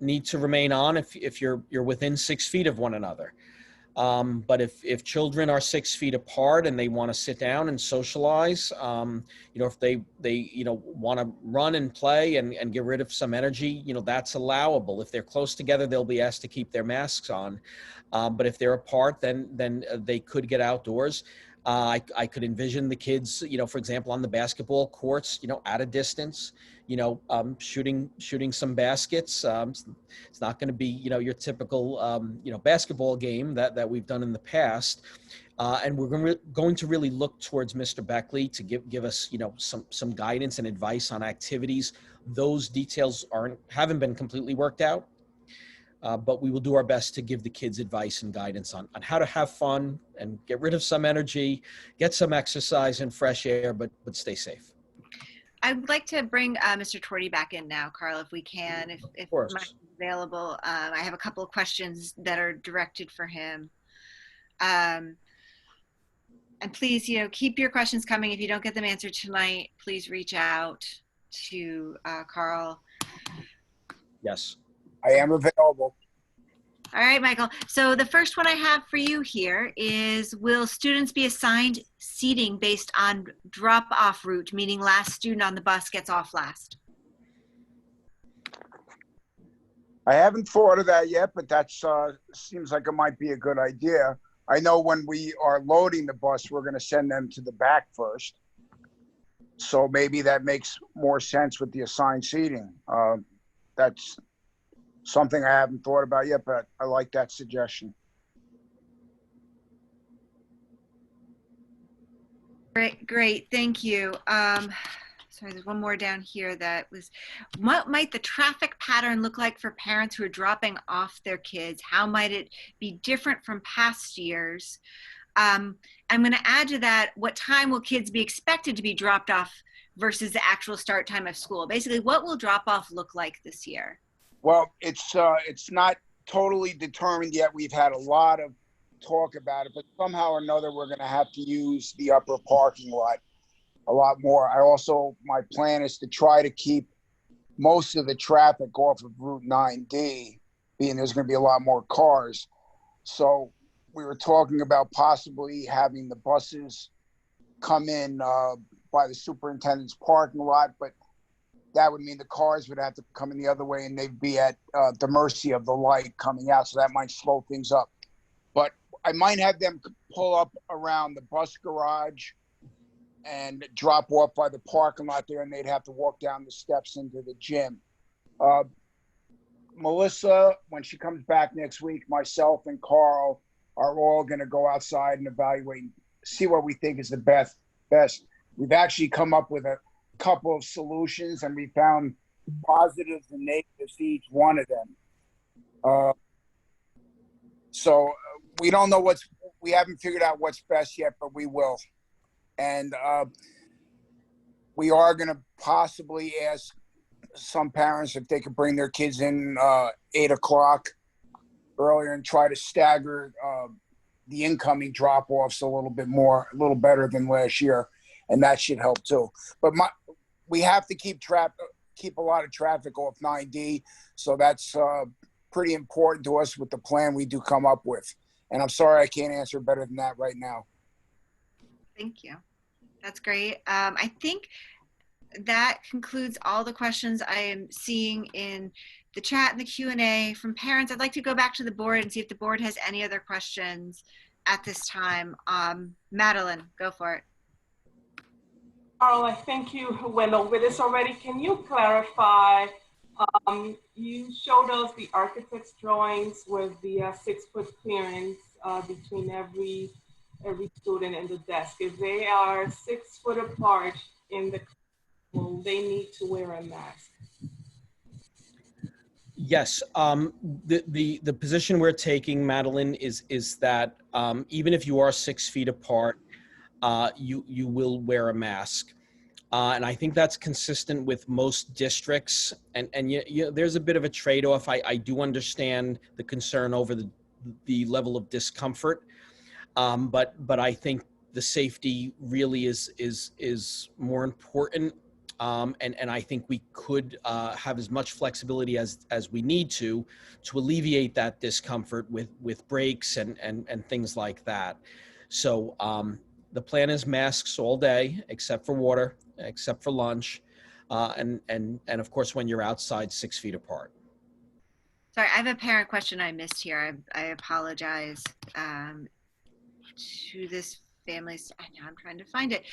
need to remain on if you're within 6 feet of one another. But if children are 6 feet apart and they want to sit down and socialize, if they want to run and play and get rid of some energy, that's allowable. If they're close together, they'll be asked to keep their masks on. But if they're apart, then they could get outdoors. I could envision the kids, for example, on the basketball courts, at a distance, shooting some baskets. It's not going to be, your typical, basketball game that we've done in the past. And we're going to really look towards Mr. Beckley to give us, some guidance and advice on activities. Those details haven't been completely worked out. But we will do our best to give the kids advice and guidance on how to have fun and get rid of some energy, get some exercise and fresh air, but stay safe. I would like to bring Mr. Torty back in now, Carl, if we can, if Mike's available. I have a couple of questions that are directed for him. And please, keep your questions coming. If you don't get them answered tonight, please reach out to Carl. Yes. I am available. All right, Michael. So the first one I have for you here is, will students be assigned seating based on drop-off route, meaning last student on the bus gets off last? I haven't thought of that yet, but that seems like it might be a good idea. I know when we are loading the bus, we're going to send them to the back first. So maybe that makes more sense with the assigned seating. That's something I haven't thought about yet, but I like that suggestion. Great, thank you. Sorry, there's one more down here that was, what might the traffic pattern look like for parents who are dropping off their kids? How might it be different from past years? I'm going to add to that, what time will kids be expected to be dropped off versus the actual start time of school? Basically, what will drop off look like this year? Well, it's not totally determined yet. We've had a lot of talk about it, but somehow or another, we're going to have to use the upper parking lot a lot more. My plan is to try to keep most of the traffic off of Route 9D, being there's going to be a lot more cars. So we were talking about possibly having the buses come in by the superintendent's parking lot, but that would mean the cars would have to come in the other way and they'd be at the mercy of the light coming out. So that might slow things up. But I might have them pull up around the bus garage and drop off by the parking lot there, and they'd have to walk down the steps into the gym. Melissa, when she comes back next week, myself and Carl are all going to go outside and evaluate and see what we think is the best. We've actually come up with a couple of solutions, and we found positives and negatives to each one of them. So we don't know we haven't figured out what's best yet, but we will. And we are going to possibly ask some parents if they could bring their kids in 8 o'clock earlier and try to stagger the incoming drop-offs a little better than last year. And that should help too. But we have to keep a lot of traffic off 9D. So that's pretty important to us with the plan we do come up with. And I'm sorry I can't answer better than that right now. Thank you. That's great. I think that concludes all the questions I am seeing in the chat and the Q&A from parents. I'd like to go back to the board and see if the board has any other questions at this time. Madeline, go for it. Carl, I think you went over this already. Can you clarify? You showed us the architect's drawings with the 6-foot clearance between every student and the desk. If they are 6 foot apart in the, will they need to wear a mask? Yes, the position we're taking, Madeline, is that even if you are 6 feet apart, you will wear a mask. And I think that's consistent with most districts. And there's a bit of a trade-off. I do understand the concern over the level of discomfort. But I think the safety really is more important. And I think we could have as much flexibility as we need to alleviate that discomfort with breaks and things like that. So the plan is masks all day, except for water, except for lunch, and of course when you're outside 6 feet apart. Sorry, I have a parent question I missed here. I apologize to this family's. Now I'm trying to find it.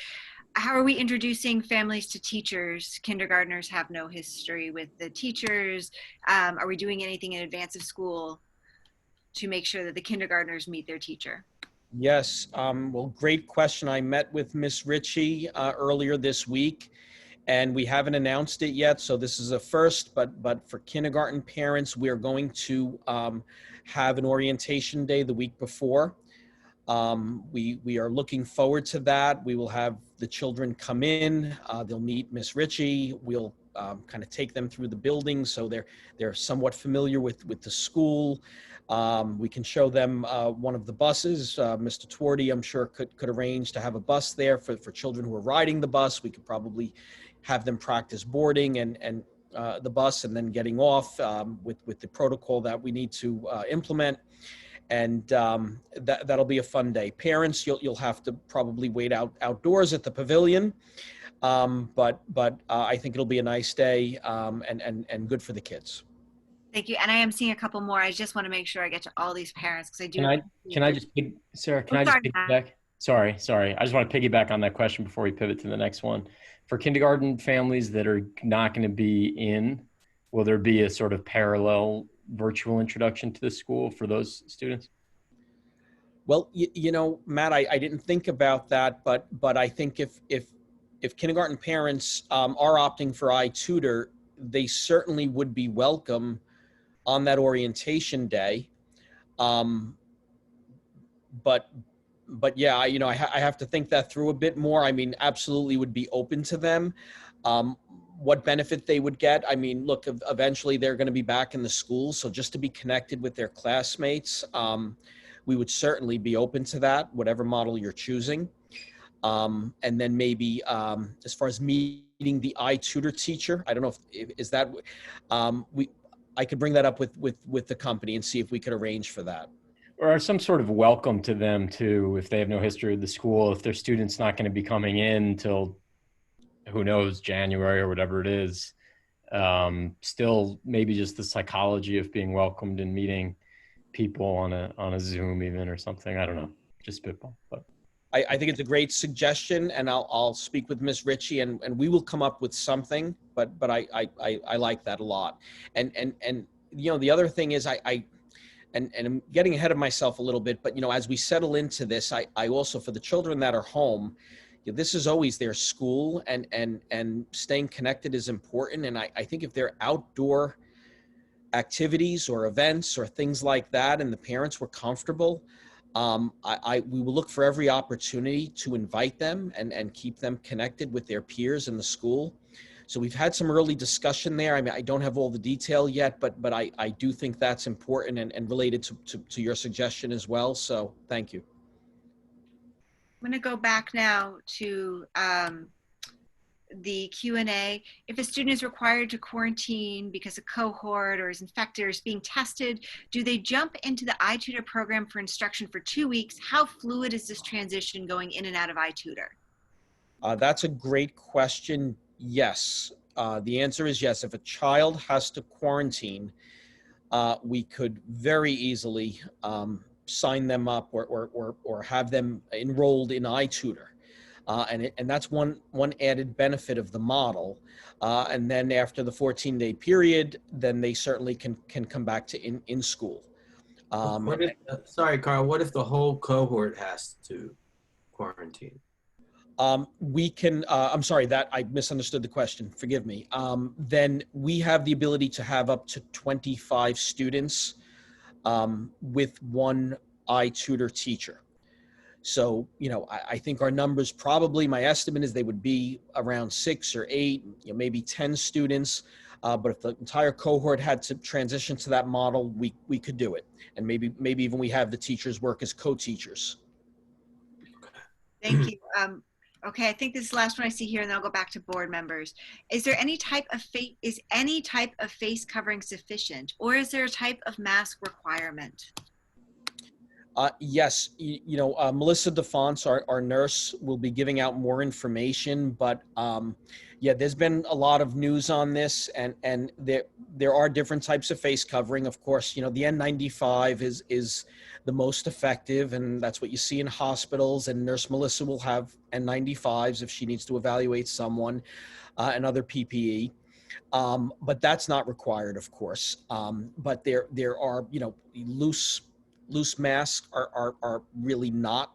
How are we introducing families to teachers? Kindergartners have no history with the teachers. Are we doing anything in advance of school to make sure that the kindergartners meet their teacher? Yes, well, great question. I met with Miss Ritchie earlier this week, and we haven't announced it yet, so this is a first, but for kindergarten parents, we're going to have an orientation day the week before. We are looking forward to that. We will have the children come in, they'll meet Miss Ritchie, we'll kind of take them through the building so they're somewhat familiar with the school. We can show them one of the buses. Mr. Twardy, I'm sure, could arrange to have a bus there for children who are riding the bus. We could probably have them practice boarding and the bus and then getting off with the protocol that we need to implement. And that'll be a fun day. Parents, you'll have to probably wait outdoors at the pavilion, but I think it'll be a nice day and good for the kids. Thank you. And I am seeing a couple more. I just want to make sure I get to all these parents because I do. Can I just, Sarah, can I just piggyback? Sorry. I just want to piggyback on that question before we pivot to the next one. For kindergarten families that are not going to be in, will there be a sort of parallel virtual introduction to the school for those students? Well, you know, Matt, I didn't think about that, but I think if kindergarten parents are opting for iTutor, they certainly would be welcome on that orientation day. But yeah, you know, I have to think that through a bit more. I mean, absolutely would be open to them. What benefit they would get. I mean, look, eventually they're going to be back in the school. So just to be connected with their classmates, we would certainly be open to that, whatever model you're choosing. And then maybe as far as meeting the iTutor teacher, I don't know if is that, I could bring that up with the company and see if we could arrange for that. Or some sort of welcome to them too, if they have no history with the school, if their student's not going to be coming in until, who knows, January or whatever it is. Still maybe just the psychology of being welcomed and meeting people on a Zoom even or something. I don't know, just spitball. But I think it's a great suggestion, and I'll speak with Ms. Ritchie and we will come up with something, but I like that a lot. And you know, the other thing is and I'm getting ahead of myself a little bit, but you know, as we settle into this, I also, for the children that are home, this is always their school, and staying connected is important. And I think if they're outdoor activities or events or things like that, and the parents were comfortable, we will look for every opportunity to invite them and keep them connected with their peers in the school. So we've had some early discussion there. I mean, I don't have all the detail yet, but I do think that's important and related to your suggestion as well. So thank you. I'm going to go back now to the Q&A. If a student is required to quarantine because a cohort or is infected or is being tested, do they jump into the iTutor program for instruction for 2 weeks? How fluid is this transition going in and out of iTutor? That's a great question. Yes. The answer is yes. If a child has to quarantine, we could very easily sign them up or have them enrolled in iTutor. And that's one added benefit of the model. And then after the 14-day period, then they certainly can come back to in school. Sorry, Carl, what if the whole cohort has to quarantine? We can, I'm sorry, that I misunderstood the question. Forgive me. Then we have the ability to have up to 25 students with one iTutor teacher. So, you know, I think our numbers probably, my estimate is they would be around 6 or 8, you know, maybe 10 students. But if the entire cohort had to transition to that model, we could do it. And maybe even we have the teachers work as co-teachers. Thank you. Okay, I think this is the last one I see here, and then I'll go back to board members. Is there any type of face covering sufficient, or is there a type of mask requirement? Yes, Melissa DeFonce, our nurse, will be giving out more information, but yeah, there's been a lot of news on this, and there are different types of face covering. Of course, the N95 is the most effective, and that's what you see in hospitals, and Nurse Melissa will have N95s if she needs to evaluate someone, and other PPE. But that's not required, of course. But there are, loose masks are really not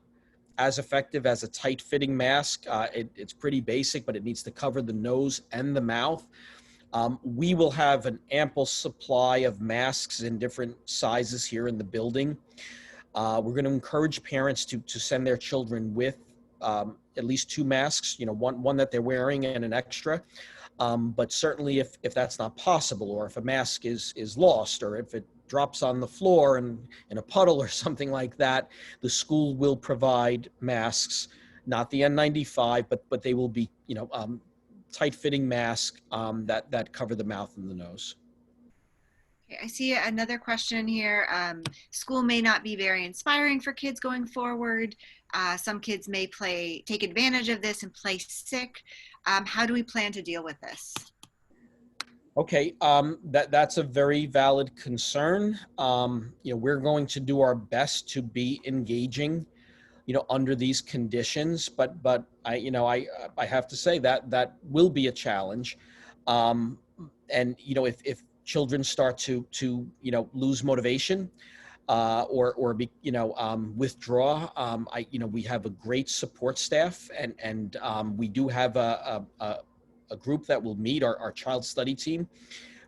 as effective as a tight fitting mask. It's pretty basic, but it needs to cover the nose and the mouth. We will have an ample supply of masks in different sizes here in the building. We're going to encourage parents to send their children with at least 2 masks, one that they're wearing and an extra. But certainly if that's not possible, or if a mask is lost, or if it drops on the floor and in a puddle or something like that, the school will provide masks, not the N95, but they will be, tight-fitting masks that cover the mouth and the nose. Okay, I see another question here. School may not be very inspiring for kids going forward. Some kids may take advantage of this and play sick. How do we plan to deal with this? Okay, that's a very valid concern. We're going to do our best to be engaging, under these conditions, but I have to say that will be a challenge. And if children start to lose motivation, or be, withdraw, we have a great support staff, and we do have a group that will meet, our child study team,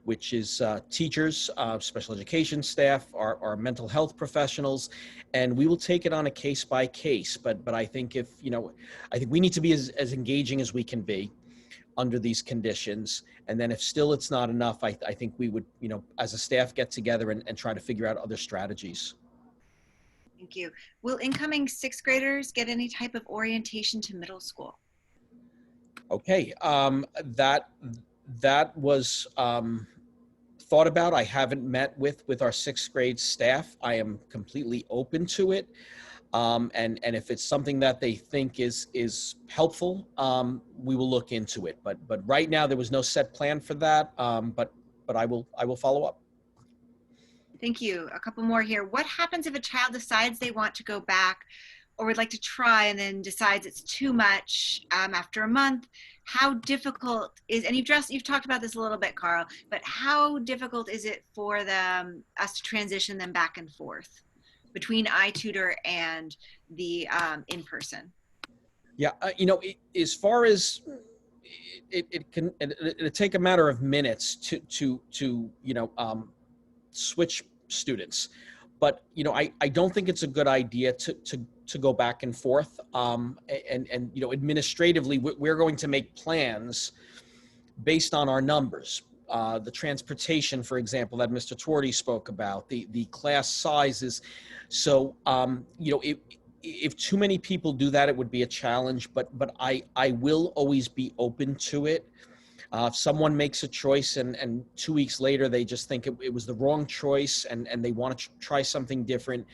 which is teachers, special education staff, our mental health professionals, and we will take it on a case by case. But I think I think we need to be as engaging as we can be under these conditions. And then if still it's not enough, I think we would, as a staff, get together and try to figure out other strategies. Thank you. Will incoming 6th graders get any type of orientation to middle school? Okay, that was thought about. I haven't met with our 6th grade staff. I am completely open to it. And if it's something that they think is helpful, we will look into it. But right now there was no set plan for that. But I will follow up. Thank you. A couple more here. What happens if a child decides they want to go back or would like to try and then decides it's too much after a month? How difficult is, and you've talked about this a little bit, Carl, but how difficult is it for us to transition them back and forth between iTutor and the in-person? Yeah, as far as it'll take a matter of minutes to switch students, but I don't think it's a good idea to go back and forth. And administratively, we're going to make plans based on our numbers. The transportation, for example, that Mr. Twardy spoke about, the class sizes. So, if too many people do that, it would be a challenge, but I will always be open to it. If someone makes a choice and 2 weeks later they just think it was the wrong choice and they want to try something different,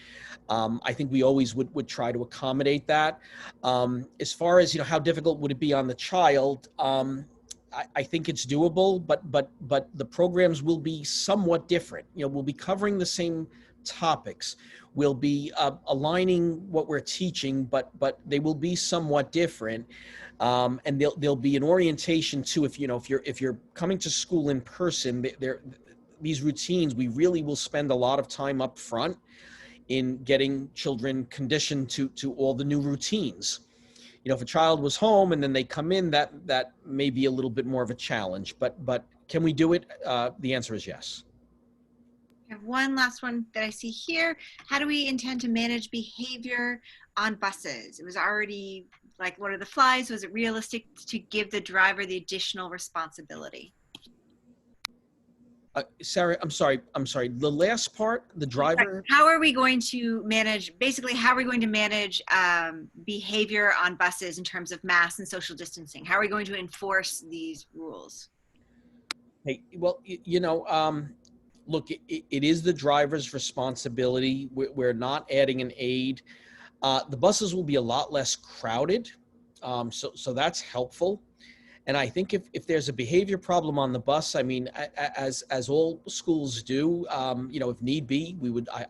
I think we always would try to accommodate that. As far as how difficult would it be on the child, I think it's doable, but the programs will be somewhat different. We'll be covering the same topics. We'll be aligning what we're teaching, but they will be somewhat different. And there'll be an orientation too. If you're coming to school in person, these routines, we really will spend a lot of time up front in getting children conditioned to all the new routines. If a child was home and then they come in, that may be a little bit more of a challenge. But can we do it? The answer is yes. I have one last one that I see here. How do we intend to manage behavior on buses? It was already like Lord of the Flies. Was it realistic to give the driver the additional responsibility? Sarah, I'm sorry. The last part, the driver. How are we going to manage, basically, how are we going to manage behavior on buses in terms of masks and social distancing? How are we going to enforce these rules? Hey, well, look, it is the driver's responsibility. We're not adding an aid. The buses will be a lot less crowded, so that's helpful. And I think if there's a behavior problem on the bus, I mean, as all schools do, if need be,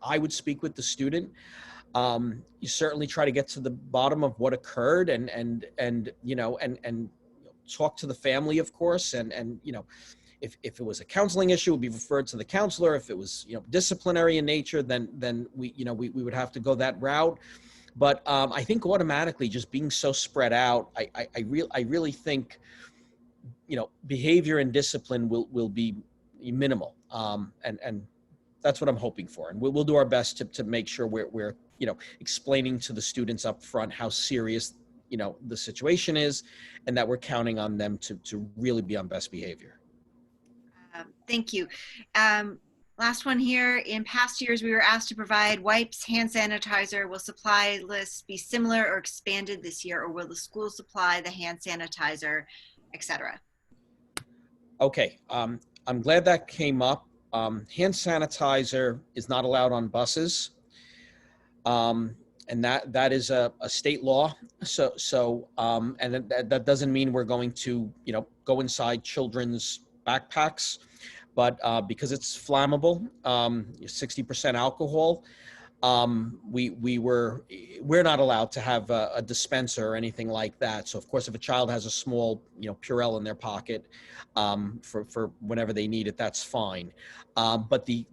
I would speak with the student. You certainly try to get to the bottom of what occurred, and talk to the family, of course, and if it was a counseling issue, it would be referred to the counselor. If it was disciplinary in nature, then we would have to go that route. But I think automatically, just being so spread out, I really think behavior and discipline will be minimal, and that's what I'm hoping for. And we'll do our best to make sure we're explaining to the students up front how serious the situation is, and that we're counting on them to really be on best behavior. Thank you. Last one here. In past years, we were asked to provide wipes, hand sanitizer. Will supply lists be similar or expanded this year, or will the school supply the hand sanitizer, etc.? Okay, I'm glad that came up. Hand sanitizer is not allowed on buses, and that is a state law. So and that doesn't mean we're going to go inside children's backpacks, but because it's flammable, 60% alcohol, we're not allowed to have a dispenser or anything like that. So of course, if a child has a small Purell in their pocket for whenever they need it, that's fine. But the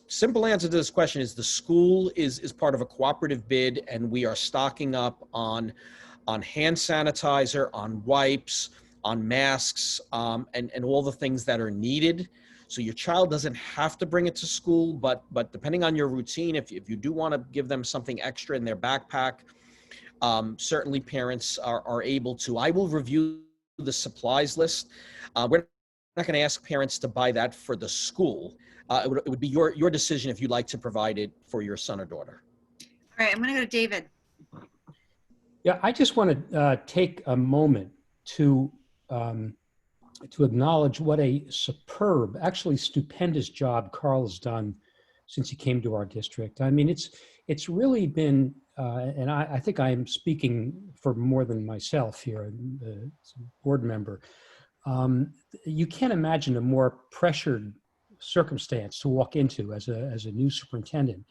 simple answer to this question is the school is part of a cooperative bid, and we are stocking up on hand sanitizer, on wipes, on masks, and all the things that are needed. So your child doesn't have to bring it to school, but depending on your routine, if you do want to give them something extra in their backpack, certainly parents are able to. I will review the supplies list. We're not going to ask parents to buy that for the school. It would be your decision if you'd like to provide it for your son or daughter. All right, I'm going to go to David. Yeah, I just want to take a moment to acknowledge what a superb, actually stupendous job Carl has done since he came to our district. I mean, it's really been, and I think I am speaking for more than myself here, the board member. You can't imagine a more pressured circumstance to walk into as a new superintendent.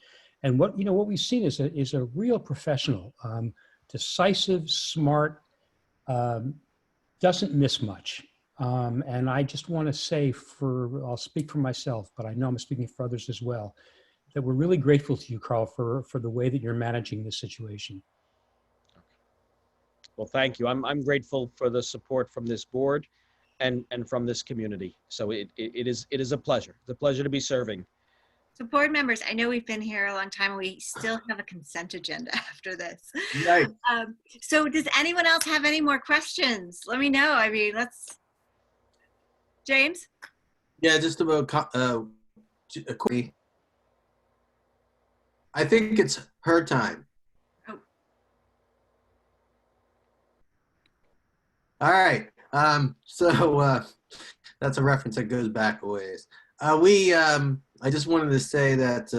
And what we've seen is a real professional, decisive, smart, doesn't miss much. And I just want to say I'll speak for myself, but I know I'm speaking for others as well, that we're really grateful to you, Carl, for the way that you're managing this situation. Well, thank you. I'm grateful for the support from this board and from this community. So it is a pleasure. It's a pleasure to be serving. So board members, I know we've been here a long time and we still have a consent agenda after this. Right. So does anyone else have any more questions? Let me know. I mean, James? Yeah, just about quickly. I think it's her time. Oh. All right. So that's a reference that goes back a ways. I just wanted to say that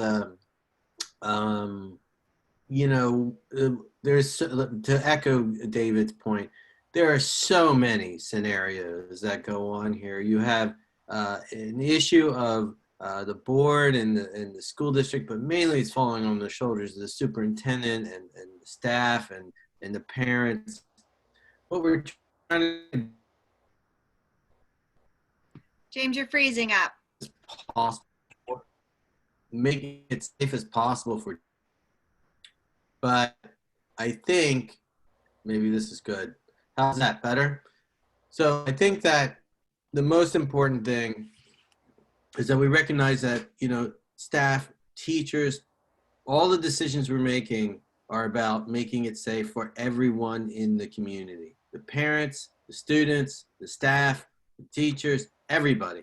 there's, to echo David's point, there are so many scenarios that go on here. You have an issue of the board and the school district, but mainly it's falling on the shoulders of the superintendent and the staff and the parents. What we're trying to James, you're freezing up. possible, making it safe as possible for. But I think maybe this is good. How's that better? So I think that the most important thing is that we recognize that, staff, teachers, all the decisions we're making are about making it safe for everyone in the community. The parents, the students, the staff, the teachers, everybody.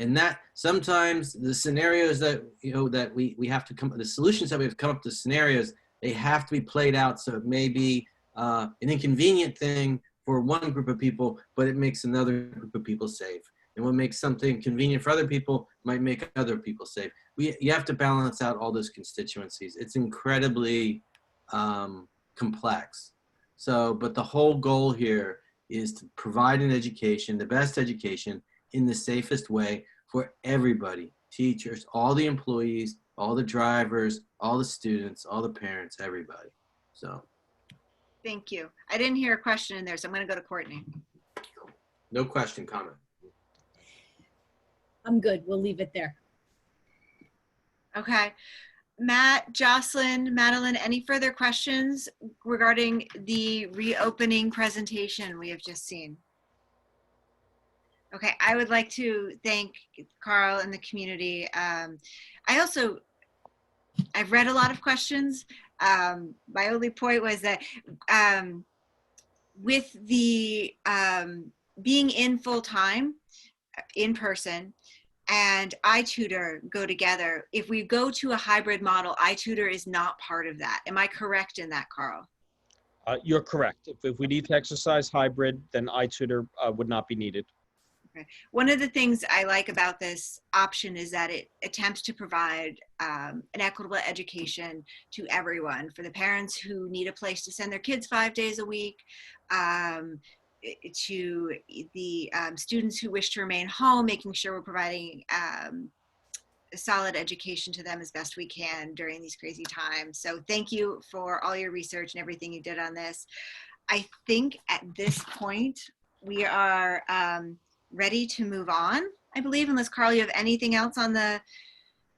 And that sometimes the scenarios that, that we have to come, the solutions that we have to come up to scenarios, they have to be played out. So it may be an inconvenient thing for one group of people, but it makes another group of people safe. And what makes something convenient for other people might make other people safe. You have to balance out all those constituencies. It's incredibly complex. So, but the whole goal here is to provide an education, the best education in the safest way for everybody, teachers, all the employees, all the drivers, all the students, all the parents, everybody. So. Thank you. I didn't hear a question in there, so I'm going to go to Courtney. No question, comment. I'm good. We'll leave it there. Okay. Matt, Jocelyn, Madeline, any further questions regarding the reopening presentation we have just seen? Okay, I would like to thank Carl and the community. I've read a lot of questions. My only point was that with the being in full time, in person, and iTutor go together, if we go to a hybrid model, iTutor is not part of that. Am I correct in that, Carl? You're correct. If we need to exercise hybrid, then iTutor would not be needed. Okay. One of the things I like about this option is that it attempts to provide an equitable education to everyone, for the parents who need a place to send their kids 5 days a week, to the students who wish to remain home, making sure we're providing a solid education to them as best we can during these crazy times. So thank you for all your research and everything you did on this. I think at this point we are ready to move on, I believe, unless Carl, you have anything else on the...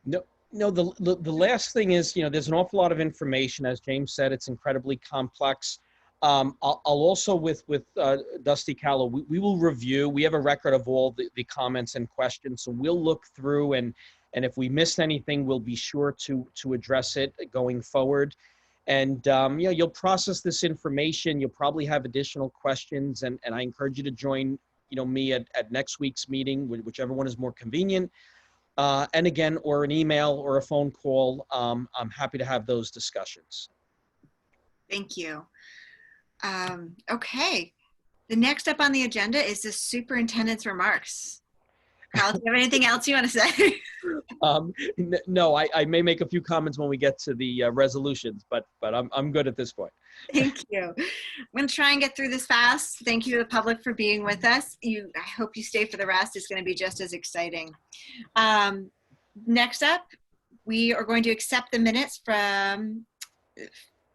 No, the last thing is, there's an awful lot of information. As James said, it's incredibly complex. I'll also, with Dusty Callow, we will review. We have a record of all the comments and questions, so we'll look through, and if we missed anything, we'll be sure to address it going forward. And you'll process this information. You'll probably have additional questions, and I encourage you to join me at next week's meeting, whichever one is more convenient. And again, or an email or a phone call. I'm happy to have those discussions. Thank you. Okay. The next up on the agenda is the superintendent's remarks. Carl, do you have anything else you want to say? No, I may make a few comments when we get to the resolutions, but I'm good at this point. Thank you. I'm going to try and get through this fast. Thank you to the public for being with us. I hope you stay for the rest. It's going to be just as exciting. Next up, we are going to accept the minutes from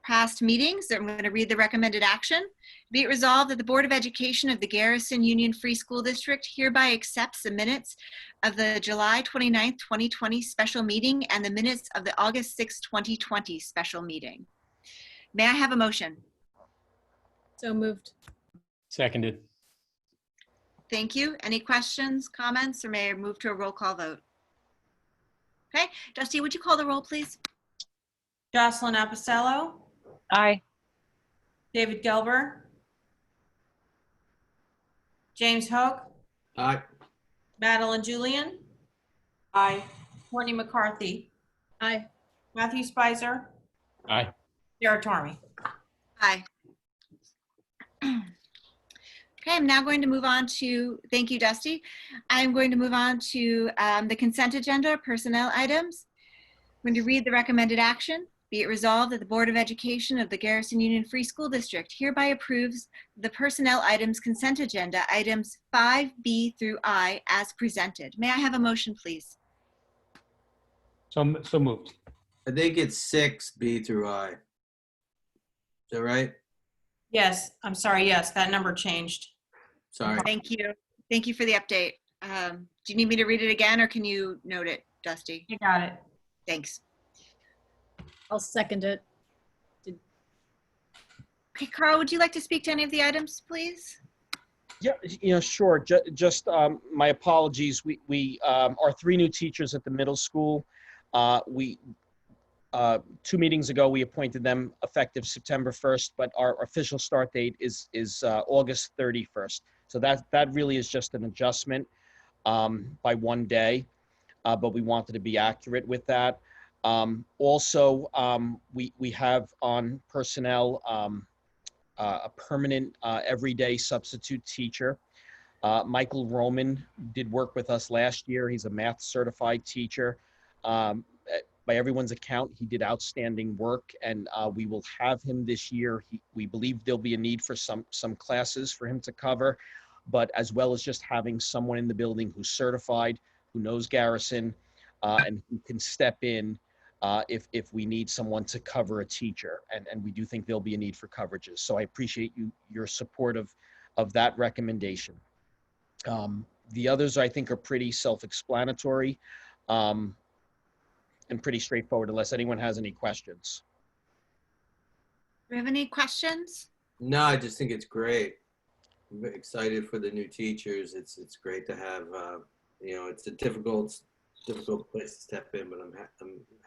past meetings. I'm going to read the recommended action. Be it resolved that the Board of Education of the Garrison Union Free School District hereby accepts the minutes of the July 29th, 2020 special meeting and the minutes of the August 6th, 2020 special meeting. May I have a motion? So moved. Seconded. Thank you. Any questions, comments, or may I move to a roll call vote? Okay, Dusty, would you call the roll, please? Jocelyn Apostello, Aye. David Gelber, James Hoke, Aye. Madeline Julian, Aye. Courtney McCarthy, Aye. Matthew Spicer, Aye. Sarah Tormey. Aye. Okay, I'm now going to move on to, thank you, Dusty. I'm going to move on to the consent agenda, personnel items. I'm going to read the recommended action. Be it resolved that the Board of Education of the Garrison Union Free School District hereby approves the personnel items consent agenda, items 5B through I, as presented. May I have a motion, please? So moved. I think it's 6B through I. Is that right? Yes, I'm sorry. Yes, that number changed. Sorry. Thank you. Thank you for the update. Do you need me to read it again, or can you note it, Dusty? You got it. Thanks. I'll second it. Okay, Carl, would you like to speak to any of the items, please? Yeah, sure. Just my apologies. We are 3 new teachers at the middle school. 2 meetings ago, we appointed them effective September 1st, but our official start date is August 31st. So that really is just an adjustment. by one day, but we wanted to be accurate with that. Also, we have on personnel a permanent everyday substitute teacher. Michael Roman did work with us last year. He's a math certified teacher. By everyone's account, he did outstanding work, and we will have him this year. We believe there'll be a need for some classes for him to cover, but as well as just having someone in the building who's certified, who knows Garrison, and who can step in if we need someone to cover a teacher. And we do think there'll be a need for coverages. So I appreciate your support of that recommendation. The others I think are pretty self-explanatory and pretty straightforward, unless anyone has any questions. Do we have any questions? No, I just think it's great. I'm very excited for the new teachers. It's great to have, it's a difficult place to step in, but I'm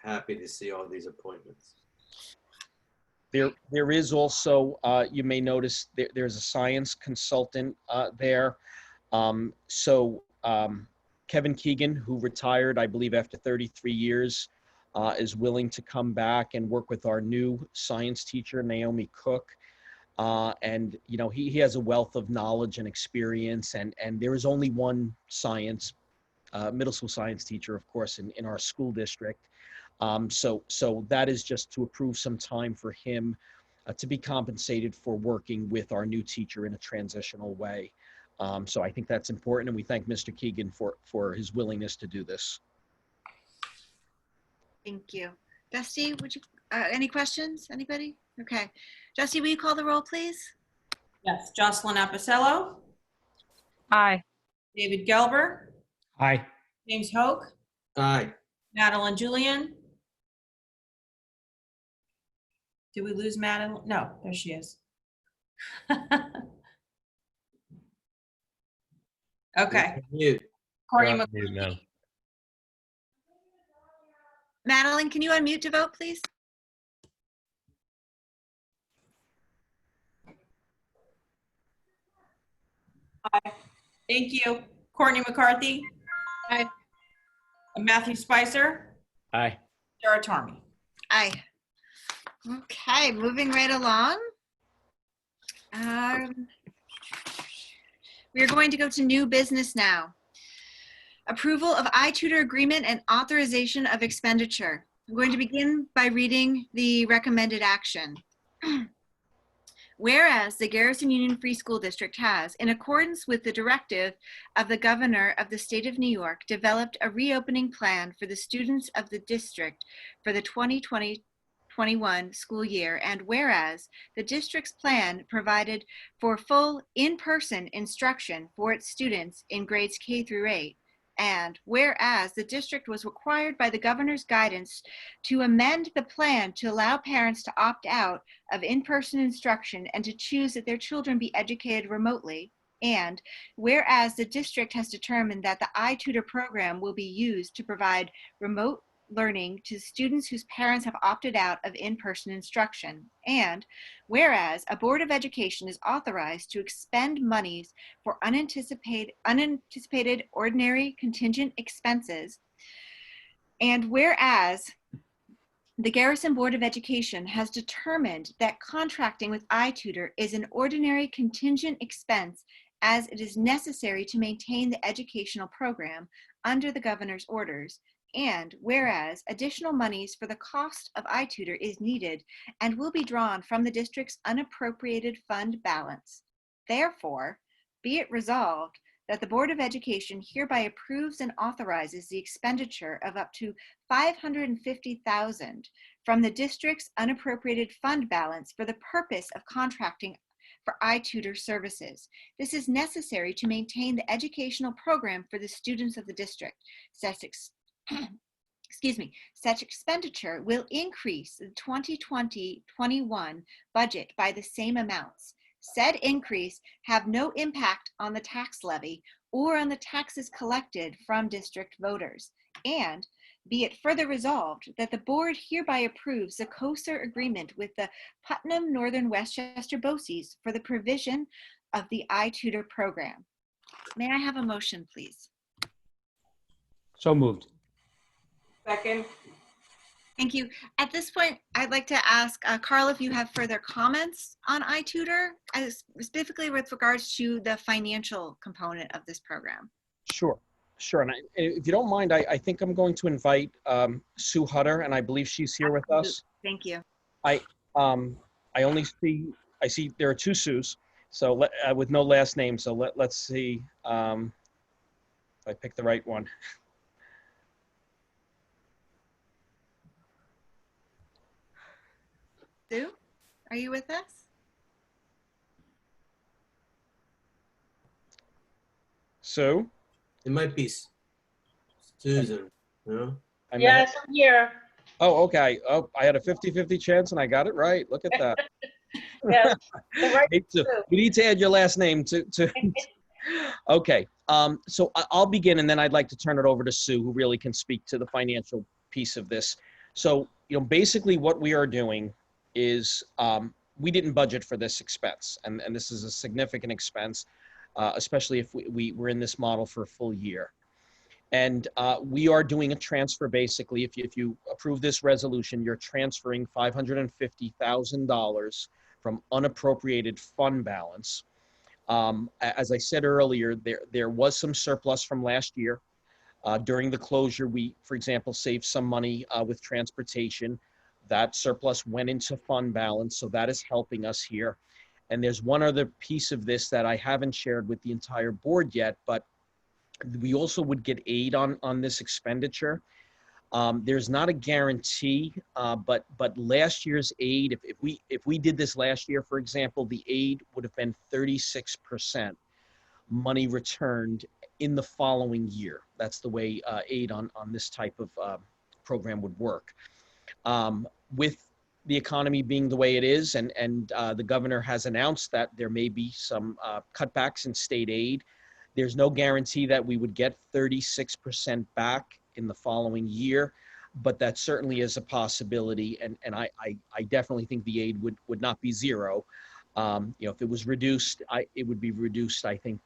happy to see all these appointments. There is also, you may notice there's a science consultant there. Kevin Keegan, who retired, I believe, after 33 years, is willing to come back and work with our new science teacher, Naomi Cook. And, he has a wealth of knowledge and experience, and there is only one science, middle school science teacher, of course, in our school district. So that is just to approve some time for him to be compensated for working with our new teacher in a transitional way. So I think that's important, and we thank Mr. Keegan for his willingness to do this. Thank you. Dusty, would you, any questions? Anybody? Okay. Dusty, will you call the roll, please? Yes, Jocelyn Apicello, Aye. David Gelber, Aye. James Hoke, Aye. Madeline Julian. Did we lose Madeline? No, there she is. Okay. Mute. Courtney You're on mute now. Madeline, can you unmute to vote, please? Aye. Thank you. Courtney McCarthy. Aye. Matthew Spicer. Aye. Sarah Tarmy. Aye. Okay, moving right along. We are going to go to new business now. Approval of iTutor agreement and authorization of expenditure. I'm going to begin by reading the recommended action. Whereas the Garrison Union Free School District has, in accordance with the directive of the Governor of the State of New York, developed a reopening plan for the students of the district for the 2020-21 school year, and whereas the district's plan provided for full in-person instruction for its students in grades K through 8, and whereas the district was required by the governor's guidance to amend the plan to allow parents to opt out of in-person instruction and to choose that their children be educated remotely, and whereas the district has determined that the iTutor program will be used to provide remote learning to students whose parents have opted out of in-person instruction, and whereas a Board of Education is authorized to expend monies for unanticipated ordinary contingent expenses, and whereas the Garrison Board of Education has determined that contracting with iTutor is an ordinary contingent expense as it is necessary to maintain the educational program under the governor's orders, and whereas additional monies for the cost of iTutor is needed and will be drawn from the district's unappropriated fund balance. Therefore, be it resolved that the Board of Education hereby approves and authorizes the expenditure of up to $550,000 from the district's unappropriated fund balance for the purpose of contracting for iTutor services. This is necessary to maintain the educational program for the students of the district. Such expenditure will increase the 2020-21 budget by the same amounts. Said increase have no impact on the tax levy or on the taxes collected from district voters. And be it further resolved that the board hereby approves the COSER agreement with the Putnam Northern Westchester BOCES for the provision of the iTutor program. May I have a motion, please? So moved. Second. Thank you. At this point, I'd like to ask Carl if you have further comments on iTutor, specifically with regards to the financial component of this program. Sure, sure. And if you don't mind, I think I'm going to invite Sue Hutter, and I believe she's here with us. Thank you. I see there are two Sues, so with no last name. So let's see if I pick the right one. Sue, are you with us? Sue? It might be Susan, no? Yes, I'm here. Oh, okay. Oh, I had a 50-50 chance and I got it right. Look at that. Yes, the right We need to add your last name to Okay. So I'll begin, and then I'd like to turn it over to Sue, who really can speak to the financial piece of this. So, basically what we are doing is we didn't budget for this expense, and this is a significant expense, especially if we were in this model for a full year. And we are doing a transfer. Basically, if you approve this resolution, you're transferring $550,000 from unappropriated fund balance. As I said earlier, there was some surplus from last year. During the closure, we, for example, saved some money with transportation. That surplus went into fund balance, so that is helping us here. And there's one other piece of this that I haven't shared with the entire board yet, but we also would get aid on this expenditure. There's not a guarantee, but last year's aid, if we did this last year, for example, the aid would have been 36% money returned in the following year. That's the way aid on this type of program would work. With the economy being the way it is, and the governor has announced that there may be some cutbacks in state aid, there's no guarantee that we would get 36% back in the following year, but that certainly is a possibility. And I definitely think the aid would not be zero. If it was reduced, it would be reduced, I think,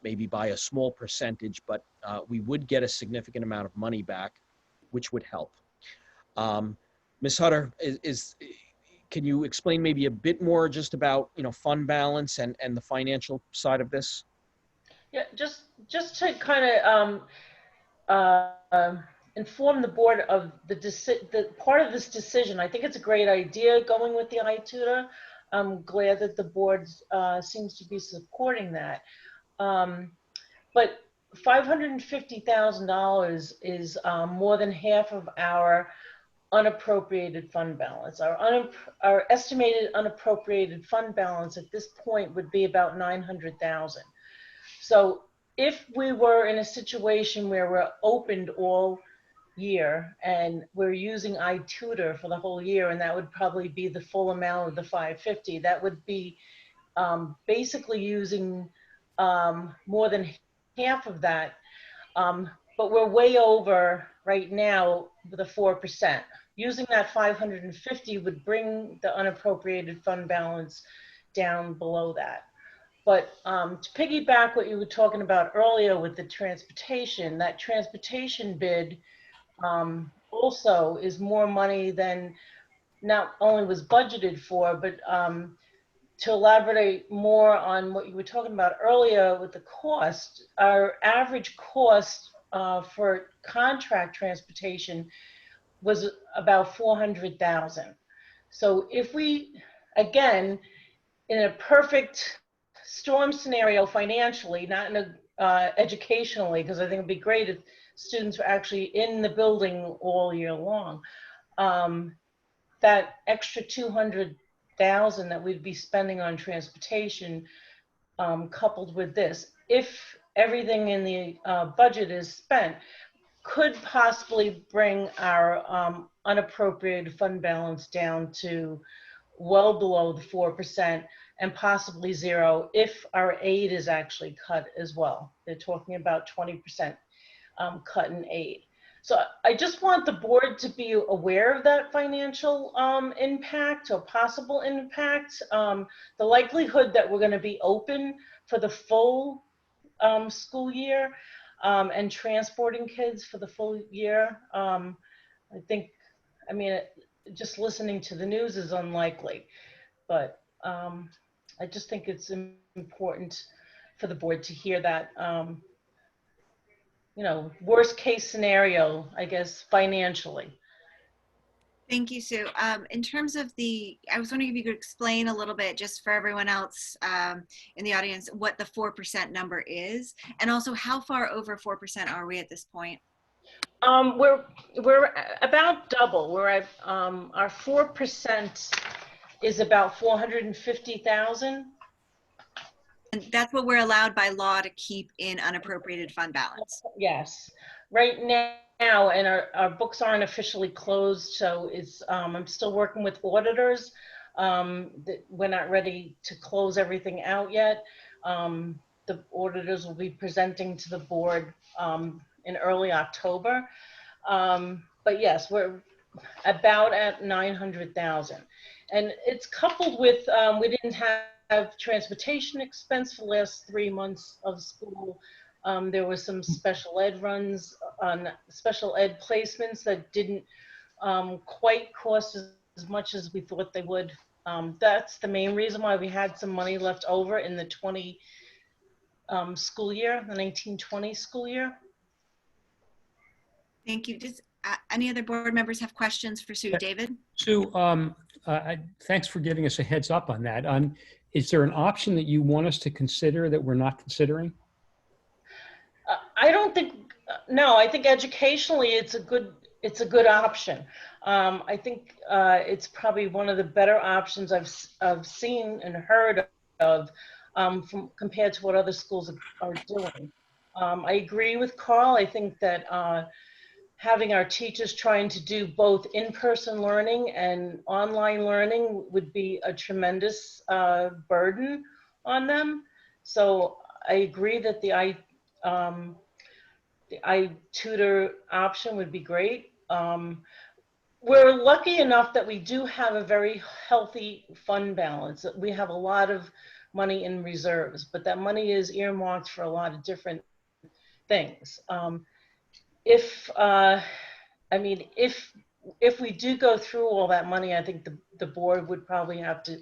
maybe by a small percentage, but we would get a significant amount of money back, which would help. Ms. Hutter, can you explain maybe a bit more just about, fund balance and the financial side of this? Yeah, just to kind of inform the board of the part of this decision. I think it's a great idea going with the iTutor. I'm glad that the board seems to be supporting that. But $550,000 is more than half of our unappropriated fund balance. Our estimated unappropriated fund balance at this point would be about $900,000. So if we were in a situation where we're opened all year and we're using iTutor for the whole year, and that would probably be the full amount of the 550, that would be basically using more than half of that. But we're way over right now with a 4%. Using that 550 would bring the unappropriated fund balance down below that. But to piggyback what you were talking about earlier with the transportation, that transportation bid also is more money than not only was budgeted for, but to elaborate more on what you were talking about earlier with the cost, our average cost for contract transportation was about $400,000. So if we, again, in a perfect storm scenario financially, not in a educationally, because I think it'd be great if students were actually in the building all year long. That extra $200,000 that we'd be spending on transportation, coupled with this, if everything in the budget is spent, could possibly bring our unappropriated fund balance down to well below the 4% and possibly zero if our aid is actually cut as well. They're talking about 20% cut in aid. So I just want the board to be aware of that financial impact or possible impact. The likelihood that we're going to be open for the full school year and transporting kids for the full year. I think, I mean, just listening to the news is unlikely, but I just think it's important for the board to hear that, you know, worst case scenario, I guess, financially. Thank you, Sue. In terms of I was wondering if you could explain a little bit, just for everyone else in the audience, what the 4% number is, and also how far over 4% are we at this point? We're about double. We're at our 4% is about 450,000. And that's what we're allowed by law to keep in unappropriated fund balance. Yes. Right now, and our books aren't officially closed, so it's I'm still working with auditors. We're not ready to close everything out yet. The auditors will be presenting to the board in early October. But yes, we're about at 900,000. And it's coupled with, we didn't have transportation expense for the last 3 months of school. There was some special ed runs on special ed placements that didn't quite cost as much as we thought they would. That's the main reason why we had some money left over in the 20 school year, the 1920 school year. Thank you. Does any other board members have questions for Sue? David? Sue, thanks for giving us a heads up on that. Is there an option that you want us to consider that we're not considering? I don't think, no, I think educationally it's a good option. I think it's probably one of the better options I've seen and heard of compared to what other schools are doing. I agree with Carl. I think that having our teachers trying to do both in-person learning and online learning would be a tremendous burden on them. So I agree that the iTutor option would be great. We're lucky enough that we do have a very healthy fund balance. We have a lot of money in reserves, but that money is earmarked for a lot of different things. I mean, if we do go through all that money, I think the board would probably have to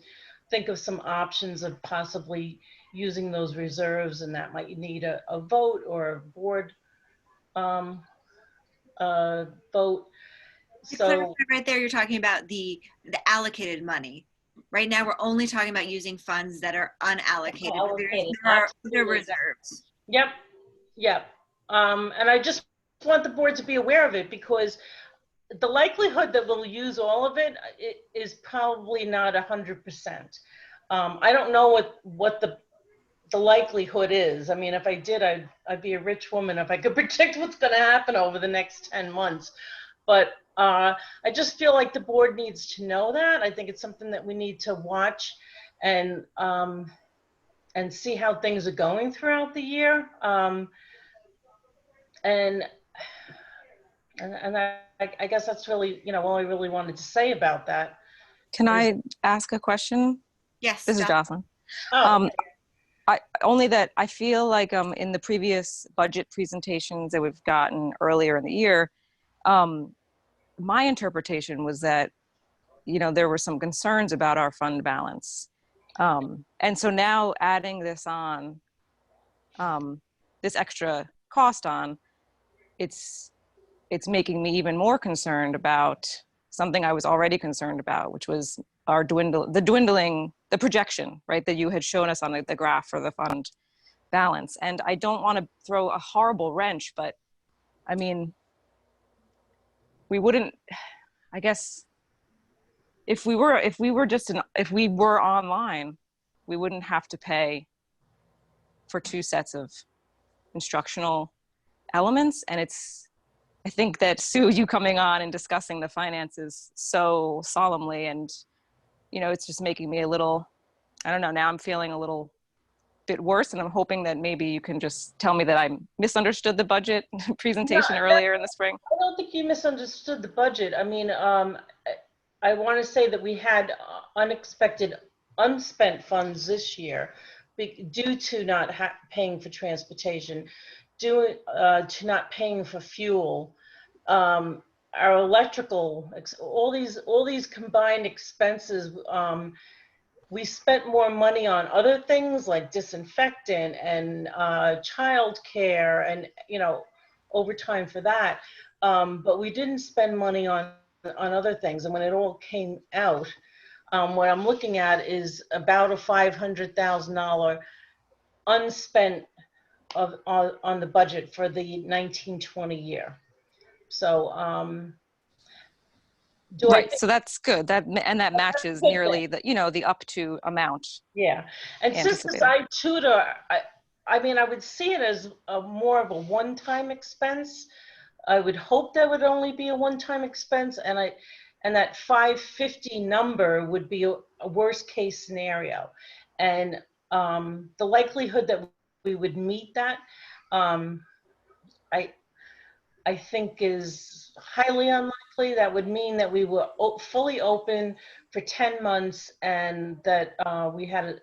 think of some options of possibly using those reserves, and that might need a vote or a board vote. So right there, you're talking about the allocated money. Right now, we're only talking about using funds that are unallocated. There are other reserves. Yep, yep. And I just want the board to be aware of it, because the likelihood that we'll use all of it is probably not 100%. I don't know what the likelihood is. I mean, if I did, I'd be a rich woman if I could predict what's going to happen over the next 10 months. But I just feel like the board needs to know that. I think it's something that we need to watch and see how things are going throughout the year. And I guess that's really, you know, all I really wanted to say about that. Can I ask a question? Yes. This is Jocelyn. Oh. Only that I feel like in the previous budget presentations that we've gotten earlier in the year, my interpretation was that, you know, there were some concerns about our fund balance. And so now adding this on, this extra cost on, it's making me even more concerned about something I was already concerned about, which was our the projection, right, that you had shown us on the graph for the fund balance. And I don't want to throw a horrible wrench, but I mean, we wouldn't, I guess, if we were online, we wouldn't have to pay for 2 sets of instructional elements. And I think that Sue, you coming on and discussing the finances so solemnly, and, you know, it's just making me a little, I don't know, now I'm feeling a little bit worse, and I'm hoping that maybe you can just tell me that I misunderstood the budget presentation earlier in the spring. I don't think you misunderstood the budget. I mean, I want to say that we had unexpected unspent funds this year due to not paying for transportation, to not paying for fuel, our electrical, all these combined expenses, we spent more money on other things like disinfectant and childcare and, you know, overtime for that. But we didn't spend money on other things. And when it all came out, what I'm looking at is about a $500,000 unspent on the budget for the 1920 year. So, Right, so that's good. That matches nearly the, you know, the up to amount. Yeah, and since this iTutor, I mean, I would see it as more of a one-time expense. I would hope that would only be a one-time expense, and that 550 number would be a worst-case scenario, and the likelihood that we would meet that, I think is highly unlikely. That would mean that we were fully open for 10 months and that we had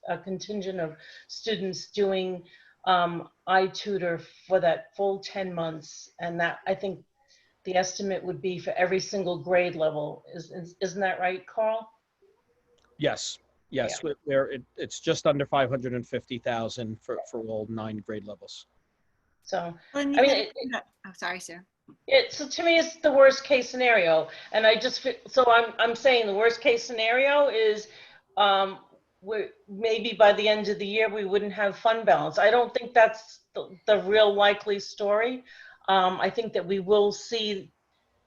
a contingent of students doing iTutor for that full 10 months. And that, I think the estimate would be for every single grade level. Isn't that right, Carl? Yes. Yes, yeah. It's just under 550,000 for all 9 grade levels. So, I mean, oh, sorry, Sue. So to me, it's the worst case scenario, and I'm saying the worst case scenario is, maybe by the end of the year we wouldn't have fund balance. I don't think that's the real likely story. I think that we will see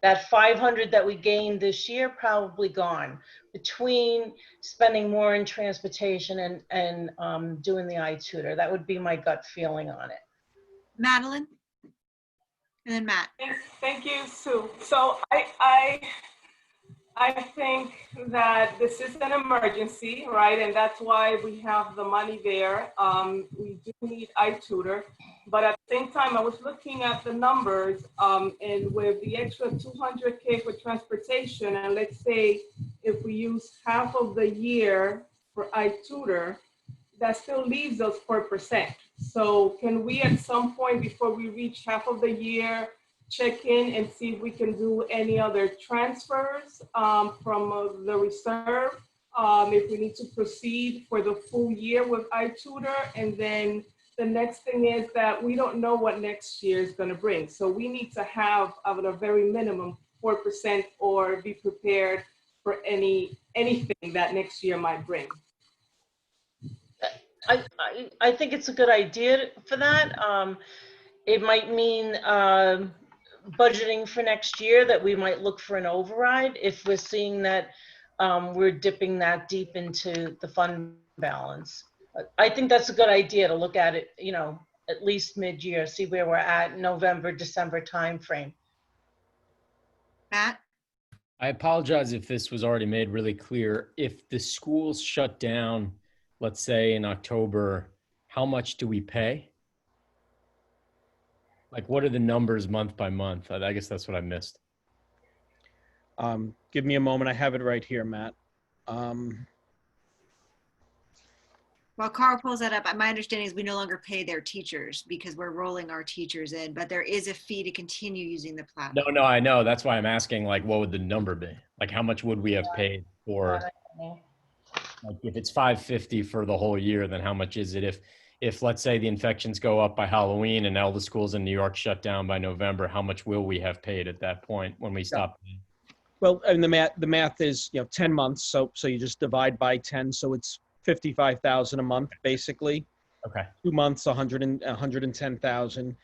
that 500 that we gained this year probably gone between spending more in transportation and doing the iTutor. That would be my gut feeling on it. Madeline? And then Matt. Thank you, Sue. So I think that this is an emergency, right? And that's why we have the money there. We do need iTutor. But at the same time, I was looking at the numbers, and with the extra 200K for transportation, and let's say if we use half of the year for iTutor, that still leaves us 4%. So can we at some point before we reach half of the year check in and see if we can do any other transfers from the reserve, if we need to proceed for the full year with iTutor? And then the next thing is that we don't know what next year is going to bring. So we need to have at a very minimum 4% or be prepared for anything that next year might bring. I think it's a good idea for that. It might mean budgeting for next year that we might look for an override if we're seeing that we're dipping that deep into the fund balance. I think that's a good idea to look at it, you know, at least mid-year, see where we're at, November, December timeframe. Matt? I apologize if this was already made really clear. If the schools shut down, let's say in October, how much do we pay? Like, what are the numbers month by month? I guess that's what I missed. Give me a moment. I have it right here, Matt. While Carl pulls that up, my understanding is we no longer pay their teachers because we're rolling our teachers in, but there is a fee to continue using the platform. No, I know. That's why I'm asking, like, what would the number be? Like, how much would we have paid for, like, if it's 550 for the whole year, then how much is it? If let's say the infections go up by Halloween and all the schools in New York shut down by November, how much will we have paid at that point when we stop paying? Well, and the math is, 10 months. So you just divide by 10. So it's 55,000 a month, basically. Okay. 2 months, 110,000.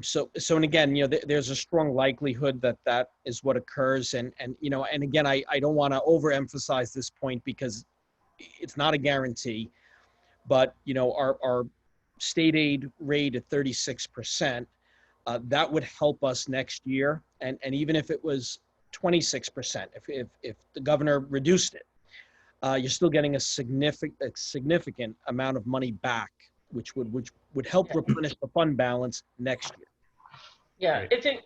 So, and again, there's a strong likelihood that is what occurs. And again, I don't want to overemphasize this point because it's not a guarantee, but, our state aid rate at 36%, that would help us next year. And even if it was 26%, if the governor reduced it, you're still getting a significant amount of money back, which would help replenish the fund balance next year. Yeah, if it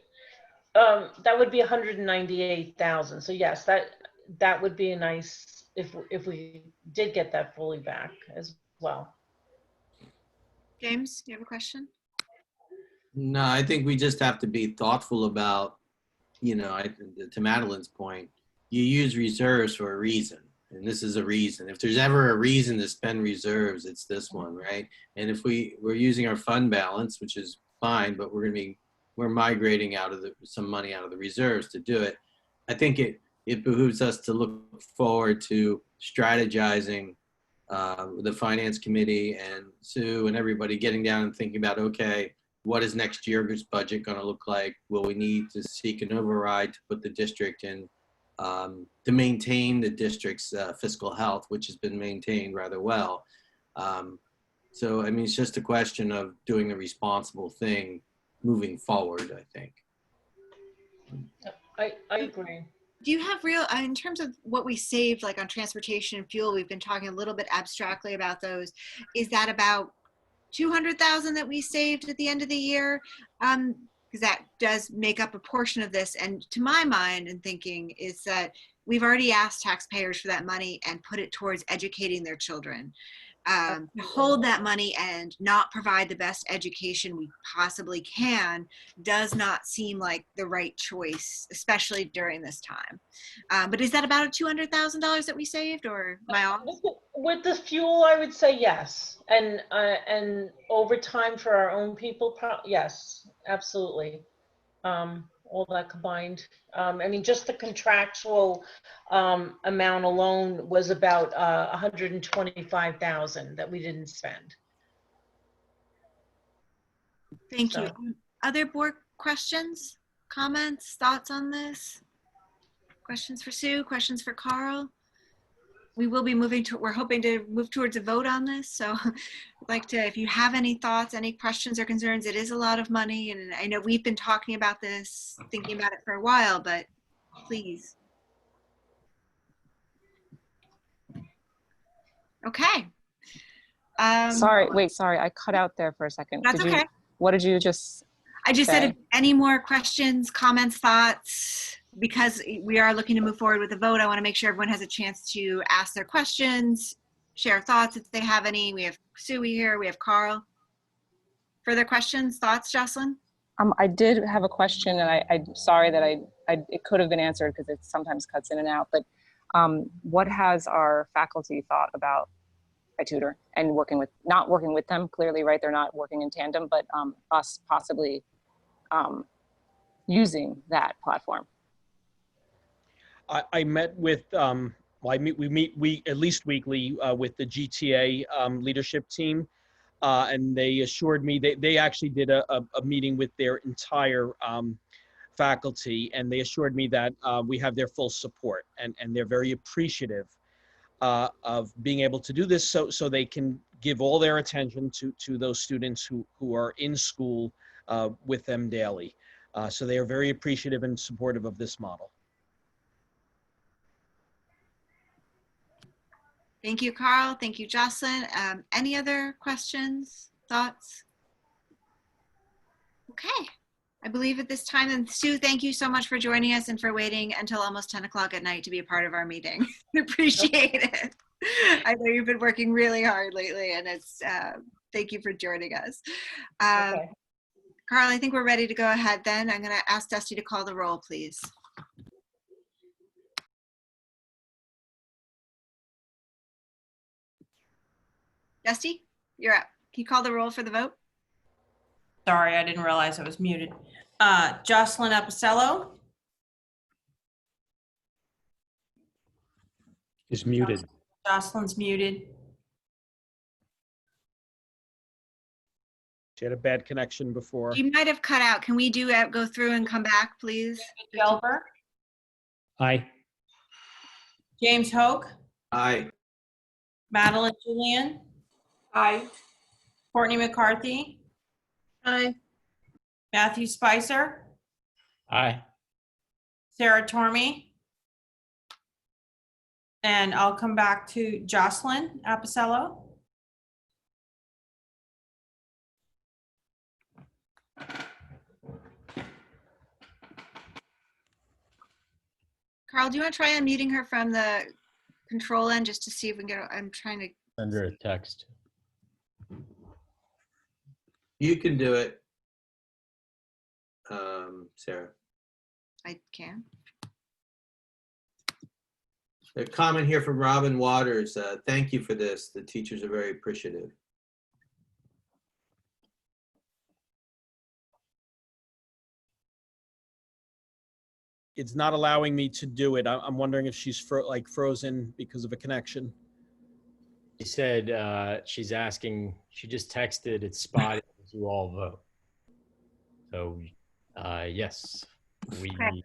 that would be 198,000. So yes, that would be a nice if we did get that fully back as well. James, you have a question? No, I think we just have to be thoughtful about, to Madeline's point, you use reserves for a reason. And this is a reason. If there's ever a reason to spend reserves, it's this one, right? And if we're using our fund balance, which is fine, but we're migrating some money out of the reserves to do it. I think it behooves us to look forward to strategizing the finance committee and Sue and everybody getting down and thinking about, okay, what is next year's budget going to look like? Will we need to seek an override to put the district in, to maintain the district's fiscal health, which has been maintained rather well. So, I mean, it's just a question of doing the responsible thing moving forward, I think. I agree. Do you have real, in terms of what we saved, like on transportation and fuel, we've been talking a little bit abstractly about those. Is that about 200,000 that we saved at the end of the year? Because that does make up a portion of this. And to my mind and thinking is that we've already asked taxpayers for that money and put it towards educating their children. Hold that money and not provide the best education we possibly can does not seem like the right choice, especially during this time. But is that about $200,000 that we saved, or am I off? With the fuel, I would say yes, and overtime for our own people, yes, absolutely. All that combined. I mean, just the contractual amount alone was about 125,000 that we didn't spend. Thank you. Other board questions, comments, thoughts on this? Questions for Sue, questions for Carl? We will be we're hoping to move towards a vote on this. So I'd like to, if you have any thoughts, any questions or concerns, it is a lot of money. And I know we've been talking about this, thinking about it for a while, but please. Okay. Sorry, I cut out there for a second. That's okay. What did you just I just say? said, if any more questions, comments, thoughts, because we are looking to move forward with the vote, I want to make sure everyone has a chance to ask their questions, share thoughts if they have any. We have Sue here, we have Carl. Further questions, thoughts, Jocelyn? I did have a question, and I'm sorry that it could have been answered because it sometimes cuts in and out, but what has our faculty thought about iTutor and not working with them? Clearly, right, they're not working in tandem, but us possibly using that platform. I met with, we meet at least weekly with the GTA leadership team, and they assured me they actually did a meeting with their entire faculty, and they assured me that we have their full support, and they're very appreciative of being able to do this so they can give all their attention to those students who are in school with them daily. So they are very appreciative and supportive of this model. Thank you, Carl. Thank you, Jocelyn. Any other questions, thoughts? Okay. I believe at this time, and Sue, thank you so much for joining us and for waiting until almost 10 o'clock at night to be a part of our meeting. Appreciate it. I know you've been working really hard lately, and it's thank you for joining us. Okay. Carl, I think we're ready to go ahead then. I'm going to ask Dusty to call the roll, please. Dusty, you're up. Can you call the roll for the vote? Sorry, I didn't realize I was muted. Jocelyn Apicello. Is muted. Jocelyn's muted. She had a bad connection before. You might have cut out. Can we go through and come back, please? Gelber. Aye. James Hoke. Aye. Madeline Julian. Aye. Courtney McCarthy. Aye. Matthew Spicer. Aye. Sarah Tormey. And I'll come back to Jocelyn Apicello. Carl, do you want to try unmuting her from the control end just to see if we can get, I'm trying to. Send her a text. You can do it. Sarah? I can. A comment here from Robin Waters. Thank you for this. The teachers are very appreciative. It's not allowing me to do it. I'm wondering if she's frozen because of a connection. She said she's asking, she just texted, it's spotty, you all vote. So, yes, we. Okay.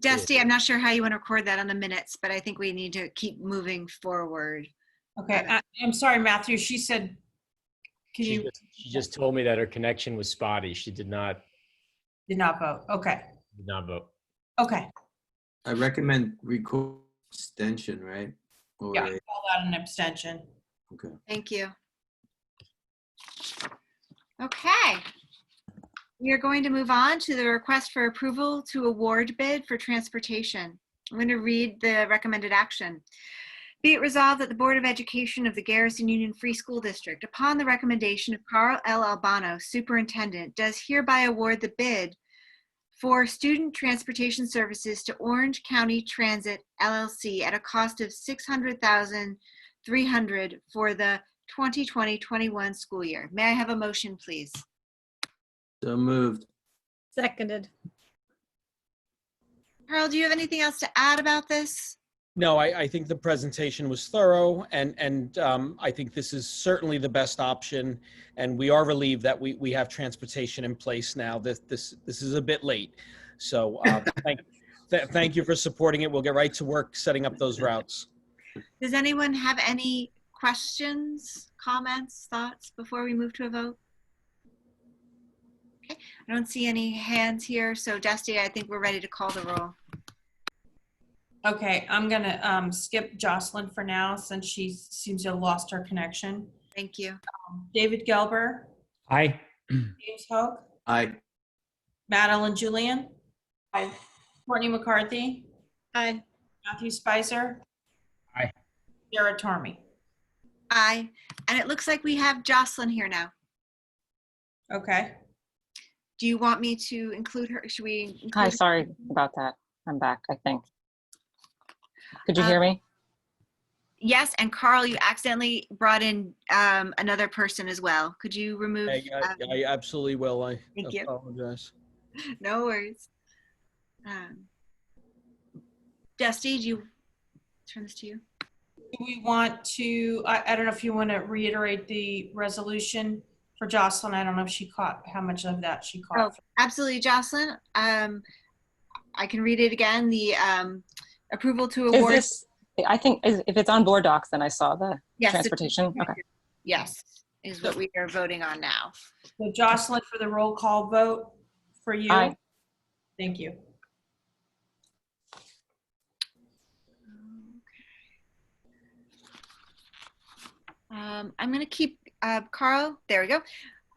Dusty, I'm not sure how you want to record that on the minutes, but I think we need to keep moving forward. Okay, I'm sorry, Matthew. She said, can She you? she just told me that her connection was spotty. She did not vote. Okay. did not vote. Okay. I recommend record extension, right? Or Yeah, I call that an abstention. okay. Thank you. Okay. We are going to move on to the request for approval to award bid for transportation. I'm going to read the recommended action. Be it resolved that the Board of Education of the Garrison Union Free School District, upon the recommendation of Carl L. Albano, Superintendent, does hereby award the bid for student transportation services to Orange County Transit LLC at a cost of $600,300 for the 2020-21 school year. May I have a motion, please? So moved. Seconded. Carl, do you have anything else to add about this? No, I think the presentation was thorough, and I think this is certainly the best option. And we are relieved that we have transportation in place now. This is a bit late, so thank you for supporting it. We'll get right to work setting up those routes. Does anyone have any questions, comments, thoughts before we move to a vote? Okay, I don't see any hands here, so Dusty, I think we're ready to call the roll. Okay, I'm gonna skip Jocelyn for now since she seems to have lost her connection. Thank you. David Gelber, Aye. James Hoke, Aye. Madeline Julian. Aye. Courtney McCarthy, Aye. Matthew Spicer. Aye. Sarah Tormey. Aye, and it looks like we have Jocelyn here now. Okay. Do you want me to include her? Should we include Hi, her? sorry about that. I'm back, I think. Could you hear me? Yes, and Carl, you accidentally brought in another person as well. Could you remove? I absolutely will. I Thank you. apologize. No worries. Dusty, do you turn this to you? Do we want to, I don't know if you want to reiterate the resolution for Jocelyn. I don't know if she caught, how much of that she caught. Oh, absolutely, Jocelyn. I can read it again. The approval to Is award. this, I think, if it's on board docs, then I saw the Yes, transportation. Okay. Yes, is what we are voting on now. So Jocelyn, for the roll call vote for you. Aye. Thank you. I'm going to keep, Carl, there we go.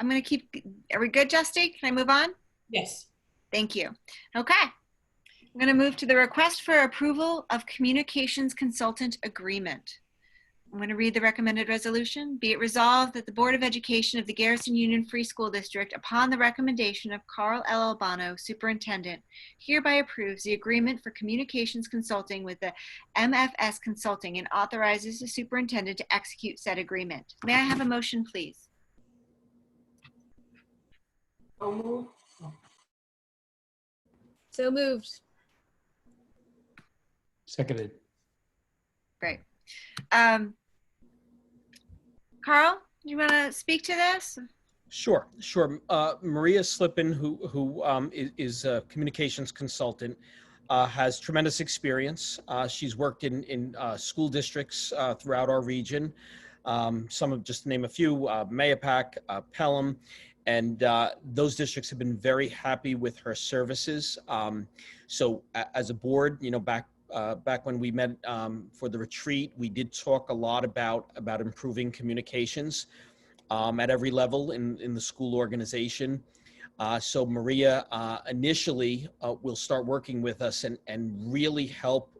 I'm going to keep, are we good, Justy? Can I move on? Yes. Thank you. Okay. I'm going to move to the request for approval of communications consultant agreement. I'm going to read the recommended resolution. Be it resolved that the Board of Education of the Garrison Union Free School District, upon the recommendation of Carl L. Albano, Superintendent, hereby approves the agreement for communications consulting with the MFS Consulting and authorizes the superintendent to execute said agreement. May I have a motion, please? So moved. Seconded. Great. Carl, do you want to speak to this? Sure. Maria Slippin, who is a communications consultant, has tremendous experience. She's worked in school districts throughout our region. Some of, just to name a few, Mayapack, Pelham, and those districts have been very happy with her services. So as a board, back when we met for the retreat, we did talk a lot about improving communications at every level in the school organization. So Maria initially will start working with us and really help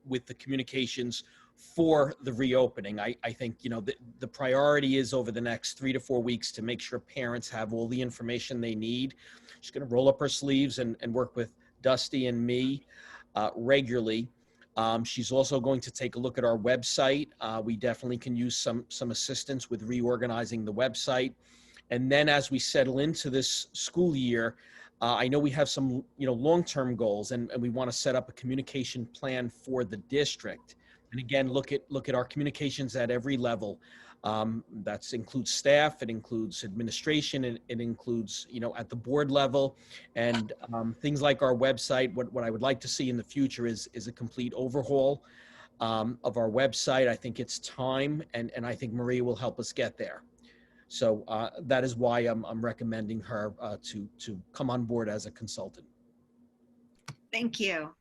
with the communications for the reopening. I think, the priority is over the next 3 to 4 weeks to make sure parents have all the information they need. She's going to roll up her sleeves and work with Dusty and me regularly. She's also going to take a look at our website. We definitely can use some assistance with reorganizing the website. And then as we settle into this school year, I know we have some, long-term goals, and we want to set up a communication plan for the district. And again, look at our communications at every level. That includes staff, it includes administration, it includes, at the board level, and things like our website. What I would like to see in the future is a complete overhaul of our website. I think it's time, and I think Maria will help us get there. So that is why I'm recommending her to come on board as a consultant. Thank you.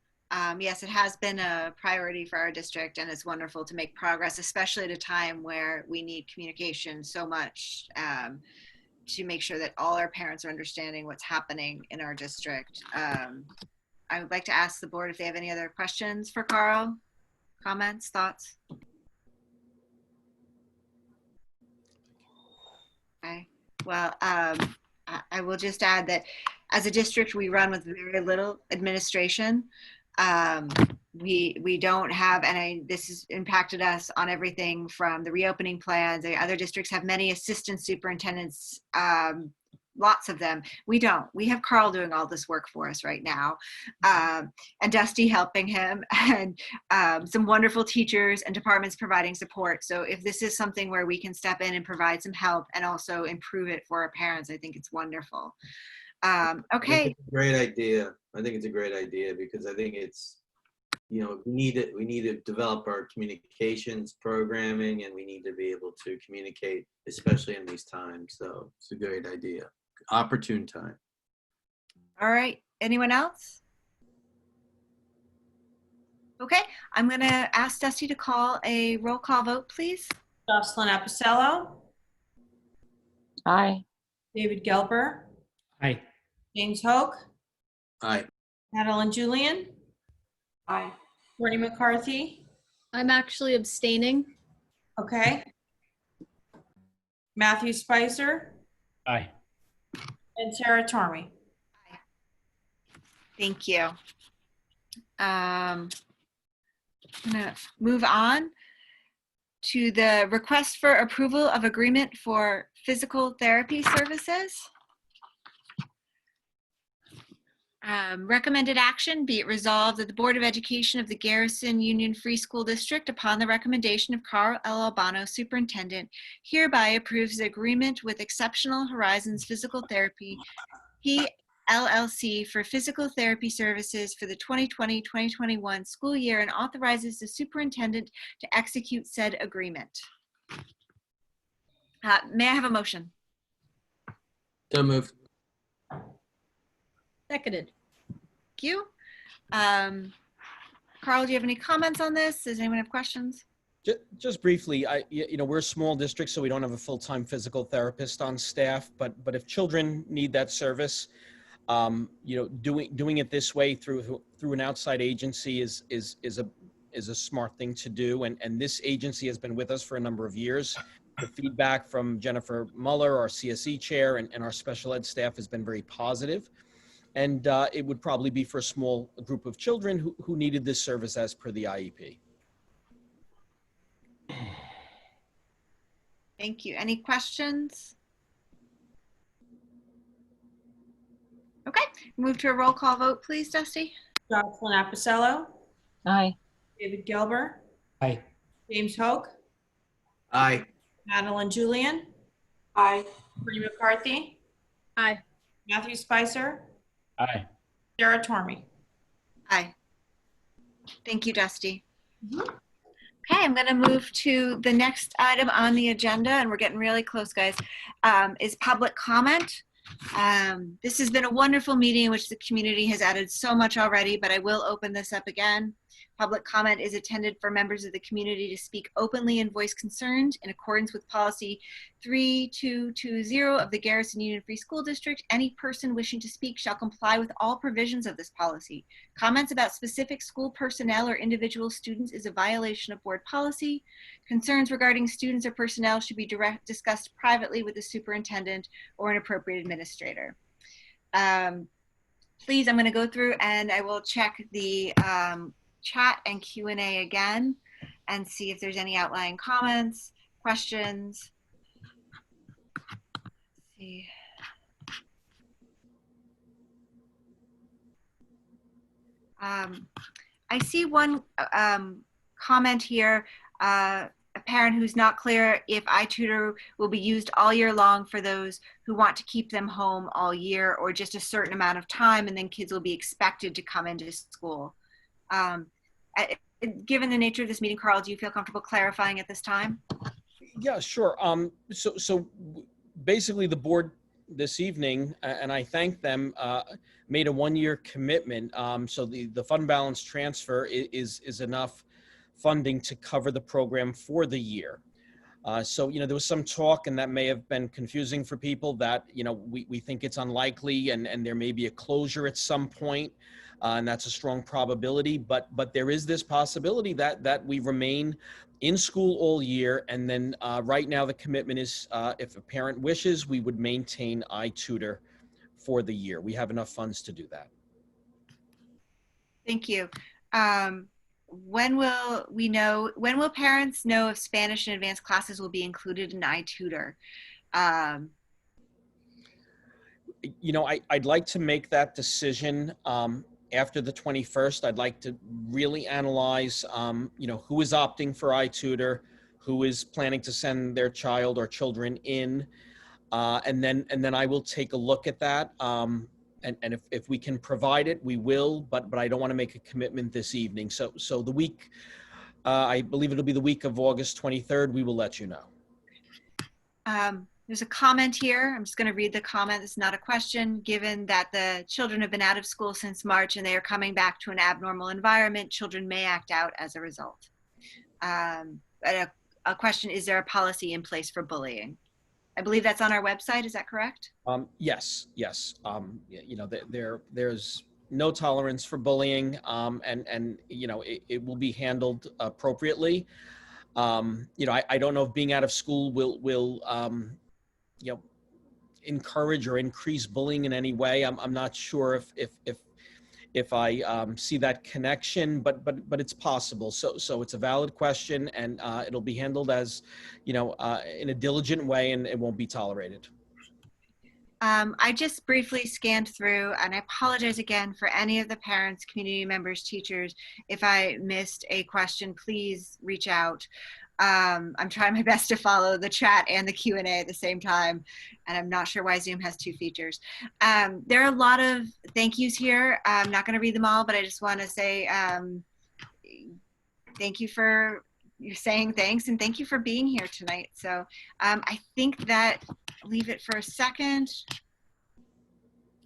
Yes, it has been a priority for our district, and it's wonderful to make progress, especially at a time where we need communication so much to make sure that all our parents are understanding what's happening in our district. I would like to ask the board if they have any other questions for Carl, comments, thoughts? Okay. Well, I will just add that as a district, we run with very little administration. We don't have, and this has impacted us on everything from the reopening plans. The other districts have many assistant superintendents, lots of them. We don't. We have Carl doing all this work for us right now, and Dusty helping him, and some wonderful teachers and departments providing support. So if this is something where we can step in and provide some help and also improve it for our parents, I think it's wonderful. Okay. It's a great idea. I think it's a great idea because I think it's, we need to develop our communications programming, and we need to be able to communicate, especially in these times. So it's a great idea. Opportune time. All right. Anyone else? Okay. I'm going to ask Dusty to call a roll call vote, please. Jocelyn Apicello. Aye. David Gelber. Aye. James Hoke. Aye. Madeline Julian. Aye. Courtney McCarthy. I'm actually abstaining. Okay. Matthew Spicer. Aye. And Sarah Tormey. Thank you. I'm gonna move on to the request for approval of agreement for physical therapy services. Recommended action, be it resolved that the Board of Education of the Garrison Union Free School District, upon the recommendation of Carl L. Albano, Superintendent, hereby approves the agreement with Exceptional Horizons Physical Therapy, PLLC, for physical therapy services for the 2020-2021 school year, and authorizes the superintendent to execute said agreement. May I have a motion? So moved. Seconded. Thank you. Carl, do you have any comments on this? Does anyone have questions? Just briefly, we're a small district, so we don't have a full-time physical therapist on staff. But if children need that service, doing it this way through an outside agency is a smart thing to do. And this agency has been with us for a number of years. The feedback from Jennifer Muller, our CSE chair, and our special ed staff has been very positive. And it would probably be for a small group of children who needed this service as per the IEP. Thank you. Any questions? Okay, move to a roll call vote, please, Dusty. Jocelyn Apicello. Aye. David Gelber. Aye. James Hoke. Aye. Madeline Julian. Aye. Courtney McCarthy. Aye. Matthew Spicer. Aye. Sarah Tormey. Aye. Thank you, Dusty. Okay, I'm going to move to the next item on the agenda, and we're getting really close, guys, is public comment. This has been a wonderful meeting in which the community has added so much already, but I will open this up again. Public comment is intended for members of the community to speak openly and voice concerns in accordance with policy 3220 of the Garrison Union Free School District. Any person wishing to speak shall comply with all provisions of this policy. Comments about specific school personnel or individual students is a violation of board policy. Concerns regarding students or personnel should be discussed privately with the superintendent or an appropriate administrator. Please, I'm going to go through and I will check the chat and Q&A again and see if there's any outlying comments, questions. Let's see. I see one comment here, a parent who's not clear if iTutor will be used all year long for those who want to keep them home all year, or just a certain amount of time and then kids will be expected to come into school. Given the nature of this meeting, Carl, do you feel comfortable clarifying at this time? Yeah, sure. So basically the board this evening, and I thank them, made a one-year commitment. So the fund balance transfer is enough funding to cover the program for the year. So, there was some talk, and that may have been confusing for people, that, we think it's unlikely and there may be a closure at some point. And that's a strong probability, but there is this possibility that we remain in school all year. And then right now the commitment is, if a parent wishes, we would maintain iTutor for the year. We have enough funds to do that. Thank you. When will parents know if Spanish and advanced classes will be included in iTutor? I'd like to make that decision after the 21st. I'd like to really analyze, who is opting for iTutor, who is planning to send their child or children in, and then I will take a look at that. And if we can provide it, we will, but I don't want to make a commitment this evening. So the week, I believe it'll be the week of August 23rd, we will let you know. There's a comment here. I'm just going to read the comment. It's not a question. Given that the children have been out of school since March and they are coming back to an abnormal environment, children may act out as a result. A question, is there a policy in place for bullying? I believe that's on our website. Is that correct? Yes. There's no tolerance for bullying, and it will be handled appropriately. I don't know if being out of school will encourage or increase bullying in any way. I'm not sure if I see that connection, but it's possible. So it's a valid question, and it'll be handled as, in a diligent way, and it won't be tolerated. I just briefly scanned through, and I apologize again for any of the parents, community members, teachers. If I missed a question, please reach out. I'm trying my best to follow the chat and the Q&A at the same time, and I'm not sure why Zoom has two features. There are a lot of thank yous here. I'm not going to read them all, but I just want to say thank you for saying thanks, and thank you for being here tonight. So I think that, leave it for a second.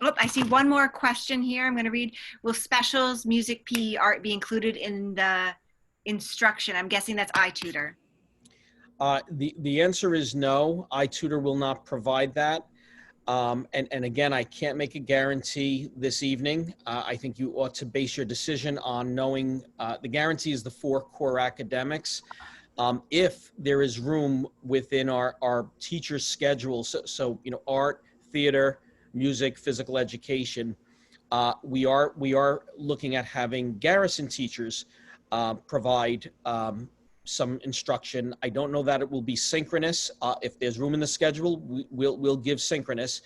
Oh, I see one more question here. I'm going to read, will specials, music, PE, art be included in the instruction? I'm guessing that's iTutor. The answer is no. iTutor will not provide that. And again, I can't make a guarantee this evening. I think you ought to base your decision on knowing the guarantee is the 4 core academics. If there is room within our teachers' schedule, so art, theater, music, physical education, we are looking at having Garrison teachers provide some instruction. I don't know that it will be synchronous. If there's room in the schedule, we'll give synchronous.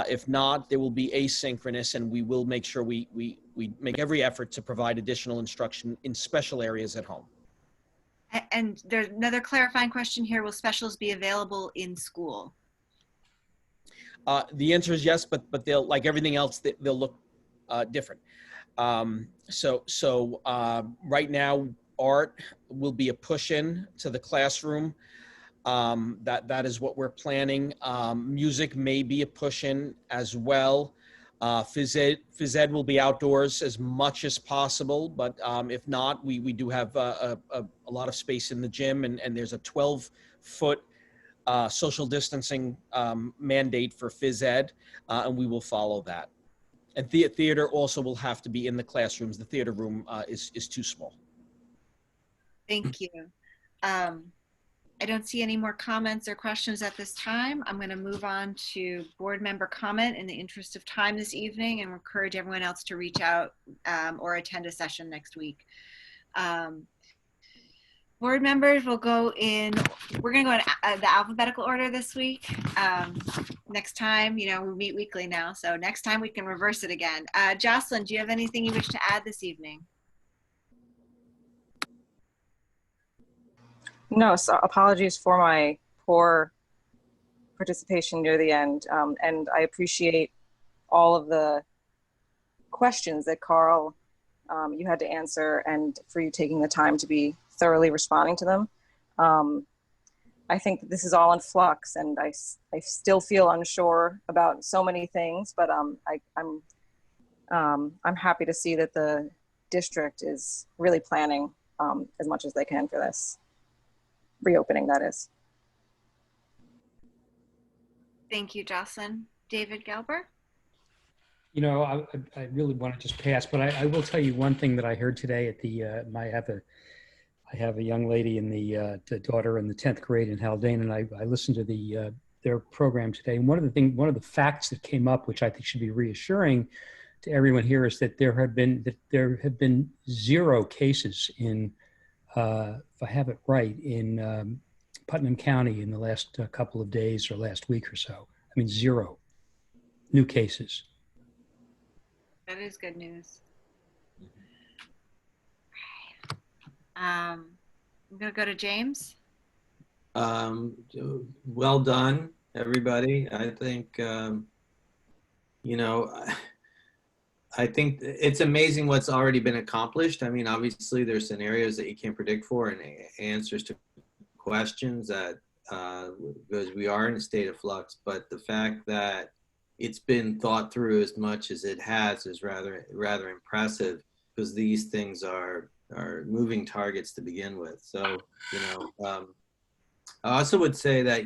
If not, there will be asynchronous, and we will make sure we make every effort to provide additional instruction in special areas at home. And there's another clarifying question here. Will specials be available in school? The answer is yes, but they'll, like everything else, they'll look different. So right now, art will be a push-in to the classroom. That is what we're planning. Music may be a push-in as well. Phys ed will be outdoors as much as possible, but if not, we do have a lot of space in the gym, and there's a 12-foot social distancing mandate for phys ed, and we will follow that. And theater also will have to be in the classrooms. The theater room is too small. Thank you. I don't see any more comments or questions at this time. I'm going to move on to board member comment in the interest of time this evening, and encourage everyone else to reach out or attend a session next week. Board members will go in, we're going to go in the alphabetical order this week. Next time, we meet weekly now, so next time we can reverse it again. Jocelyn, do you have anything you wish to add this evening? No, so apologies for my poor participation near the end. And I appreciate all of the questions that Carl, you had to answer, and for you taking the time to be thoroughly responding to them. I think that this is all in flux, and I still feel unsure about so many things, but I'm happy to see that the district is really planning as much as they can for this reopening, that is. Thank you, Jocelyn. David Galber? I really want to just pass, but I will tell you one thing that I heard today at the, I have a young lady in the daughter in the 10th grade in Haldane, and I listened to their program today. And one of the facts that came up, which I think should be reassuring to everyone here, is that there have been 0 cases in, if I have it right, in Putnam County in the last couple of days or last week or so. I mean, 0 new cases. That is good news. I'm going to go to James. Well done, everybody. I think, I think it's amazing what's already been accomplished. I mean, obviously there's scenarios that you can't predict for and answers to questions that, because we are in a state of flux, but the fact that it's been thought through as much as it has is rather impressive, because these things are moving targets to begin with. So, I also would say that,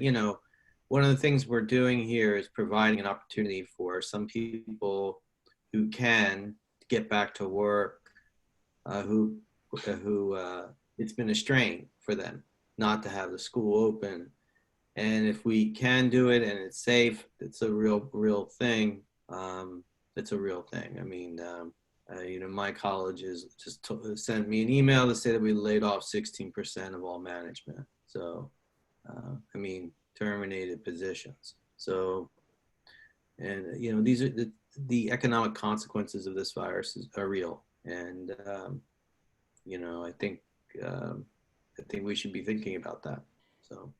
one of the things we're doing here is providing an opportunity for some people who can get back to work, who it's been a strain for them not to have the school open. And if we can do it and it's safe, it's a real thing. It's a real thing. I mean, my college has just sent me an email to say that we laid off 16% of all management. So, terminated positions. So, and these are the economic consequences of this virus are real. And, I think we should be thinking about that. So.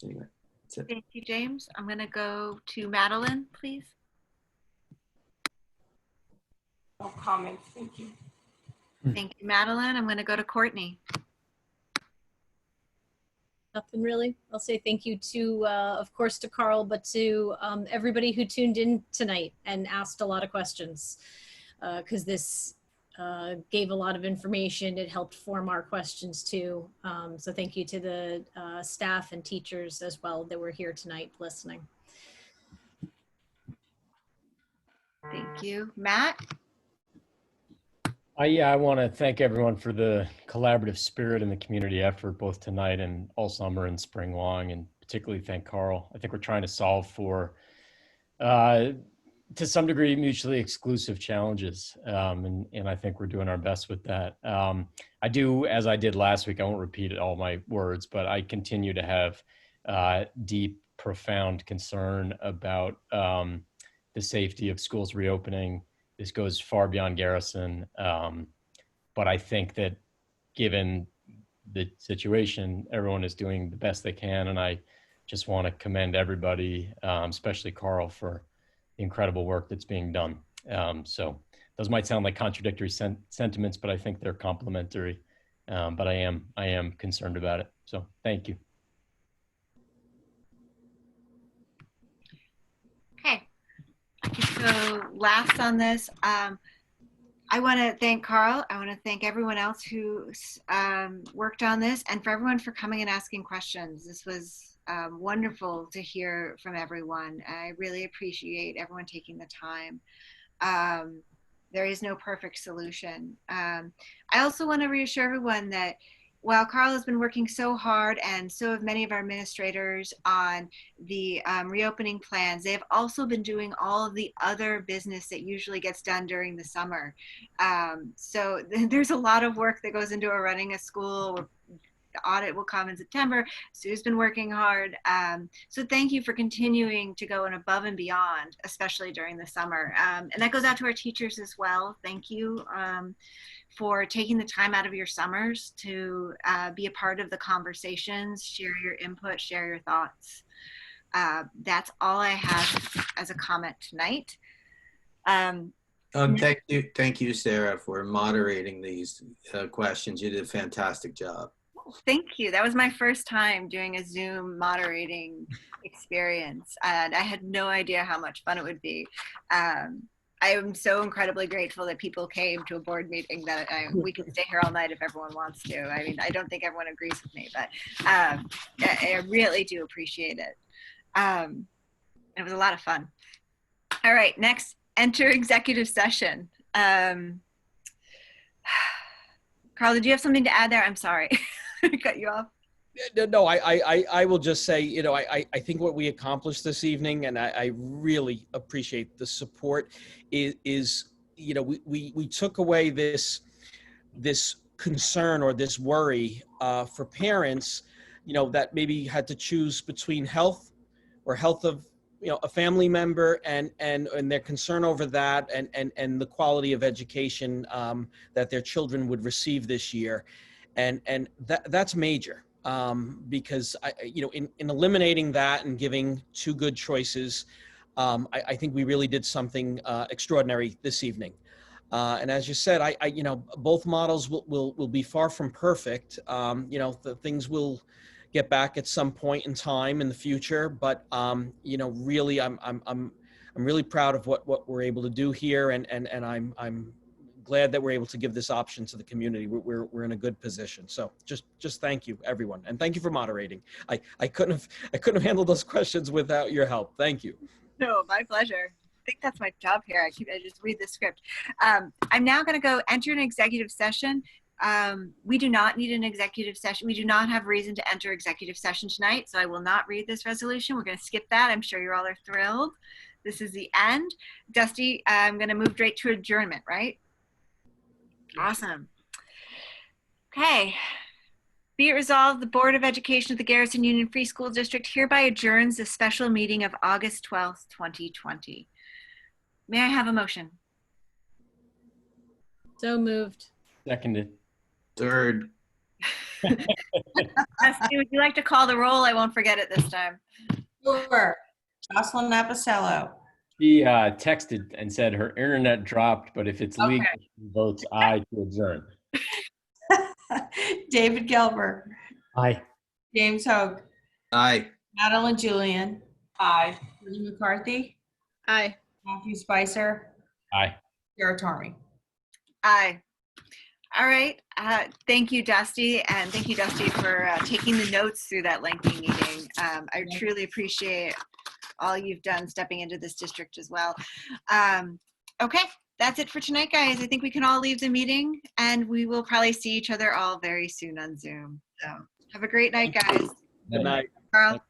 Anyway, that's it. Thank you, James. I'm going to go to Madeline, please. No comments. Thank you. Thank you, Madeline. I'm going to go to Courtney. Nothing really. I'll say thank you to, of course, to Carl, but to everybody who tuned in tonight and asked a lot of questions, because this gave a lot of information. It helped form our questions too. So thank you to the staff and teachers as well that were here tonight listening. Thank you. Matt? I want to thank everyone for the collaborative spirit and the community effort, both tonight and all summer and spring long, and particularly thank Carl. I think we're trying to solve for, to some degree, mutually exclusive challenges. And I think we're doing our best with that. I do, as I did last week, I won't repeat all my words, but I continue to have deep, profound concern about the safety of schools reopening. This goes far beyond Garrison. But I think that given the situation, everyone is doing the best they can. And I just want to commend everybody, especially Carl, for the incredible work that's being done. So those might sound like contradictory sentiments, but I think they're complementary. but I am concerned about it. So thank you. Okay. So last on this, I want to thank Carl. I want to thank everyone else who worked on this, and for everyone for coming and asking questions. This was wonderful to hear from everyone. I really appreciate everyone taking the time. There is no perfect solution. I also want to reassure everyone that while Carl has been working so hard, and so have many of our administrators on the reopening plans, they have also been doing all of the other business that usually gets done during the summer. So there's a lot of work that goes into running a school. The audit will come in September. Sue's been working hard. So thank you for continuing to go above and beyond, especially during the summer. And that goes out to our teachers as well. Thank you for taking the time out of your summers to be a part of the conversations, share your input, share your thoughts. That's all I have as a comment tonight. Thank you, Sarah, for moderating these questions. You did a fantastic job. Thank you. That was my first time doing a Zoom moderating experience, and I had no idea how much fun it would be. I am so incredibly grateful that people came to a board meeting that we can stay here all night if everyone wants to. I mean, I don't think everyone agrees with me, but I really do appreciate it. It was a lot of fun. All right, next, enter executive session. Carl, did you have something to add there? I'm sorry. I cut you off. No, I will just say, you know, I think what we accomplished this evening, and I really appreciate the support, is you know, we took away this concern or this worry for parents, you know, that maybe had to choose between health of, you know, a family member and their concern over that and the quality of education that their children would receive this year. And that's major. Because you know, in eliminating that and giving two good choices, I think we really did something extraordinary this evening. And as you said, you know, both models will be far from perfect. You know, the things will get back at some point in time in the future, but you know, really, I'm really proud of what we're able to do here, and I'm glad that we're able to give this option to the community. We're in a good position. So just thank you, everyone, and thank you for moderating. I couldn't have handled those questions without your help. Thank you. No, my pleasure. I think that's my job here. I just read the script. I'm now going to go enter an executive session. We do not need an executive session. We do not have reason to enter executive session tonight, so I will not read this resolution. We're going to skip that. I'm sure you all are thrilled. This is the end. Dusty, I'm going to move straight to adjournment, right? Awesome. Okay. Be it resolved, the Board of Education of the Garrison Union Free School District hereby adjourns the special meeting of August 12th, 2020. May I have a motion? So moved. Seconded. Third. Dusty, would you like to call the roll? I won't forget it this time. Sure. Jocelyn Napacello. She texted and said her internet dropped, but if it's legal, she votes aye to adjourn. David Gelber. Aye. James Hogue. Aye. Madeline Julian. Aye. Judy McCarthy. Aye. Matthew Spicer. Aye. Sarah Tormey. Aye. All right. Thank you, Dusty. And thank you, Dusty, for taking the notes through that lengthy meeting. I truly appreciate all you've done stepping into this district as well. Okay, that's it for tonight, guys. I think we can all leave the meeting, and we will probably see each other all very soon on Zoom. So have a great night, guys. Good night. Carl.